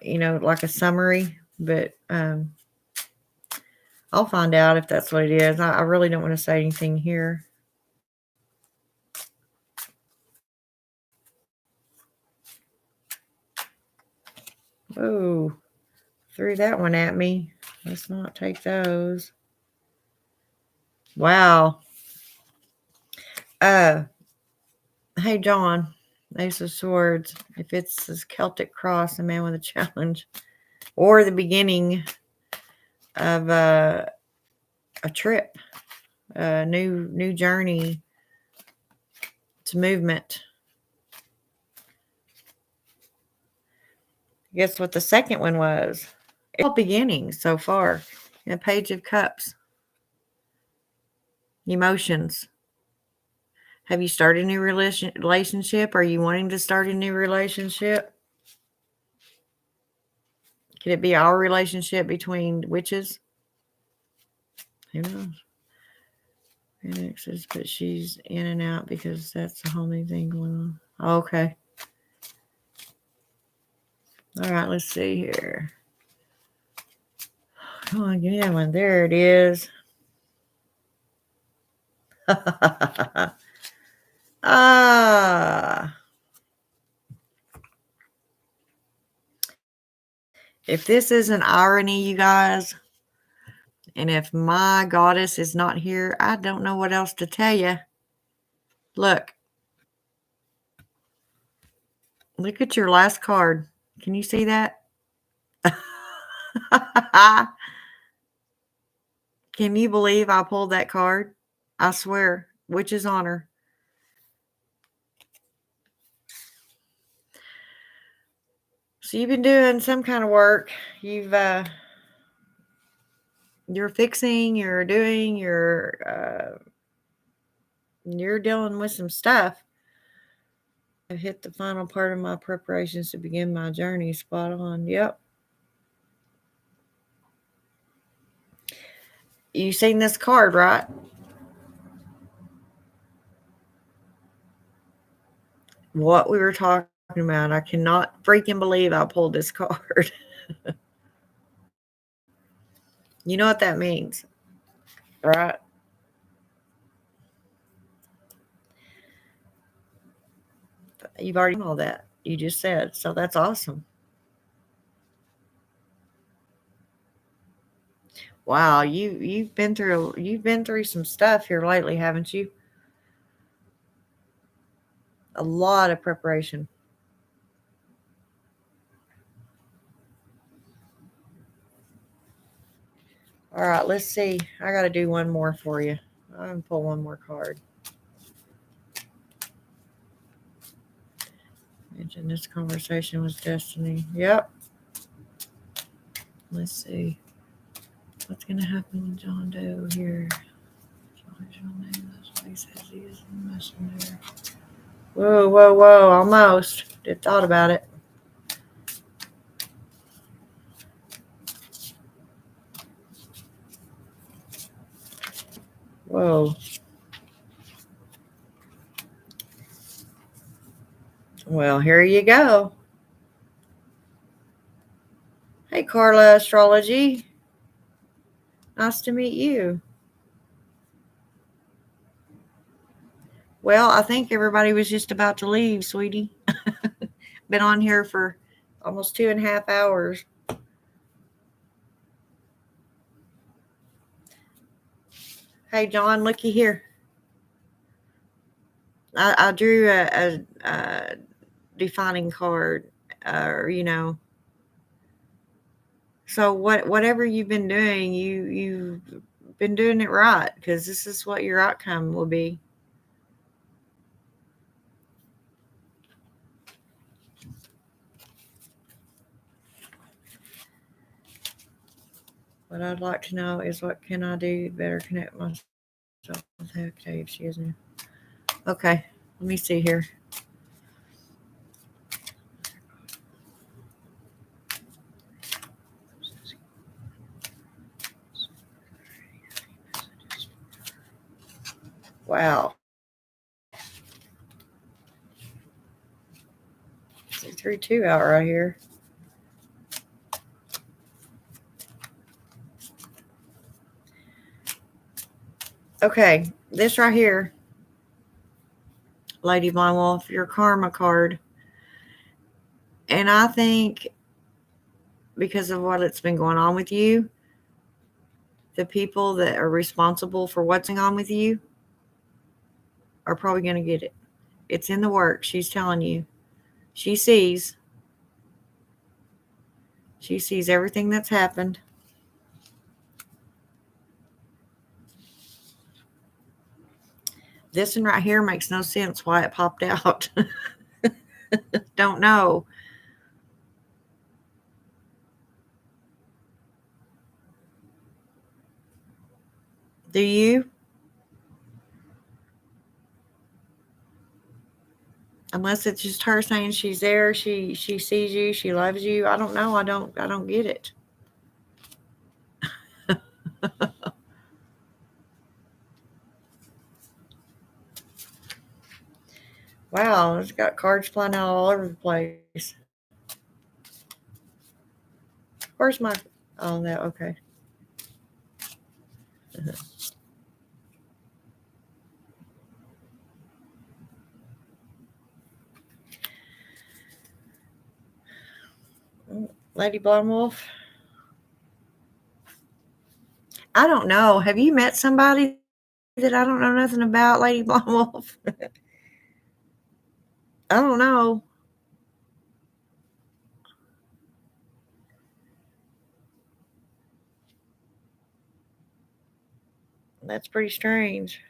like a summary, but I'll find out if that's what it is. I really don't want to say anything here. Oh, threw that one at me. Let's not take those. Wow. Hey, John, Ace of Swords. If it's this Celtic cross, a man with a challenge, or the beginning of a trip, a new journey, to movement. Guess what the second one was? It's all beginnings so far. A Page of Cups. Emotions. Have you started a new relationship? Are you wanting to start a new relationship? Could it be our relationship between witches? Who knows? Phoenix says, but she's in and out because that's the whole new thing going on. Okay. All right, let's see here. Come on, give me that one. There it is. If this is an irony, you guys, and if my goddess is not here, I don't know what else to tell you. Look at your last card. Can you see that? Can you believe I pulled that card? I swear, witch's honor. So you've been doing some kind of work. You're fixing, you're doing, you're dealing with some stuff. I've hit the final part of my preparations to begin my journey. Spot on. Yep. You seen this card, right? What we were talking about. I cannot freaking believe I pulled this card. You know what that means, right? You've already done all that. You just said. So that's awesome. Wow, you've been through some stuff here lately, haven't you? A lot of preparation. All right, let's see. I got to do one more for you. I'm gonna pull one more card. Mention this conversation was destiny. Yep. Let's see. What's gonna happen with John Doe here? That's what he says he is the messenger. Whoa, whoa, whoa! Almost. Did thought about it. Whoa. Well, here you go. Hey, Carla Astrology. Nice to meet you. Well, I think everybody was just about to leave, sweetie. Been on here for almost 2.5 hours. Hey, John, looky here. I drew a defining card, or. So whatever you've been doing, you've been doing it right because this is what your outcome will be. What I'd like to know is what can I do to better connect myself with her? Okay, if she isn't. Okay, let me see here. Wow. 3-2 out right here. Okay, this right here, Lady Blind Wolf, your karma card. And I think because of what it's been going on with you, the people that are responsible for what's going on with you are probably going to get it. It's in the works. She's telling you. She sees. She sees everything that's happened. This one right here makes no sense why it popped out. Don't know. Do you? Unless it's just her saying she's there, she sees you, she loves you. I don't know. I don't get it. Wow, it's got cards flying out all over the place. Where's my oh no, okay. Lady Blonde Wolf. I don't know. Have you met somebody that I don't know nothing about, Lady Blonde Wolf? I don't know. That's pretty strange.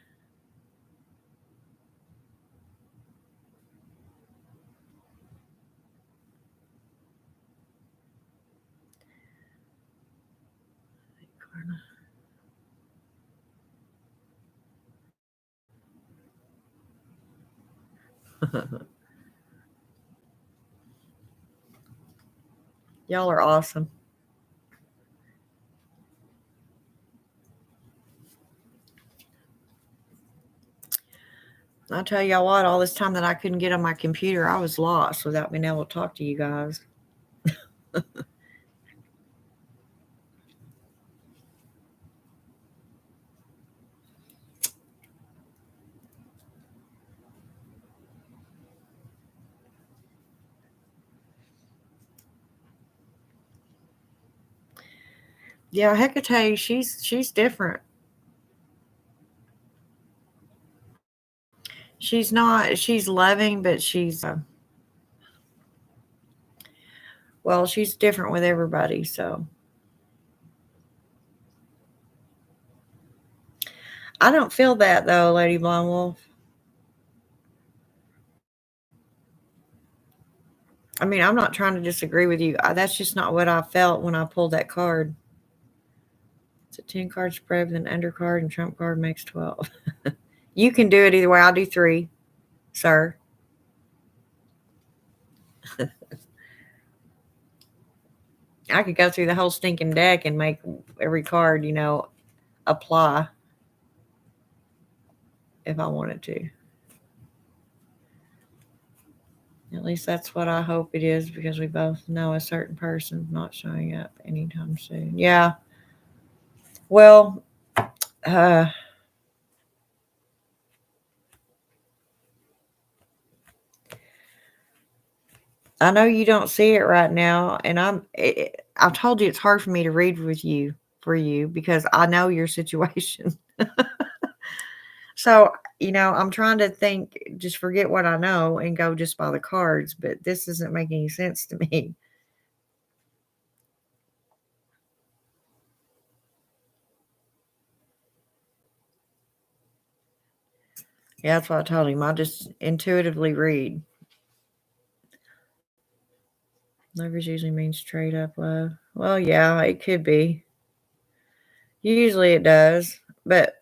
Y'all are awesome. I'll tell y'all what, all this time that I couldn't get on my computer, I was lost without being able to talk to you guys. Yeah, Hecate, she's different. She's not. She's loving, but well, she's different with everybody. So I don't feel that though, Lady Blonde Wolf. I mean, I'm not trying to disagree with you. That's just not what I felt when I pulled that card. It's a 10 card spread with an undercard and trump card makes 12. You can do it either way. I'll do 3, sir. I could go through the whole stinking deck and make every card, apply if I wanted to. At least that's what I hope it is, because we both know a certain person's not showing up anytime soon. Yeah. Well, uh, I know you don't see it right now, and I've told you it's hard for me to read for you because I know your situation. So, I'm trying to think, just forget what I know and go just by the cards, but this doesn't make any sense to me. Yeah, that's what I told him. I just intuitively read. Leverage usually means trade up low. Well, yeah, it could be. Usually it does, but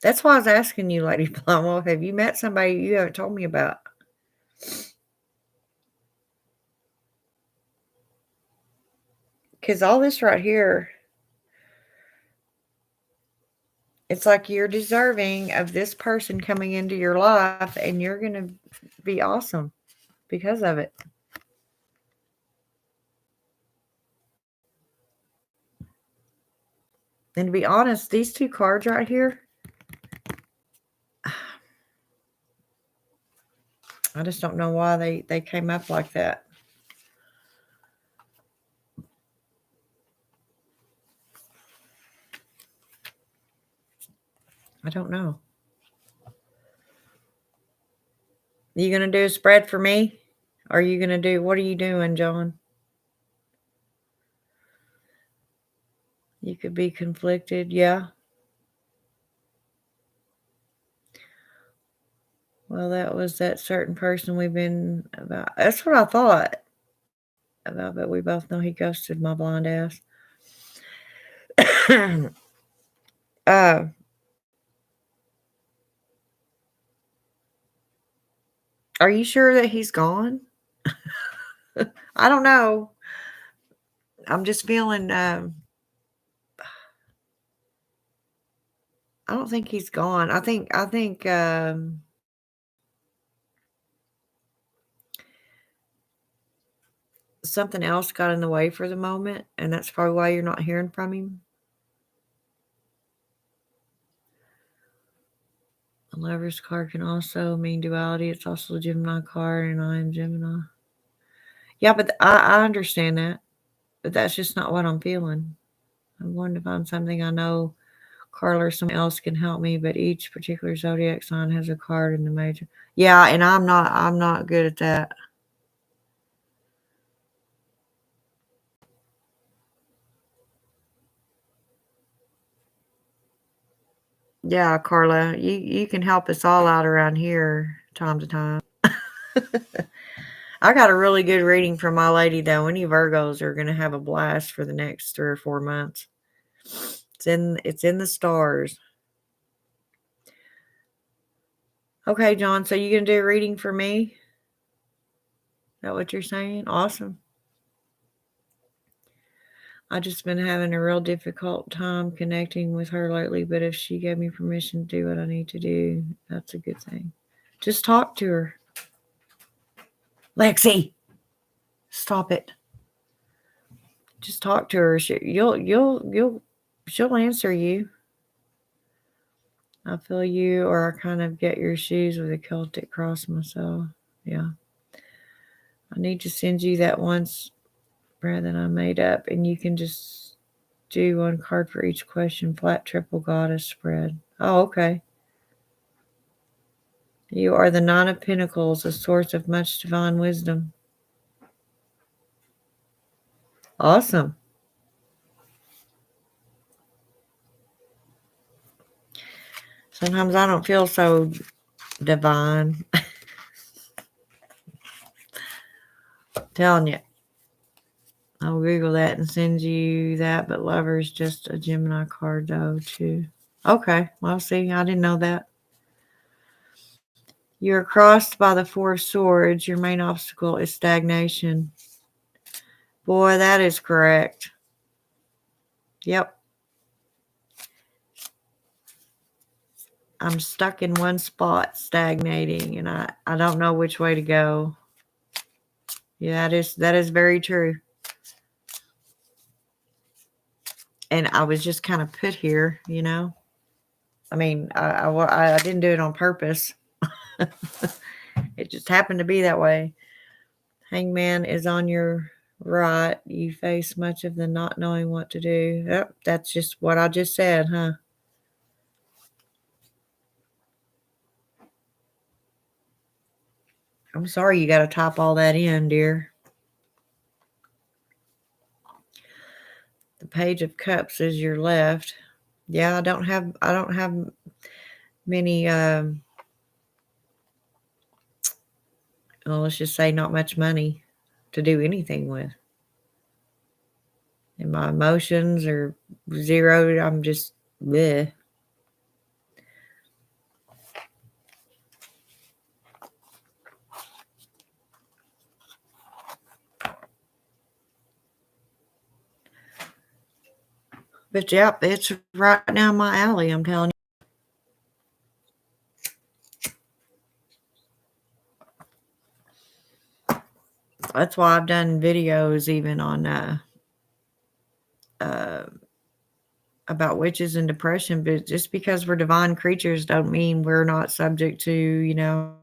that's why I was asking you, Lady Plumwell. Have you met somebody you haven't told me about? Because all this right here, it's like you're deserving of this person coming into your life, and you're going to be awesome because of it. And to be honest, these 2 cards right here, I just don't know why they came up like that. I don't know. You going to do a spread for me? Or are you going to do, what are you doing, John? You could be conflicted. Yeah. Well, that was that certain person we've been about. That's what I thought about, but we both know he ghosted my blonde ass. uh, are you sure that he's gone? I don't know. I'm just feeling. I don't think he's gone. I think. Something else got in the way for the moment, and that's probably why you're not hearing from him. A Lover's card can also mean duality. It's also a Gemini card, and I am Gemini. Yeah, but I understand that, but that's just not what I'm feeling. I'm wanting to find something I know Carla or someone else can help me, but each particular zodiac sign has a card in the major. Yeah, and I'm not good at that. Yeah, Carla, you can help us all out around here time to time. I got a really good reading from my lady though. Any Virgos are gonna have a blast for the next 3 or 4 months. It's in the stars. Okay, John, so you gonna do a reading for me? Is that what you're saying? Awesome. I just been having a real difficult time connecting with her lately, but if she gave me permission to do what I need to do, that's a good thing. Just talk to her. Lexi, stop it. Just talk to her. She'll answer you. I feel you, or I kind of get your shoes with a Celtic cross myself. Yeah. I need to send you that once spread that I made up, and you can just do one card for each question. Flat triple goddess spread. Oh, okay. You are the Nine of Pentacles, a source of much divine wisdom. Awesome. Sometimes I don't feel so divine. Telling you. I'll Google that and send you that, but Lover is just a Gemini card, though, too. Okay, well, see, I didn't know that. You're crossed by the Four of Swords. Your main obstacle is stagnation. Boy, that is correct. Yep. I'm stuck in one spot, stagnating, and I don't know which way to go. Yeah, that is very true. And I was just kind of put here, you know. I mean, I didn't do it on purpose. It just happened to be that way. Hangman is on your right. You face much of the not knowing what to do. Yep, that's just what I just said, huh? I'm sorry you got to type all that in, dear. The Page of Cups is your left. Yeah, I don't have many well, let's just say not much money to do anything with. And my emotions are zeroed. I'm just bleh. But yep, it's right down my alley, I'm telling you. That's why I've done videos even on about witches and depression. But just because we're divine creatures don't mean we're not subject to, you know,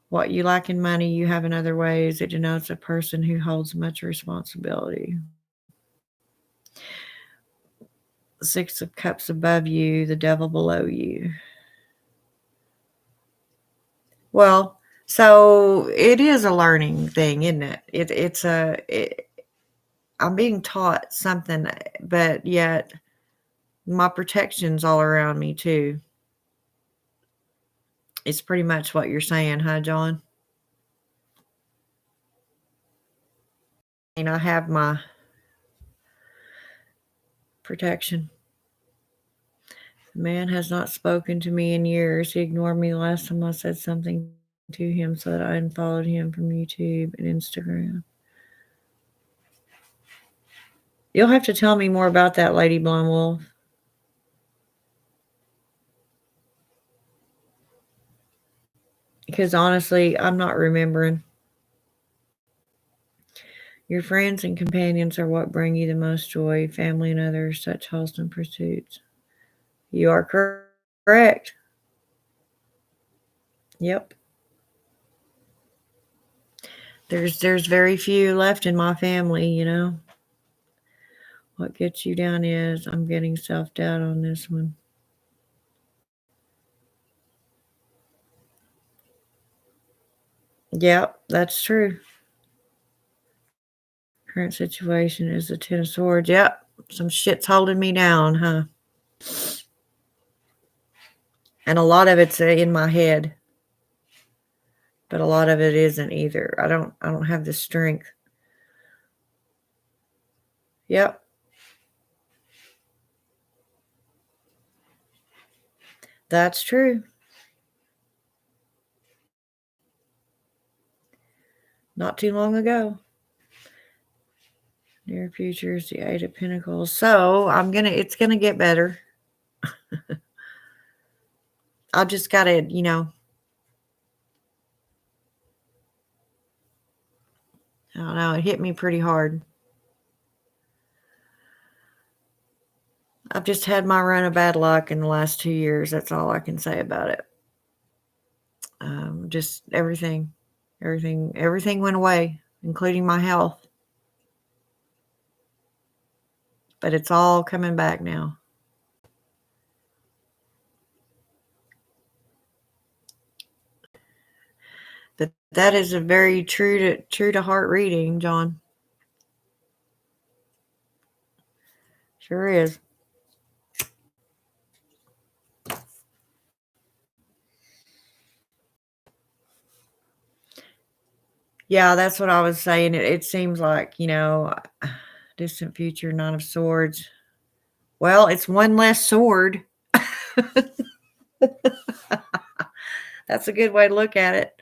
what you lack in money, you have in other ways. It denotes a person who holds much responsibility. The Six of Cups above you, the Devil below you. Well, so it is a learning thing, isn't it? I'm being taught something, but yet my protection's all around me too. It's pretty much what you're saying, huh, John? And I have my protection. The man has not spoken to me in years. He ignored me last time I said something to him, so that I unfollowed him from YouTube and Instagram. You'll have to tell me more about that, Lady Blonde Wolf. Because honestly, I'm not remembering. Your friends and companions are what bring you the most joy, family and others, such wholesome pursuits. You are correct. Yep. There's very few left in my family, you know. What gets you down is I'm getting self-doubt on this one. Yep, that's true. Current situation is the Ten of Swords. Yep, some shit's holding me down, huh? And a lot of it's in my head. But a lot of it isn't either. I don't have the strength. Yep. That's true. Not too long ago. Near future is the Eight of Pentacles. So it's gonna get better. I just gotta, you know. I don't know, it hit me pretty hard. I've just had my run of bad luck in the last 2 years. That's all I can say about it. Just everything went away. including my health. But it's all coming back now. But that is a very true to heart reading, John. Sure is. Yeah, that's what I was saying. It seems like, distant future, Nine of Swords. Well, it's one less sword. That's a good way to look at it.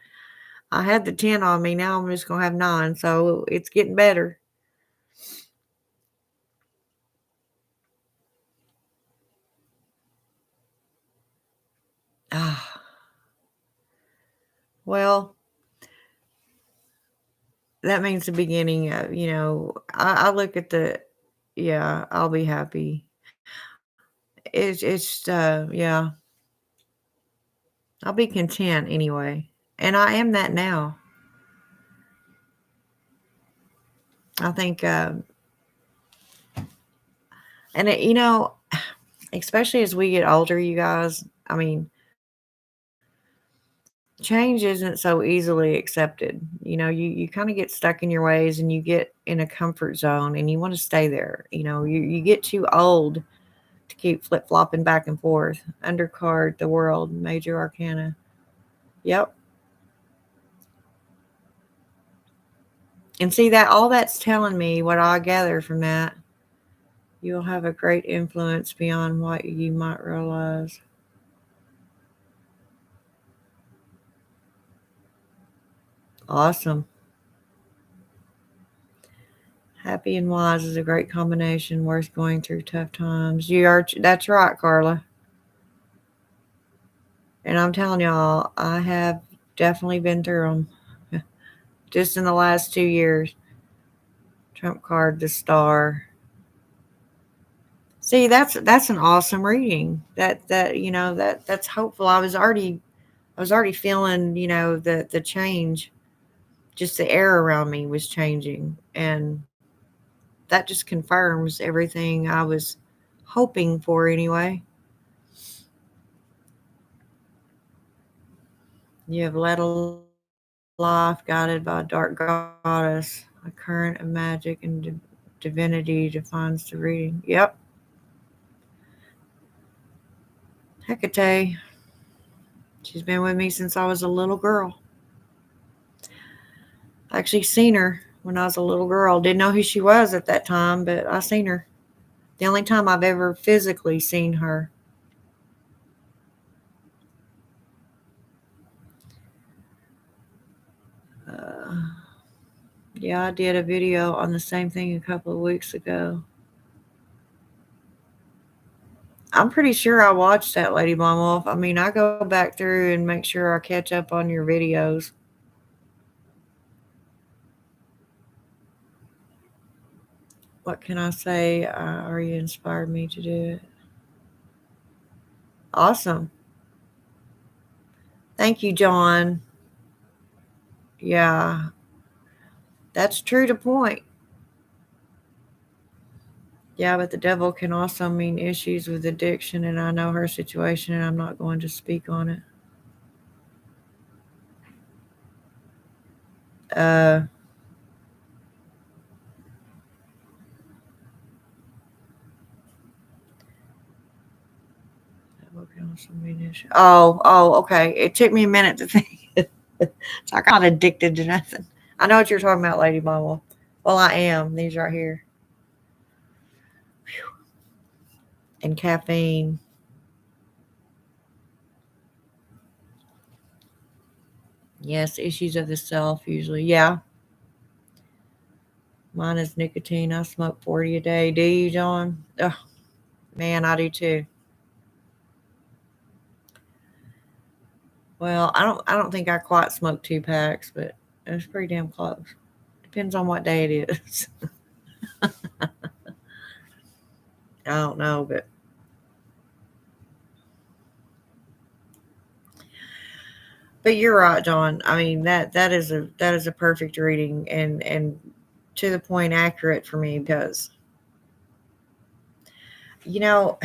I had the 10 on me. Now I'm just going to have 9. So it's getting better. Ah, well, that means the beginning of, I look at yeah, I'll be happy. Yeah, I'll be content anyway. And I am that now. I think, and especially as we get older, you guys, I mean, change isn't so easily accepted. You kind of get stuck in your ways and you get in a comfort zone and you want to stay there. You get too old to keep flip flopping back and forth. Undercard, the world, major arcana. Yep. And see that all that's telling me what I gather from that, you'll have a great influence beyond what you might realize. Awesome. Happy and wise is a great combination, worth going through tough times. That's right, Carla. And I'm telling y'all, I have definitely been through them. Just in the last 2 years. Trump card, the star. See, that's an awesome reading. That's hopeful. I was already feeling, the change. Just the air around me was changing, and that just confirms everything I was hoping for anyway. You have led a life guided by a dark goddess, a current of magic and divinity defines the reading. Yep. Hecate. She's been with me since I was a little girl. I actually seen her when I was a little girl. Didn't know who she was at that time, but I seen her. The only time I've ever physically seen her. Uh, yeah, I did a video on the same thing a couple of weeks ago. I'm pretty sure I watched that, Lady Blonde Wolf. I mean, I go back through and make sure I catch up on your videos. What can I say? Or you inspired me to do it. Awesome. Thank you, John. Yeah, that's true to point. Yeah, but the devil can also mean issues with addiction, and I know her situation, and I'm not going to speak on it. Uh, devil can also mean issue. Oh, okay. It took me a minute to think. So I'm not addicted to nothing. I know what you're talking about, Lady Bumble. Well, I am. These right here. And caffeine. Yes, issues of the self usually. Yeah. Mine is nicotine. I smoke 40 a day. Do you, John? Oh, man, I do too. Well, I don't think I quite smoke 2 packs, but it's pretty damn close. Depends on what day it is. I don't know, But you're right, John. I mean that is a perfect reading and to the point accurate for me because you know,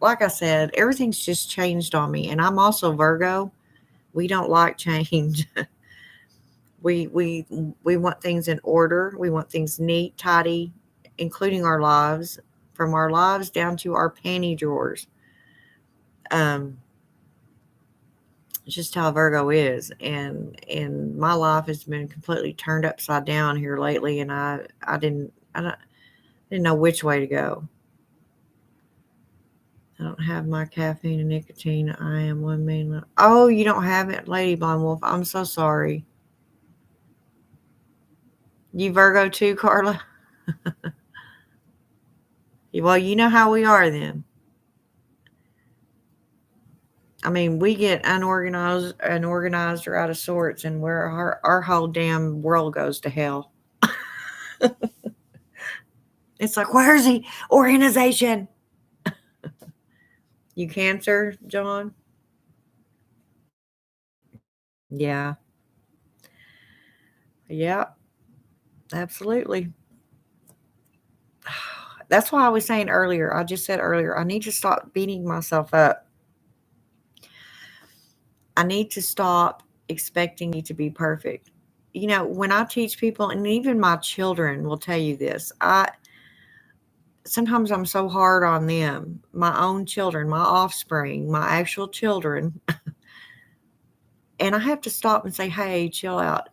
like I said, everything's just changed on me and I'm also Virgo. We don't like change. We want things in order. We want things neat, tidy, including our lives, from our lives down to our panty drawers. Um, it's just how Virgo is, and my life has been completely turned upside down here lately, and I didn't know which way to go. I don't have my caffeine and nicotine. I am one mean. Oh, you don't have it, Lady Blind Wolf. I'm so sorry. You Virgo too, Carla? Well, you know how we are then. I mean, we get unorganized or out of sorts, and where our whole damn world goes to hell. It's like, where's the organization? You Cancer, John? Yeah, yeah, absolutely. That's why I was saying earlier. I just said earlier, I need to stop beating myself up. I need to stop expecting me to be perfect. When I teach people, and even my children will tell you this, I sometimes I'm so hard on them, my own children, my offspring, my actual children, and I have to stop and say, "Hey, chill out,"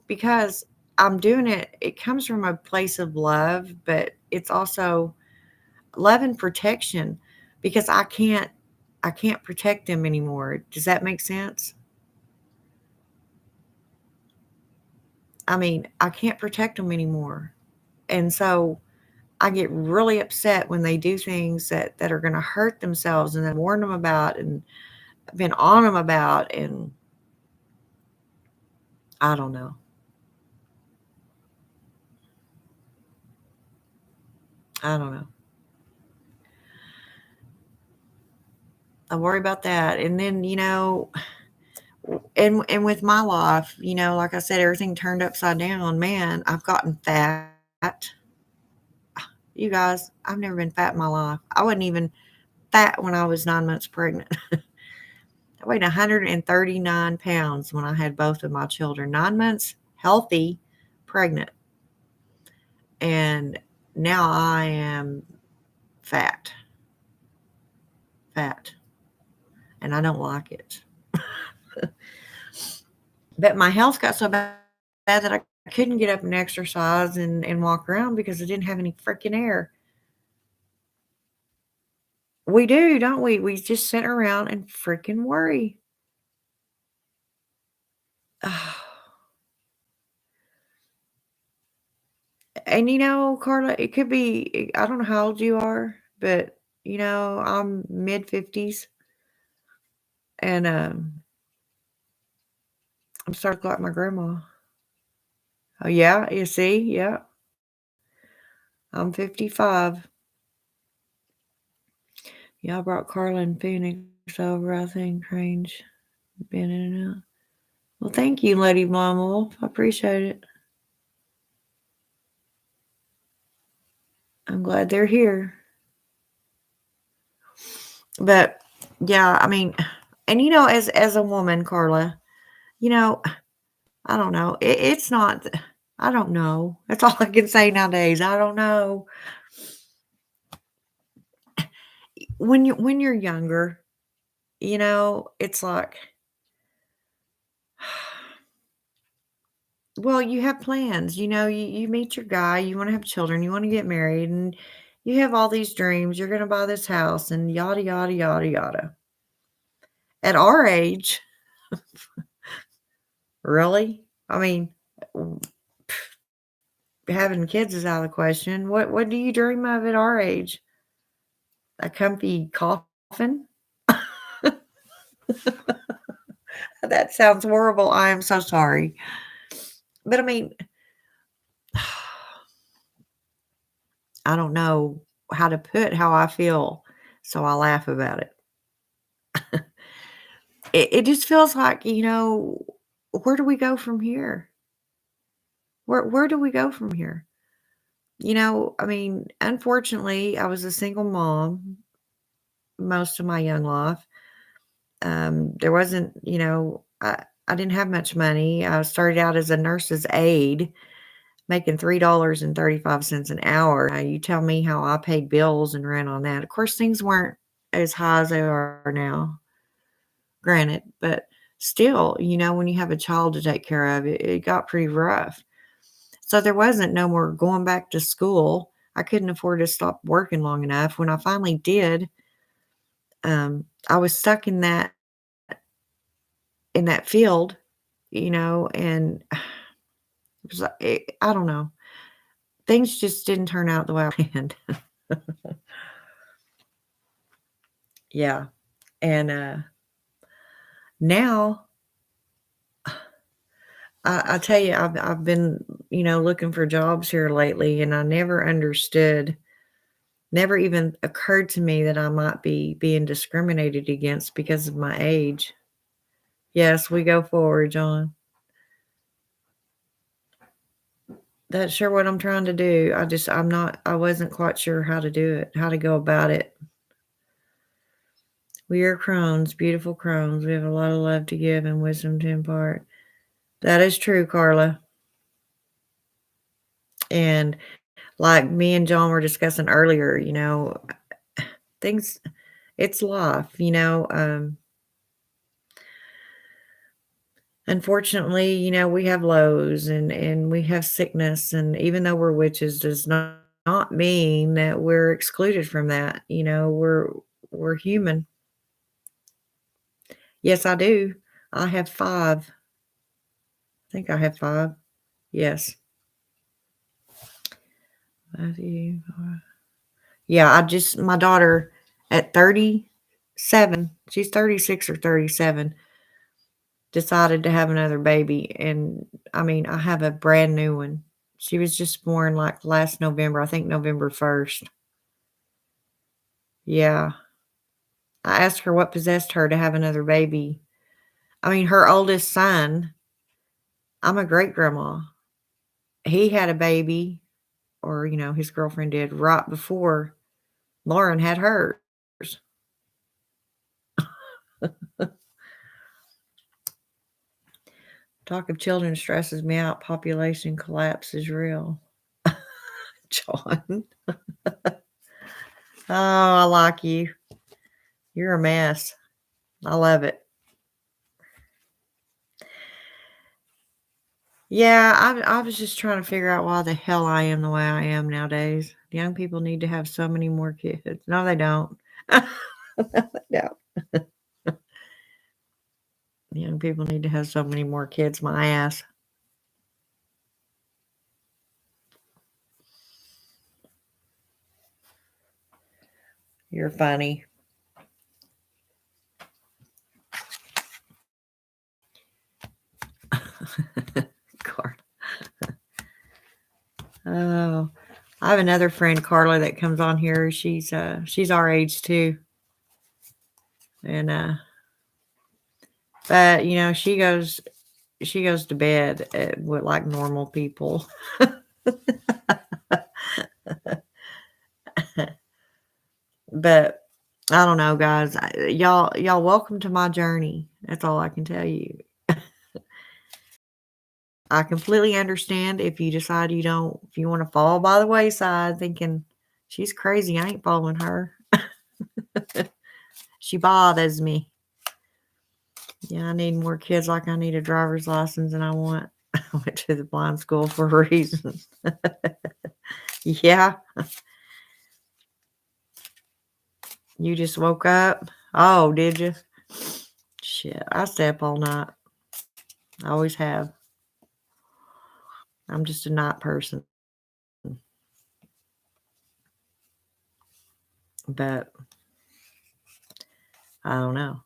because I'm doing it. It comes from a place of love, but it's also love and protection because I can't protect them anymore. Does that make sense? I mean, I can't protect them anymore. And so I get really upset when they do things that are going to hurt themselves and then warn them about and been on them about. And I don't know. I don't know. I worry about that. And then, and with my life, like I said, everything turned upside down. Man, I've gotten fat. You guys, I've never been fat in my life. I wasn't even fat when I was 9 months pregnant. I weighed 139 pounds when I had both of my children. 9 months healthy, pregnant. And now I am fat, fat, and I don't like it. But my health got so bad that I couldn't get up and exercise and walk around because I didn't have any freaking air. We do, don't we? We just sit around and freaking worry. And Carla, it could be, I don't know how old you are, but I'm mid 50s and I'm starting to look like my grandma. Oh, yeah, you see? Yeah, I'm 55. Yeah, I brought Carla and Phoenix over, I think, Range. Been in and out. Well, thank you, Lady Blonde Wolf. I appreciate it. I'm glad they're here. But yeah, I mean, and as a woman, Carla, you know, I don't know. It's not. I don't know. That's all I can say nowadays. I don't know. When you're younger, it's like, well, you have plans. You meet your guy. You want to have children. You want to get married, and you have all these dreams. You're going to buy this house, and yada yada yada yada. At our age, really? I mean, having kids is out of the question. What do you dream of at our age? A comfy coffin? That sounds horrible. I am so sorry. But I mean, I don't know how to put how I feel, so I laugh about it. it just feels like, where do we go from here? Where do we go from here? I mean, unfortunately, I was a single mom most of my young life. There wasn't, I didn't have much money. I started out as a nurse's aide, making $3.35 an hour. Now, you tell me how I paid bills and rent on that. Of course, things weren't as high as they are now, granted, but still, when you have a child to take care of, it got pretty rough. So there wasn't no more going back to school. I couldn't afford to stop working long enough. When I finally did, I was stuck in that field, and it was like, I don't know. Things just didn't turn out the way I planned. Yeah. And now I tell you, I've been, looking for jobs here lately, and I never understood, never even occurred to me that I might be being discriminated against because of my age. Yes, we go forward, John. That's sure what I'm trying to do. I wasn't quite sure how to do it, how to go about it. We are crones, beautiful crones. We have a lot of love to give and wisdom to impart. That is true, Carla. And like me and John were discussing earlier, things, it's life, unfortunately, we have lows and we have sickness. And even though we're witches, does not mean that we're excluded from that. We're human. Yes, I do. I have five. I think I have five. Yes. Matthew. Yeah, my daughter at 37, she's 36 or 37, decided to have another baby. And I mean, I have a brand new one. She was just born like last November, I think November 1st. Yeah. I asked her what possessed her to have another baby. I mean, her oldest son, I'm a great grandma. He had a baby, or, his girlfriend did, right before Lauren had hers. Talk of children stresses me out. Population collapse is real. John. Oh, I like you. You're a mess. I love it. Yeah, I was just trying to figure out why the hell I am the way I am nowadays. Young people need to have so many more kids. No, they don't. No. Young people need to have so many more kids, my ass. You're funny. Car- Oh, I have another friend, Carla, that comes on here. She's our age too. And but she goes to bed with like normal people. But I don't know, guys. Y'all welcome to my journey. That's all I can tell you. I completely understand if you decide if you want to fall by the wayside thinking she's crazy, I ain't following her. She bothers me. Yeah, I need more kids like I need a driver's license and I went to the blind school for a reason. Yeah. You just woke up? Oh, did you? Shit, I stay up all night. I always have. I'm just a night person. But I don't know.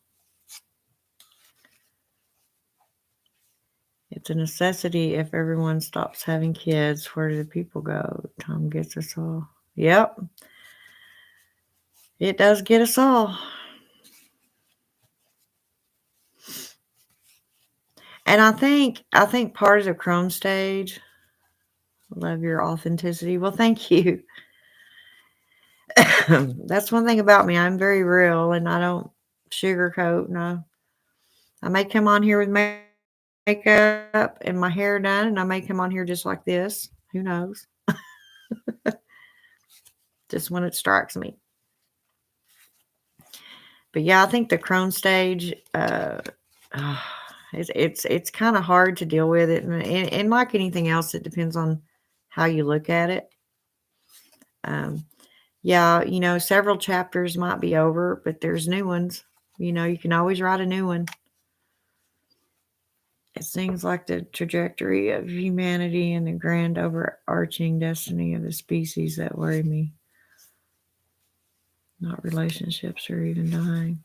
It's a necessity if everyone stops having kids. Where do the people go? Time gets us all. Yep. It does get us all. And I think part of the Chrome stage, love your authenticity. Well, thank you. That's one thing about me. I'm very real and I don't sugarcoat. And I may come on here with makeup and my hair done, and I may come on here just like this. Who knows? Just when it strikes me. But yeah, I think the Crohn stage, it's kind of hard to deal with it, and like anything else, it depends on how you look at it. Um, yeah, several chapters might be over, but there's new ones. You can always write a new one. It seems like the trajectory of humanity and the grand overarching destiny of the species that worry me. Not relationships or even dying.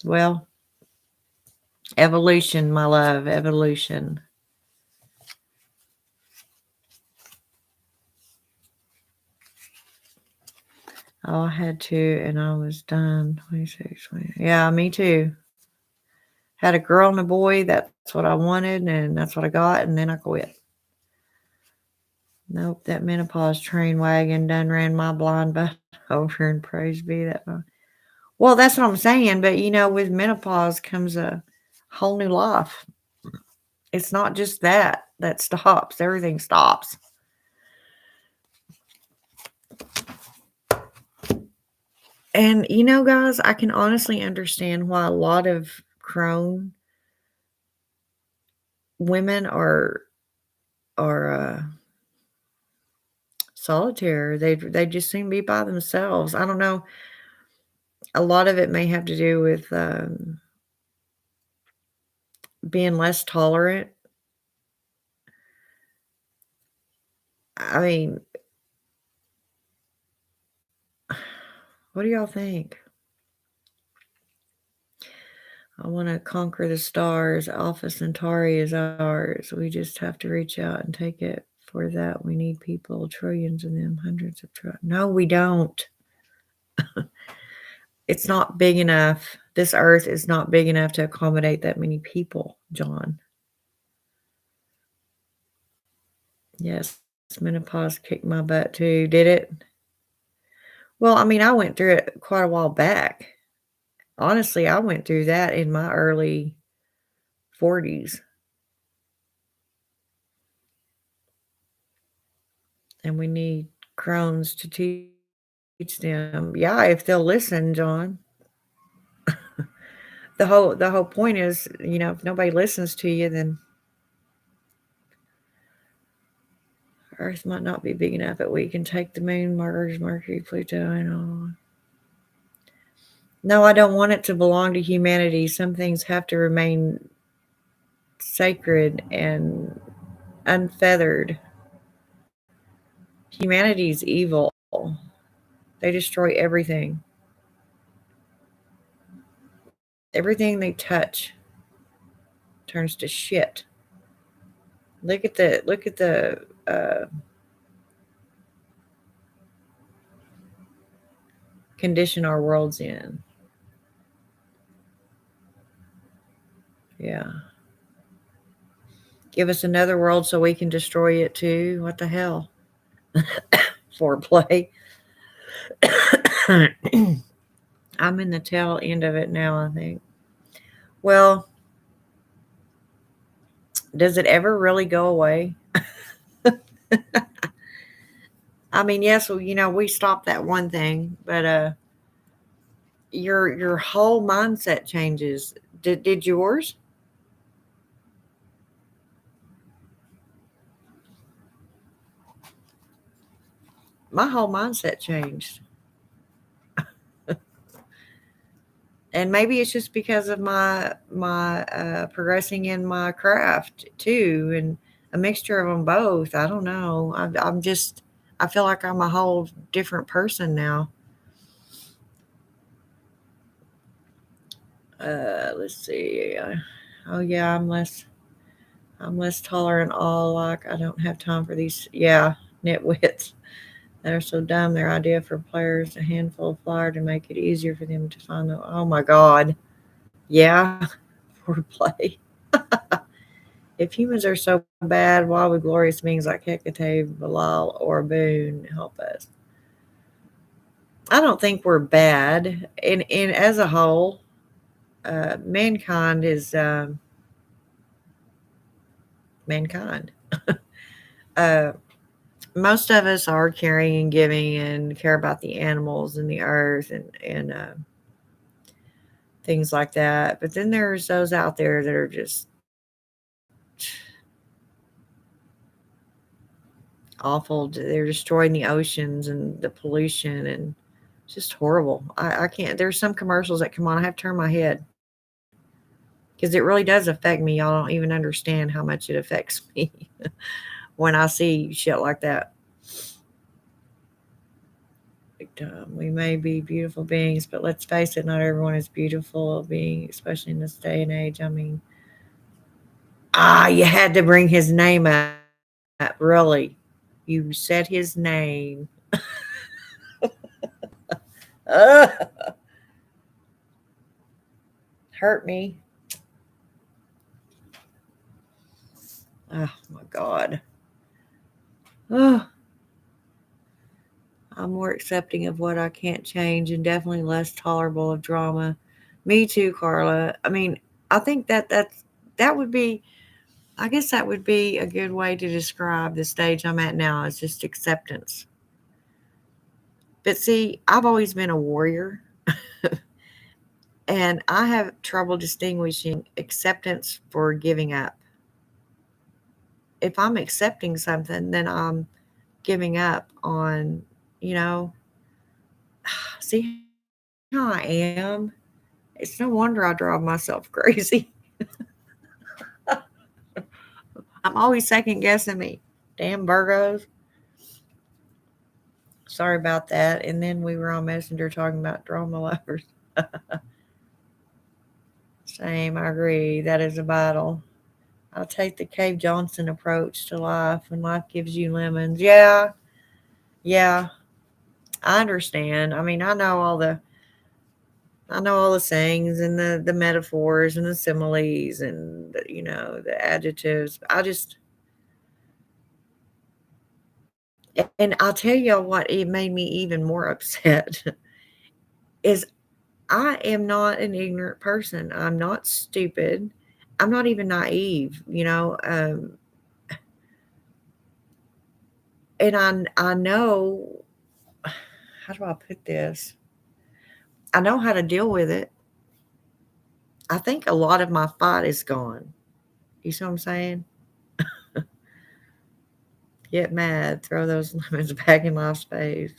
Well, evolution, my love, evolution. Oh, I had to, and I was done. 26, 20. Yeah, me too. Had a girl and a boy. That's what I wanted, and that's what I got, and then I quit. Nope, that menopause train wagon done ran my blind butt over, and praise be that. Well, that's what I'm saying, but with menopause comes a whole new life. It's not just that stops. Everything stops. And guys, I can honestly understand why a lot of crone women are solitaire. They just seem to be by themselves. I don't know. A lot of it may have to do with being less tolerant. I mean, what do y'all think? I want to conquer the stars. Alpha Centauri is ours. We just have to reach out and take it. For that, we need people, trillions of them, hundreds of trillions. No, we don't. It's not big enough. This earth is not big enough to accommodate that many people, John. Yes, menopause kicked my butt too. Did it? Well, I mean, I went through it quite a while back. Honestly, I went through that in my early 40s. And we need crones to teach them. Yeah, if they'll listen, John. The whole point is, if nobody listens to you, then Earth might not be big enough that we can take the moon, Mars, Mercury, Pluto, and all. No, I don't want it to belong to humanity. Some things have to remain sacred and unfeathered. Humanity's evil. They destroy everything. Everything they touch turns to shit. Look at the condition our world's in. Yeah. Give us another world so we can destroy it too. What the hell? Foreplay. I'm in the tail end of it now, I think. Well, does it ever really go away? I mean, yes, well, we stopped that one thing, but your whole mindset changes. Did yours? My whole mindset changed. And maybe it's just because of my progressing in my craft too, and a mixture of them both. I don't know. I feel like I'm a whole different person now. Let's see. Oh yeah, I'm less tolerant. All like I don't have time for these. Yeah, nitwits. They're so dumb. Their idea for players a handful of flyer to make it easier for them to find the. Oh my god. Yeah, foreplay. If humans are so bad, why would glorious beings like Hecate, Bilal, or Boone help us? I don't think we're bad. In as a whole, mankind is mankind. Uh, Most of us are caring and giving and care about the animals and the earth and things like that. But then there's those out there that are just awful. They're destroying the oceans and the pollution and just horrible. I can't. There's some commercials that come on. I have to turn my head because it really does affect me. Y'all don't even understand how much it affects me when I see shit like that. We may be beautiful beings, but let's face it, not everyone is beautiful being, especially in this day and age. I mean, you had to bring his name up, really. You said his name. Ugh, hurt me. Oh my God. Oh, I'm more accepting of what I can't change and definitely less tolerable of drama. Me too, Carla. I mean, I think that would be I guess that would be a good way to describe the stage I'm at now is just acceptance. But see, I've always been a warrior and I have trouble distinguishing acceptance for giving up. If I'm accepting something, then I'm giving up on, you know, see how I am? It's no wonder I drive myself crazy. I'm always second guessing me. Damn Virgos. Sorry about that. And then we were on Messenger talking about drama lovers. Same, I agree. That is a battle. I'll take the Cave Johnson approach to life when life gives you lemons. Yeah, yeah, I understand. I mean, I know all the sayings and the metaphors and the similes and the adjectives. And I'll tell y'all what it made me even more upset is I am not an ignorant person. I'm not stupid. I'm not even naive. And I know how do I put this? I know how to deal with it. I think a lot of my fight is gone. You see what I'm saying? Get mad, throw those lemons back in life's face.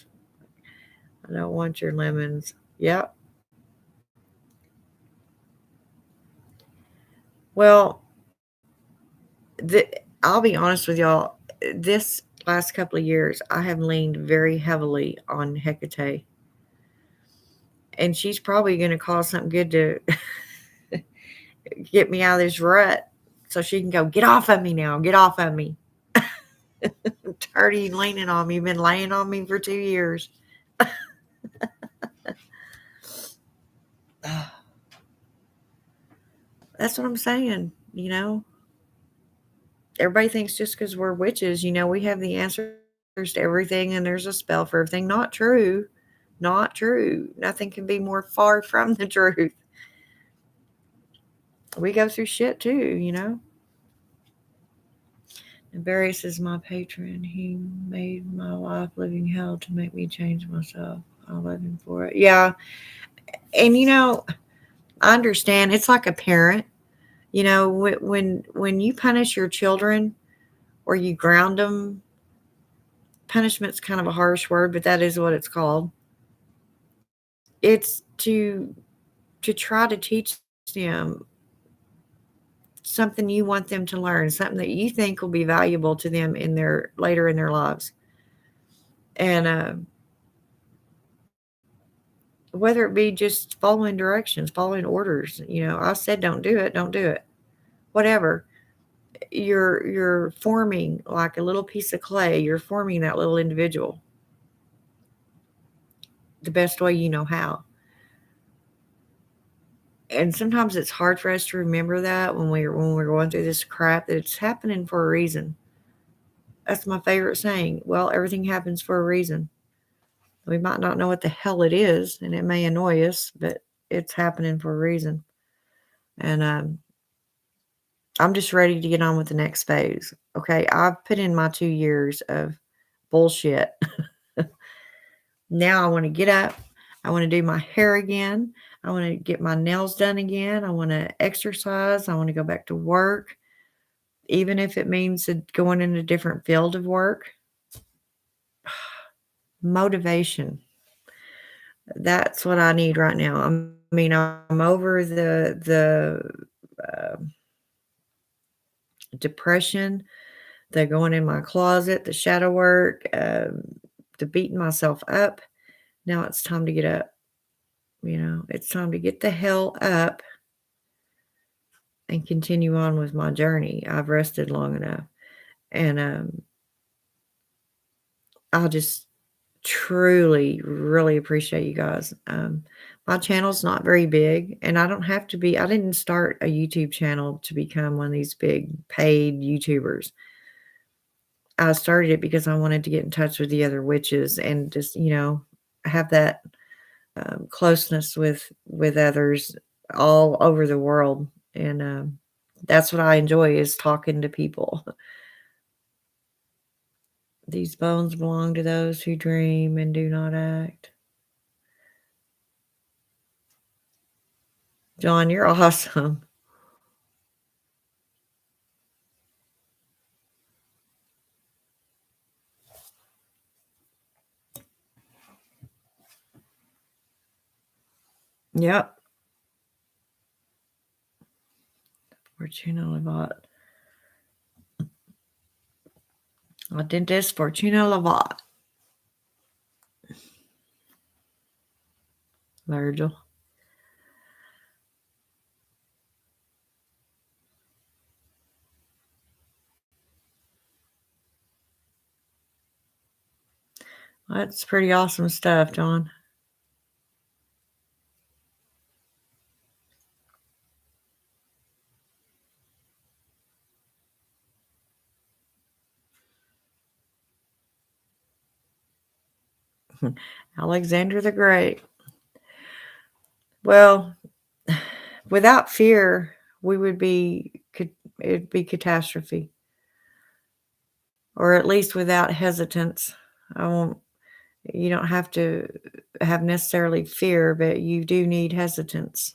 I don't want your lemons. Yep. Well, I'll be honest with y'all. This last couple of years, I have leaned very heavily on Hecate, and she's probably going to cause something good to get me out of this rut, so she can go get off of me now. Get off of me. I'm tired of you leaning on me. You've been laying on me for 2 years. That's what I'm saying. Everybody thinks just because we're witches, we have the answers to everything and there's a spell for everything. Not true. Not true. Nothing can be more far from the truth. We go through shit too. And Barrios is my patron. He made my life living hell to make me change myself. I love him for it. Yeah. And I understand. It's like a parent. When you punish your children or you ground them, punishment's kind of a harsh word, but that is what it's called. It's to try to teach them something you want them to learn, something that you think will be valuable to them in their later in their lives. And whether it be just following directions, following orders, I said don't do it, don't do it. Whatever. You're forming like a little piece of clay. You're forming that little individual the best way you know how. And sometimes it's hard for us to remember that when we're going through this crap, that it's happening for a reason. That's my favorite saying. Well, everything happens for a reason. We might not know what the hell it is, and it may annoy us, but it's happening for a reason. And I'm just ready to get on with the next phase. Okay, I've put in my 2 years of bullshit. Now I want to get up. I want to do my hair again. I want to get my nails done again. I want to exercise. I want to go back to work, even if it means going in a different field of work. Motivation. That's what I need right now. I mean, I'm over the depression, the going in my closet, the shadow work, the beating myself up. Now it's time to get up. It's time to get the hell up and continue on with my journey. I've rested long enough. And I just truly, really appreciate you guys. My channel's not very big, and I don't have to be. I didn't start a YouTube channel to become one of these big paid YouTubers. I started it because I wanted to get in touch with the other witches and just, have that closeness with others all over the world. And that's what I enjoy, is talking to people. These bones belong to those who dream and do not act. John, you're awesome. Yep. Fortuna Lavat. A dentist, Fortuna Lavat. Virgil. That's pretty awesome stuff, John. Alexander the Great. Well, without fear, it'd be catastrophe. Or at least without hesitance. You don't have to have necessarily fear, but you do need hesitance.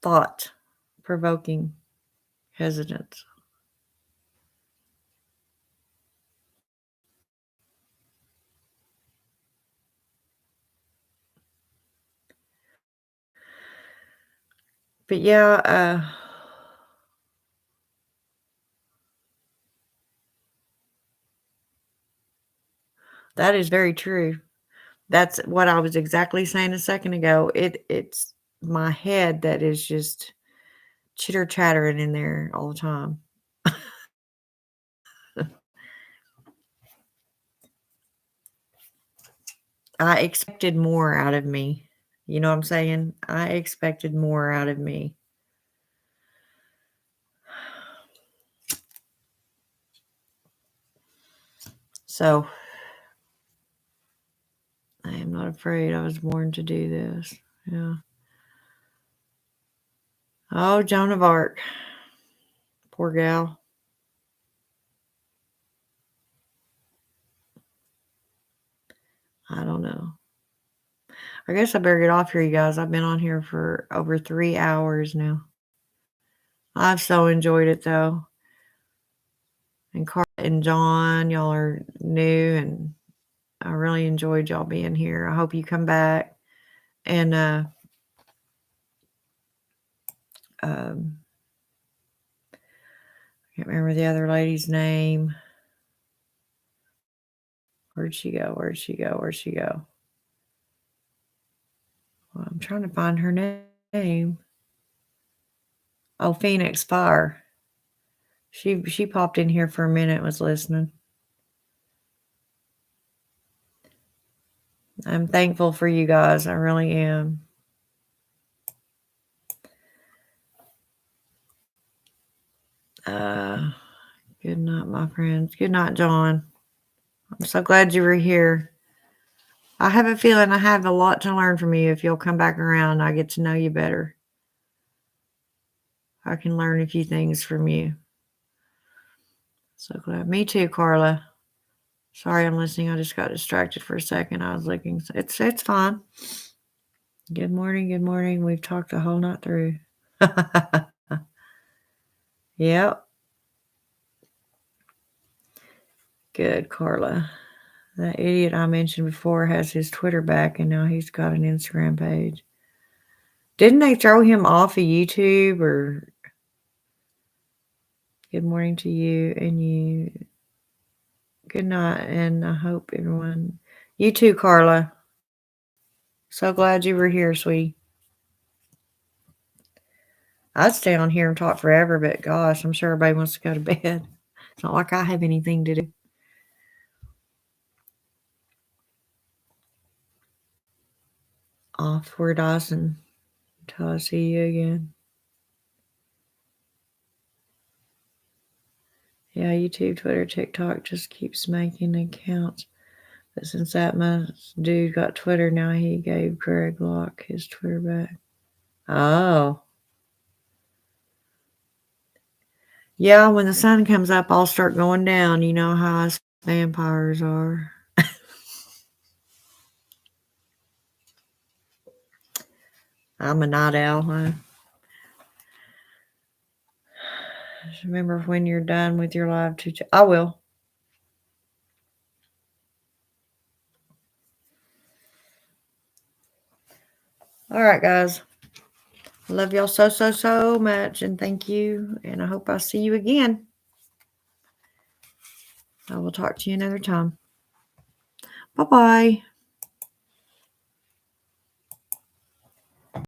Thought provoking hesitance. But yeah, that is very true. That's what I was exactly saying a second ago. It's my head that is just chitter chattering in there all the time. I expected more out of me. You know what I'm saying? I expected more out of me. So I am not afraid. I was born to do this. Yeah. Oh, Joan of Arc. Poor gal. I don't know. I guess I better get off here, you guys. I've been on here for over 3 hours now. I've so enjoyed it, though. And Carl and John, y'all are new, and I really enjoyed y'all being here. I hope you come back. And um, I can't remember the other lady's name. Where'd she go? Where'd she go? Where'd she go? Well, I'm trying to find her name. Oh, Phoenix Fire. She popped in here for a minute, was listening. I'm thankful for you guys. I really am. Good night, my friends. Good night, John. I'm so glad you were here. I have a feeling I have a lot to learn from you. If you'll come back around, I get to know you better. I can learn a few things from you. So glad. Me too, Carla. Sorry I'm listening. I just got distracted for a second. I was looking. It's fine. Good morning. Good morning. We've talked the whole night through. Yep. Good, Carla. That idiot I mentioned before has his Twitter back, and now he's got an Instagram page. Didn't they throw him off of YouTube? Or good morning to you and you. Good night, and I hope everyone. You too, Carla. So glad you were here, sweetie. I'd stay on here and talk forever, but gosh, I'm sure everybody wants to go to bed. It's not like I have anything to do. Off for Dawson until I see you again. Yeah, YouTube, Twitter, TikTok just keeps making accounts. But since that dude got Twitter, now he gave Greg Locke his Twitter back. Oh. Yeah, when the sun comes up, I'll start going down. You know how us vampires are. I'm a night owl, huh? Just remember when you're done with your live to I will. All right, guys. I love y'all so much, and thank you. And I hope I see you again. I will talk to you another time. Bye-bye.